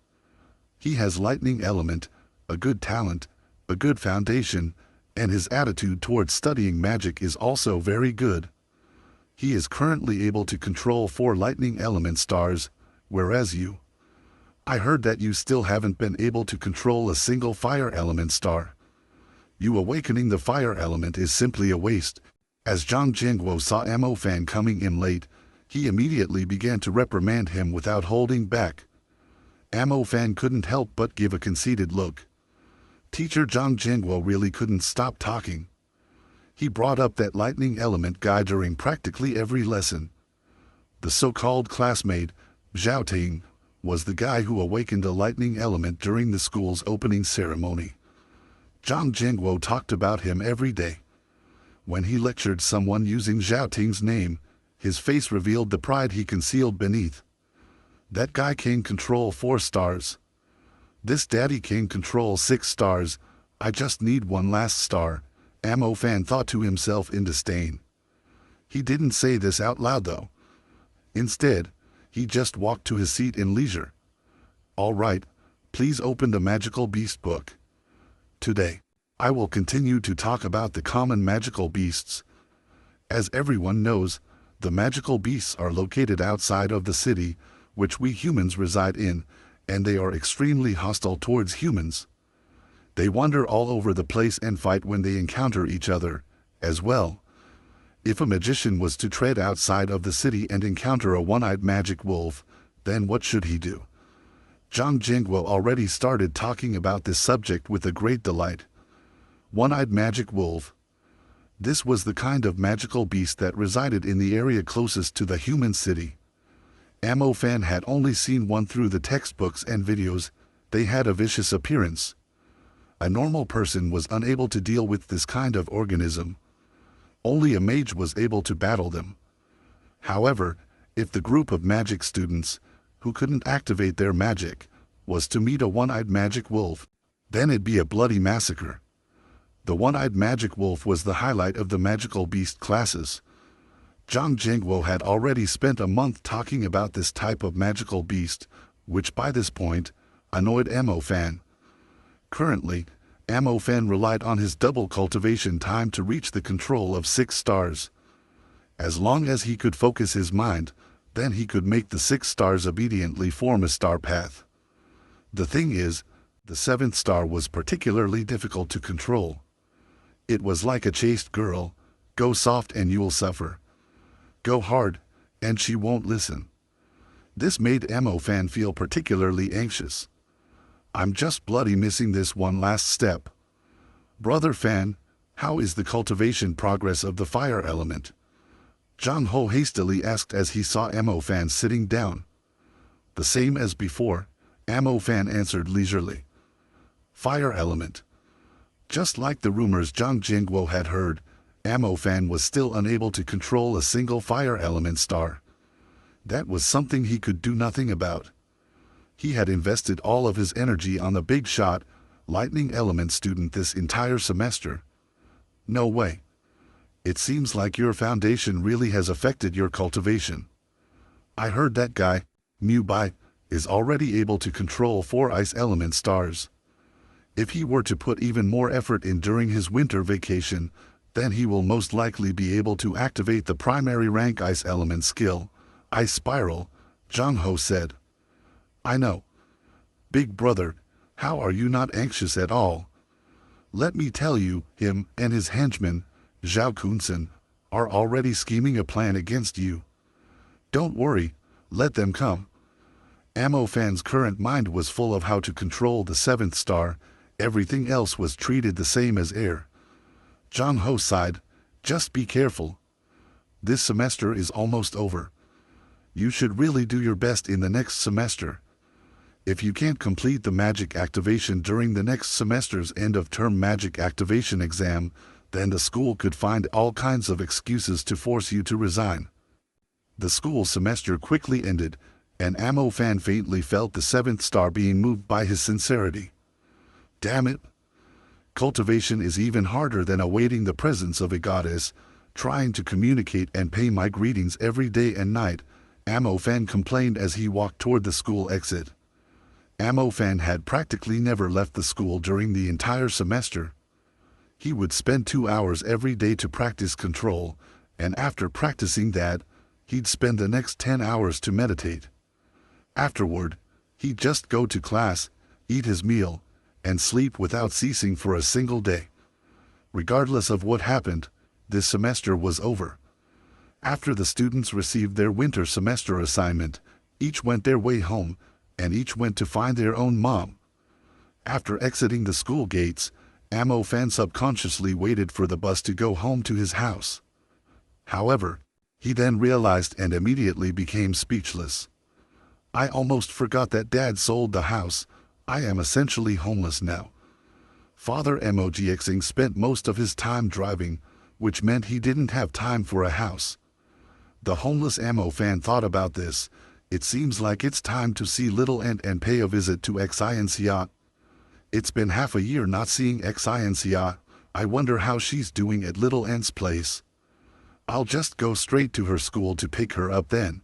He has lightning element, a good talent, a good foundation, and his attitude towards studying magic is also very good. He is currently able to control 4 lightning element stars, whereas you, I heard that you still haven't been able to control a single fire element star. You awakening the fire element is simply a waste. As Zhang Jingguo saw Amofan coming in late, he immediately began to reprimand him without holding back. Amofan couldn't help but give a conceited look. Teacher Zhang Jingguo really couldn't stop talking. He brought up that lightning element guy during practically every lesson. The so-called classmate, Zhao Ting, was the guy who awakened a lightning element during the school's opening ceremony. Zhang Jingguo talked about him every day. When he lectured someone using Zhao Ting's name, his face revealed the pride he concealed beneath. That guy can control 4 stars. This daddy can control 6 stars. I just need 1 last star, Amofan thought to himself in disdain. He didn't say this out loud though. Instead, he just walked to his seat in leisure. All right, please open the Magical Beast book. Today, I will continue to talk about the common magical beasts. As everyone knows, the magical beasts are located outside of the city, which we humans reside in, and they are extremely hostile towards humans. They wander all over the place and fight when they encounter each other, as well. If a magician was to tread outside of the city and encounter a one-eyed magic wolf, then what should he do? Zhang Jingguo already started talking about this subject with a great delight. One-eyed magic wolf. This was the kind of magical beast that resided in the area closest to the human city. Amofan had only seen one through the textbooks and videos. They had a vicious appearance. A normal person was unable to deal with this kind of organism. Only a mage was able to battle them. However, if the group of magic students, who couldn't activate their magic, was to meet a one-eyed magic wolf, then it'd be a bloody massacre. The one-eyed magic wolf was the highlight of the magical beast classes. Zhang Jingguo had already spent a month talking about this type of magical beast, which by this point annoyed Amo Fan. Currently, Amo Fan relied on his double cultivation time to reach the control of 6 stars. As long as he could focus his mind, then he could make the 6 stars obediently form a star path. The thing is, the 7th star was particularly difficult to control. It was like a chaste girl: go soft and you'll suffer. Go hard, and she won't listen. This made Amo Fan feel particularly anxious. I'm just bloody missing this one last step. Brother Fan, how is the cultivation progress of the fire element? Zhang Ho hastily asked as he saw Amo Fan sitting down. The same as before, Amo Fan answered leisurely. Fire element. Just like the rumors Zhang Jingguo had heard, Amo Fan was still unable to control a single fire element star. That was something he could do nothing about. He had invested all of his energy on the big shot, lightning element student this entire semester. No way. It seems like your foundation really has affected your cultivation. I heard that guy, Mu Bai, is already able to control 4 ice element stars. If he were to put even more effort in during his winter vacation, then he will most likely be able to activate the primary rank ice element skill, Ice Spiral, Zhang Ho said. I know. Big brother, how are you not anxious at all? Let me tell you, him and his henchman, Zhao Kunsen, are already scheming a plan against you. Don't worry, let them come. Amo Fan's current mind was full of how to control the 7th star. Everything else was treated the same as air. Zhang Ho sighed, just be careful. This semester is almost over. You should really do your best in the next semester. If you can't complete the magic activation during the next semester's end-of-term magic activation exam, then the school could find all kinds of excuses to force you to resign. The school semester quickly ended, and Amo Fan faintly felt the 7th star being moved by his sincerity. Damn it! Cultivation is even harder than awaiting the presence of a goddess. Trying to communicate and pay my greetings every day and night, Amo Fan complained as he walked toward the school exit. Amo Fan had practically never left the school during the entire semester. He would spend 2 hours every day to practice control, and after practicing that, he'd spend the next 10 hours to meditate. Afterward, he'd just go to class, eat his meal, and sleep without ceasing for a single day. Regardless of what happened, this semester was over. After the students received their winter semester assignment, each went their way home, and each went to find their own mom. After exiting the school gates, Amo Fan subconsciously waited for the bus to go home to his house. However, he then realized and immediately became speechless. I almost forgot that Dad sold the house. I am essentially homeless now. Father Mojixing spent most of his time driving, which meant he didn't have time for a house. The homeless Amo Fan thought about this. It seems like it's time to see Little Ant and pay a visit to Xianxia. It's been half a year not seeing Xianxia. I wonder how she's doing at Little Ant's place. I'll just go straight to her school to pick her up then.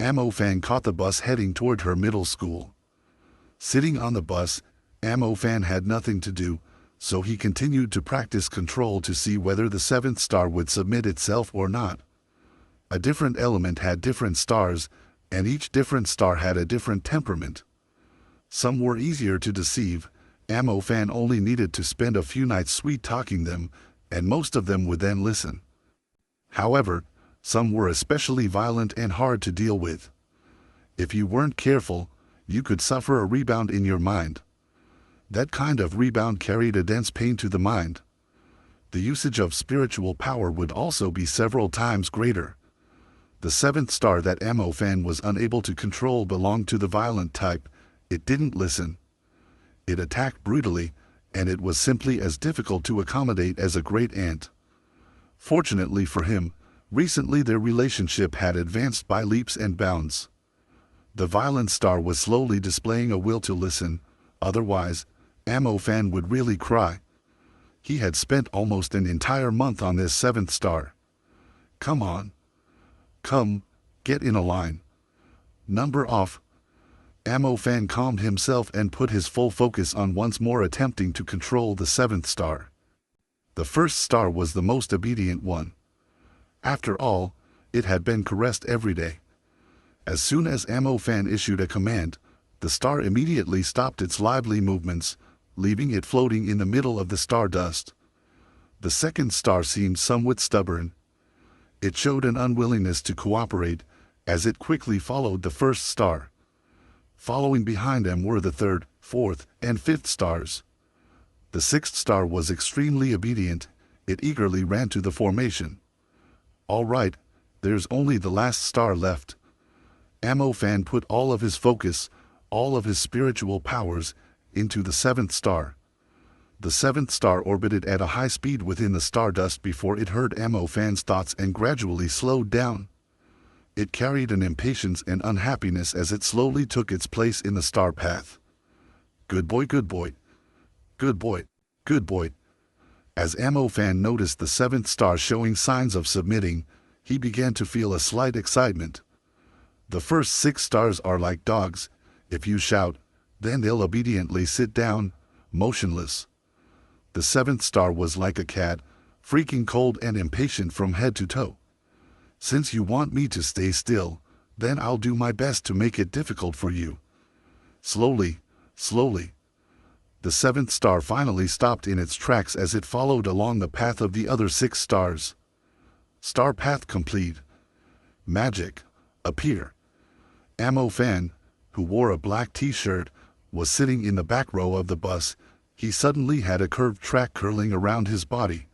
Amo Fan caught the bus heading toward her middle school. Sitting on the bus, Amo Fan had nothing to do, so he continued to practice control to see whether the 7th star would submit itself or not. A different element had different stars, and each different star had a different temperament. Some were easier to deceive. Amo Fan only needed to spend a few nights sweet-talking them, and most of them would then listen. However, some were especially violent and hard to deal with. If you weren't careful, you could suffer a rebound in your mind. That kind of rebound carried a dense pain to the mind. The usage of spiritual power would also be several times greater. The 7th star that Amo Fan was unable to control belonged to the violent type. It didn't listen. It attacked brutally, and it was simply as difficult to accommodate as a great ant. Fortunately for him, recently their relationship had advanced by leaps and bounds. The violent star was slowly displaying a will to listen, otherwise, Amofan would really cry. He had spent almost an entire month on this 7th star. Come on. Come, get in a line. Number off. Amofan calmed himself and put his full focus on once more attempting to control the 7th star. The 1st star was the most obedient one. After all, it had been caressed every day. As soon as Amofan issued a command, the star immediately stopped its lively movements, leaving it floating in the middle of the stardust. The 2nd star seemed somewhat stubborn. It showed an unwillingness to cooperate, as it quickly followed the 1st star. Following behind them were the 3rd, 4th, and 5th stars. The 6th star was extremely obedient. It eagerly ran to the formation. All right, there's only the last star left. Amofan put all of his focus, all of his spiritual powers, into the 7th star. The 7th star orbited at a high speed within the stardust before it heard Amofan's thoughts and gradually slowed down. It carried an impatience and unhappiness as it slowly took its place in the star path. Good boy, good boy. Good boy, good boy. As Amofan noticed the 7th star showing signs of submitting, he began to feel a slight excitement. The first 6 stars are like dogs. If you shout, then they'll obediently sit down, motionless. The 7th star was like a cat, freaking cold and impatient from head to toe. Since you want me to stay still, then I'll do my best to make it difficult for you. Slowly, slowly. The 7th star finally stopped in its tracks as it followed along the path of the other 6 stars. Star path complete. Magic, appear. Amofan, who wore a black t-shirt, was sitting in the back row of the bus. He suddenly had a curved track curling around his body.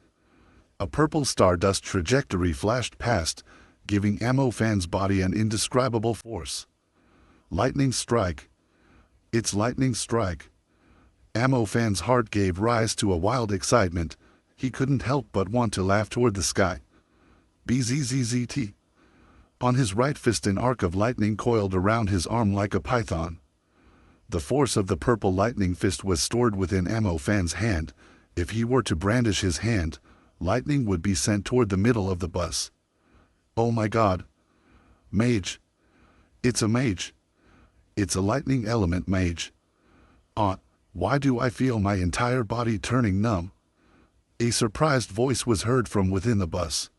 A purple stardust trajectory flashed past, giving Amofan's body an indescribable force. Lightning strike. It's lightning strike. Amofan's heart gave rise to a wild excitement. He couldn't help but want to laugh toward the sky. Bzzzt. On his right fist an arc of lightning coiled around his arm like a python. The force of the purple lightning fist was stored within Amofan's hand. If he were to brandish his hand, lightning would be sent toward the middle of the bus. Oh my god. Mage. It's a mage. It's a lightning element mage. Why do I feel my entire body turning numb? A surprised voice was heard from within the bus.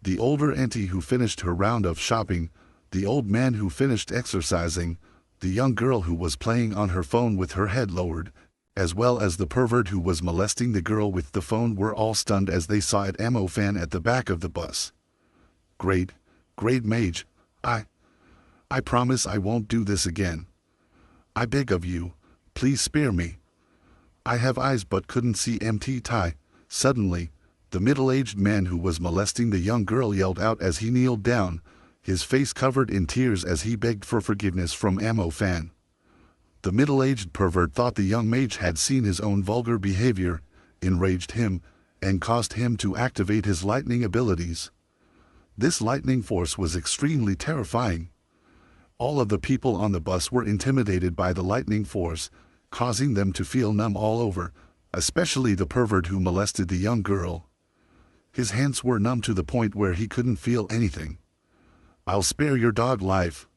The older auntie who finished her round of shopping, the old man who finished exercising, the young girl who was playing on her phone with her head lowered, as well as the pervert who was molesting the girl with the phone were all stunned as they saw Amofan at the back of the bus. Great mage, I promise I won't do this again. I beg of you, please spare me. I have eyes but couldn't see MT tie. Suddenly, the middle-aged man who was molesting the young girl yelled out as he kneeled down, his face covered in tears as he begged for forgiveness from Amofan. The middle-aged pervert thought the young mage had seen his own vulgar behavior, enraged him, and caused him to activate his lightning abilities. This lightning force was extremely terrifying. All of the people on the bus were intimidated by the lightning force, causing them to feel numb all over, especially the pervert who molested the young girl. His hands were numb to the point where he couldn't feel anything. I'll spare your dog life.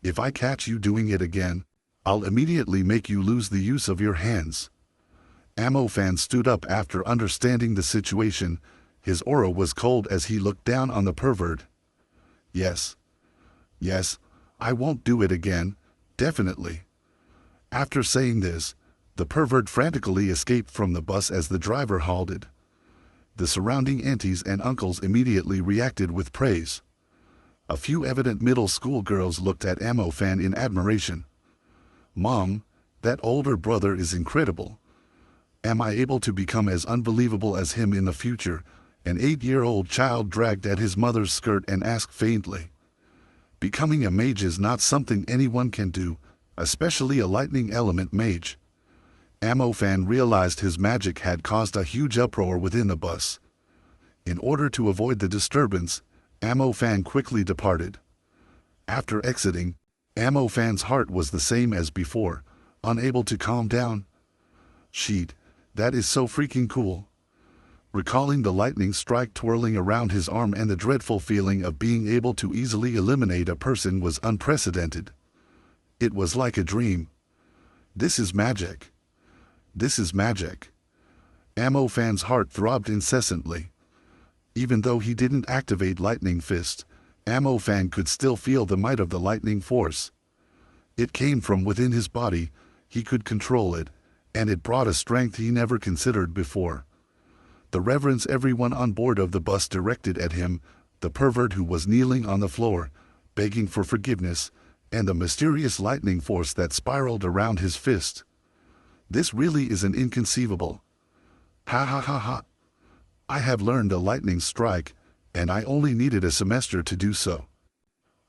If I catch you doing it again, I'll immediately make you lose the use of your hands. Amofan stood up after understanding the situation. His aura was cold as he looked down on the pervert. Yes, I won't do it again, definitely. After saying this, the pervert frantically escaped from the bus as the driver halted. The surrounding aunties and uncles immediately reacted with praise. A few evident middle school girls looked at Amofan in admiration. Mom, that older brother is incredible. Am I able to become as unbelievable as him in the future? An 8-year-old child dragged at his mother's skirt and asked faintly. Becoming a mage is not something anyone can do, especially a lightning element mage. Amofan realized his magic had caused a huge uproar within the bus. In order to avoid the disturbance, Ammo Fan quickly departed. After exiting, Ammo Fan's heart was the same as before, unable to calm down. Sheet, that is so freaking cool. Recalling the lightning strike twirling around his arm and the dreadful feeling of being able to easily eliminate a person was unprecedented. It was like a dream. This is magic. This is magic. Ammo Fan's heart throbbed incessantly. Even though he didn't activate Lightning Fist, Ammo Fan could still feel the might of the lightning force. It came from within his body, he could control it, and it brought a strength he never considered before. The reverence everyone on board of the bus directed at him, the pervert who was kneeling on the floor, begging for forgiveness, and the mysterious lightning force that spiraled around his fist. This really is an inconceivable. Ha ha ha ha. I have learned a lightning strike, and I only needed a semester to do so.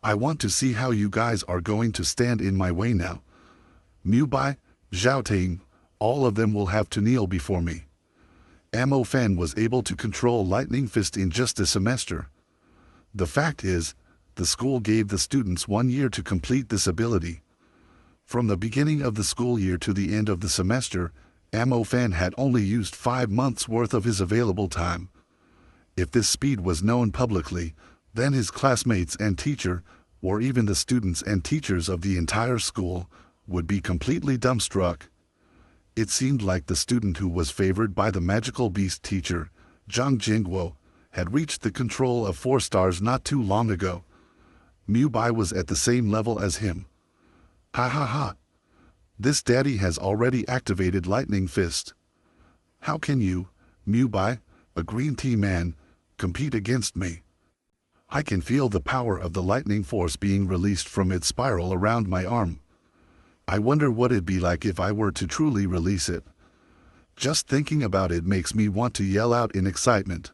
I want to see how you guys are going to stand in my way now. Mu Bai, Zhao Ting, all of them will have to kneel before me. Ammo Fan was able to control Lightning Fist in just a semester. The fact is, the school gave the students 1 year to complete this ability. From the beginning of the school year to the end of the semester, Ammo Fan had only used 5 months worth of his available time. If this speed was known publicly, then his classmates and teacher, or even the students and teachers of the entire school, would be completely dumbstruck. It seemed like the student who was favored by the magical beast teacher, Zhang Jingguo, had reached the control of 4 stars not too long ago. Mu Bai was at the same level as him. Ha ha ha. This daddy has already activated Lightning Fist. How can you, Mu Bai, a green tea man, compete against me? I can feel the power of the lightning force being released from its spiral around my arm. I wonder what it'd be like if I were to truly release it. Just thinking about it makes me want to yell out in excitement.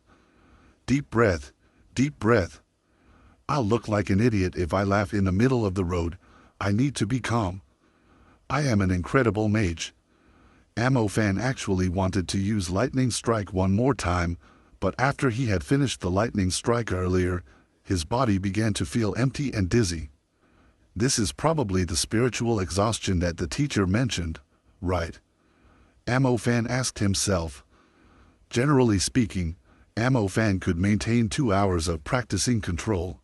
Deep breath, deep breath. I'll look like an idiot if I laugh in the middle of the road. I need to be calm. I am an incredible mage. Ammo Fan actually wanted to use Lightning Strike one more time, but after he had finished the Lightning Strike earlier, his body began to feel empty and dizzy. This is probably the spiritual exhaustion that the teacher mentioned, right? Ammo Fan asked himself. Generally speaking, Ammo Fan could maintain 2 hours of practicing control.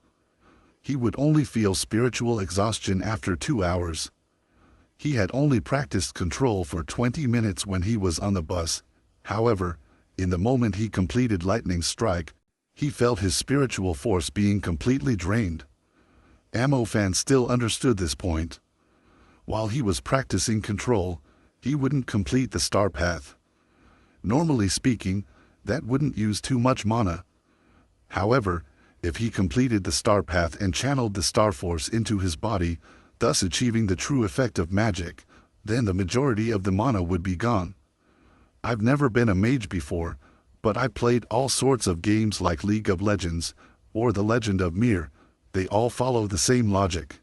He would only feel spiritual exhaustion after 2 hours. He had only practiced control for 20 minutes when he was on the bus. However, in the moment he completed Lightning Strike, he felt his spiritual force being completely drained. Ammo Fan still understood this point. While he was practicing control, he wouldn't complete the star path. Normally speaking, that wouldn't use too much mana. However, if he completed the star path and channeled the star force into his body, thus achieving the true effect of magic, then the majority of the mana would be gone. I've never been a mage before, but I played all sorts of games like League of Legends, or The Legend of Mir. They all follow the same logic.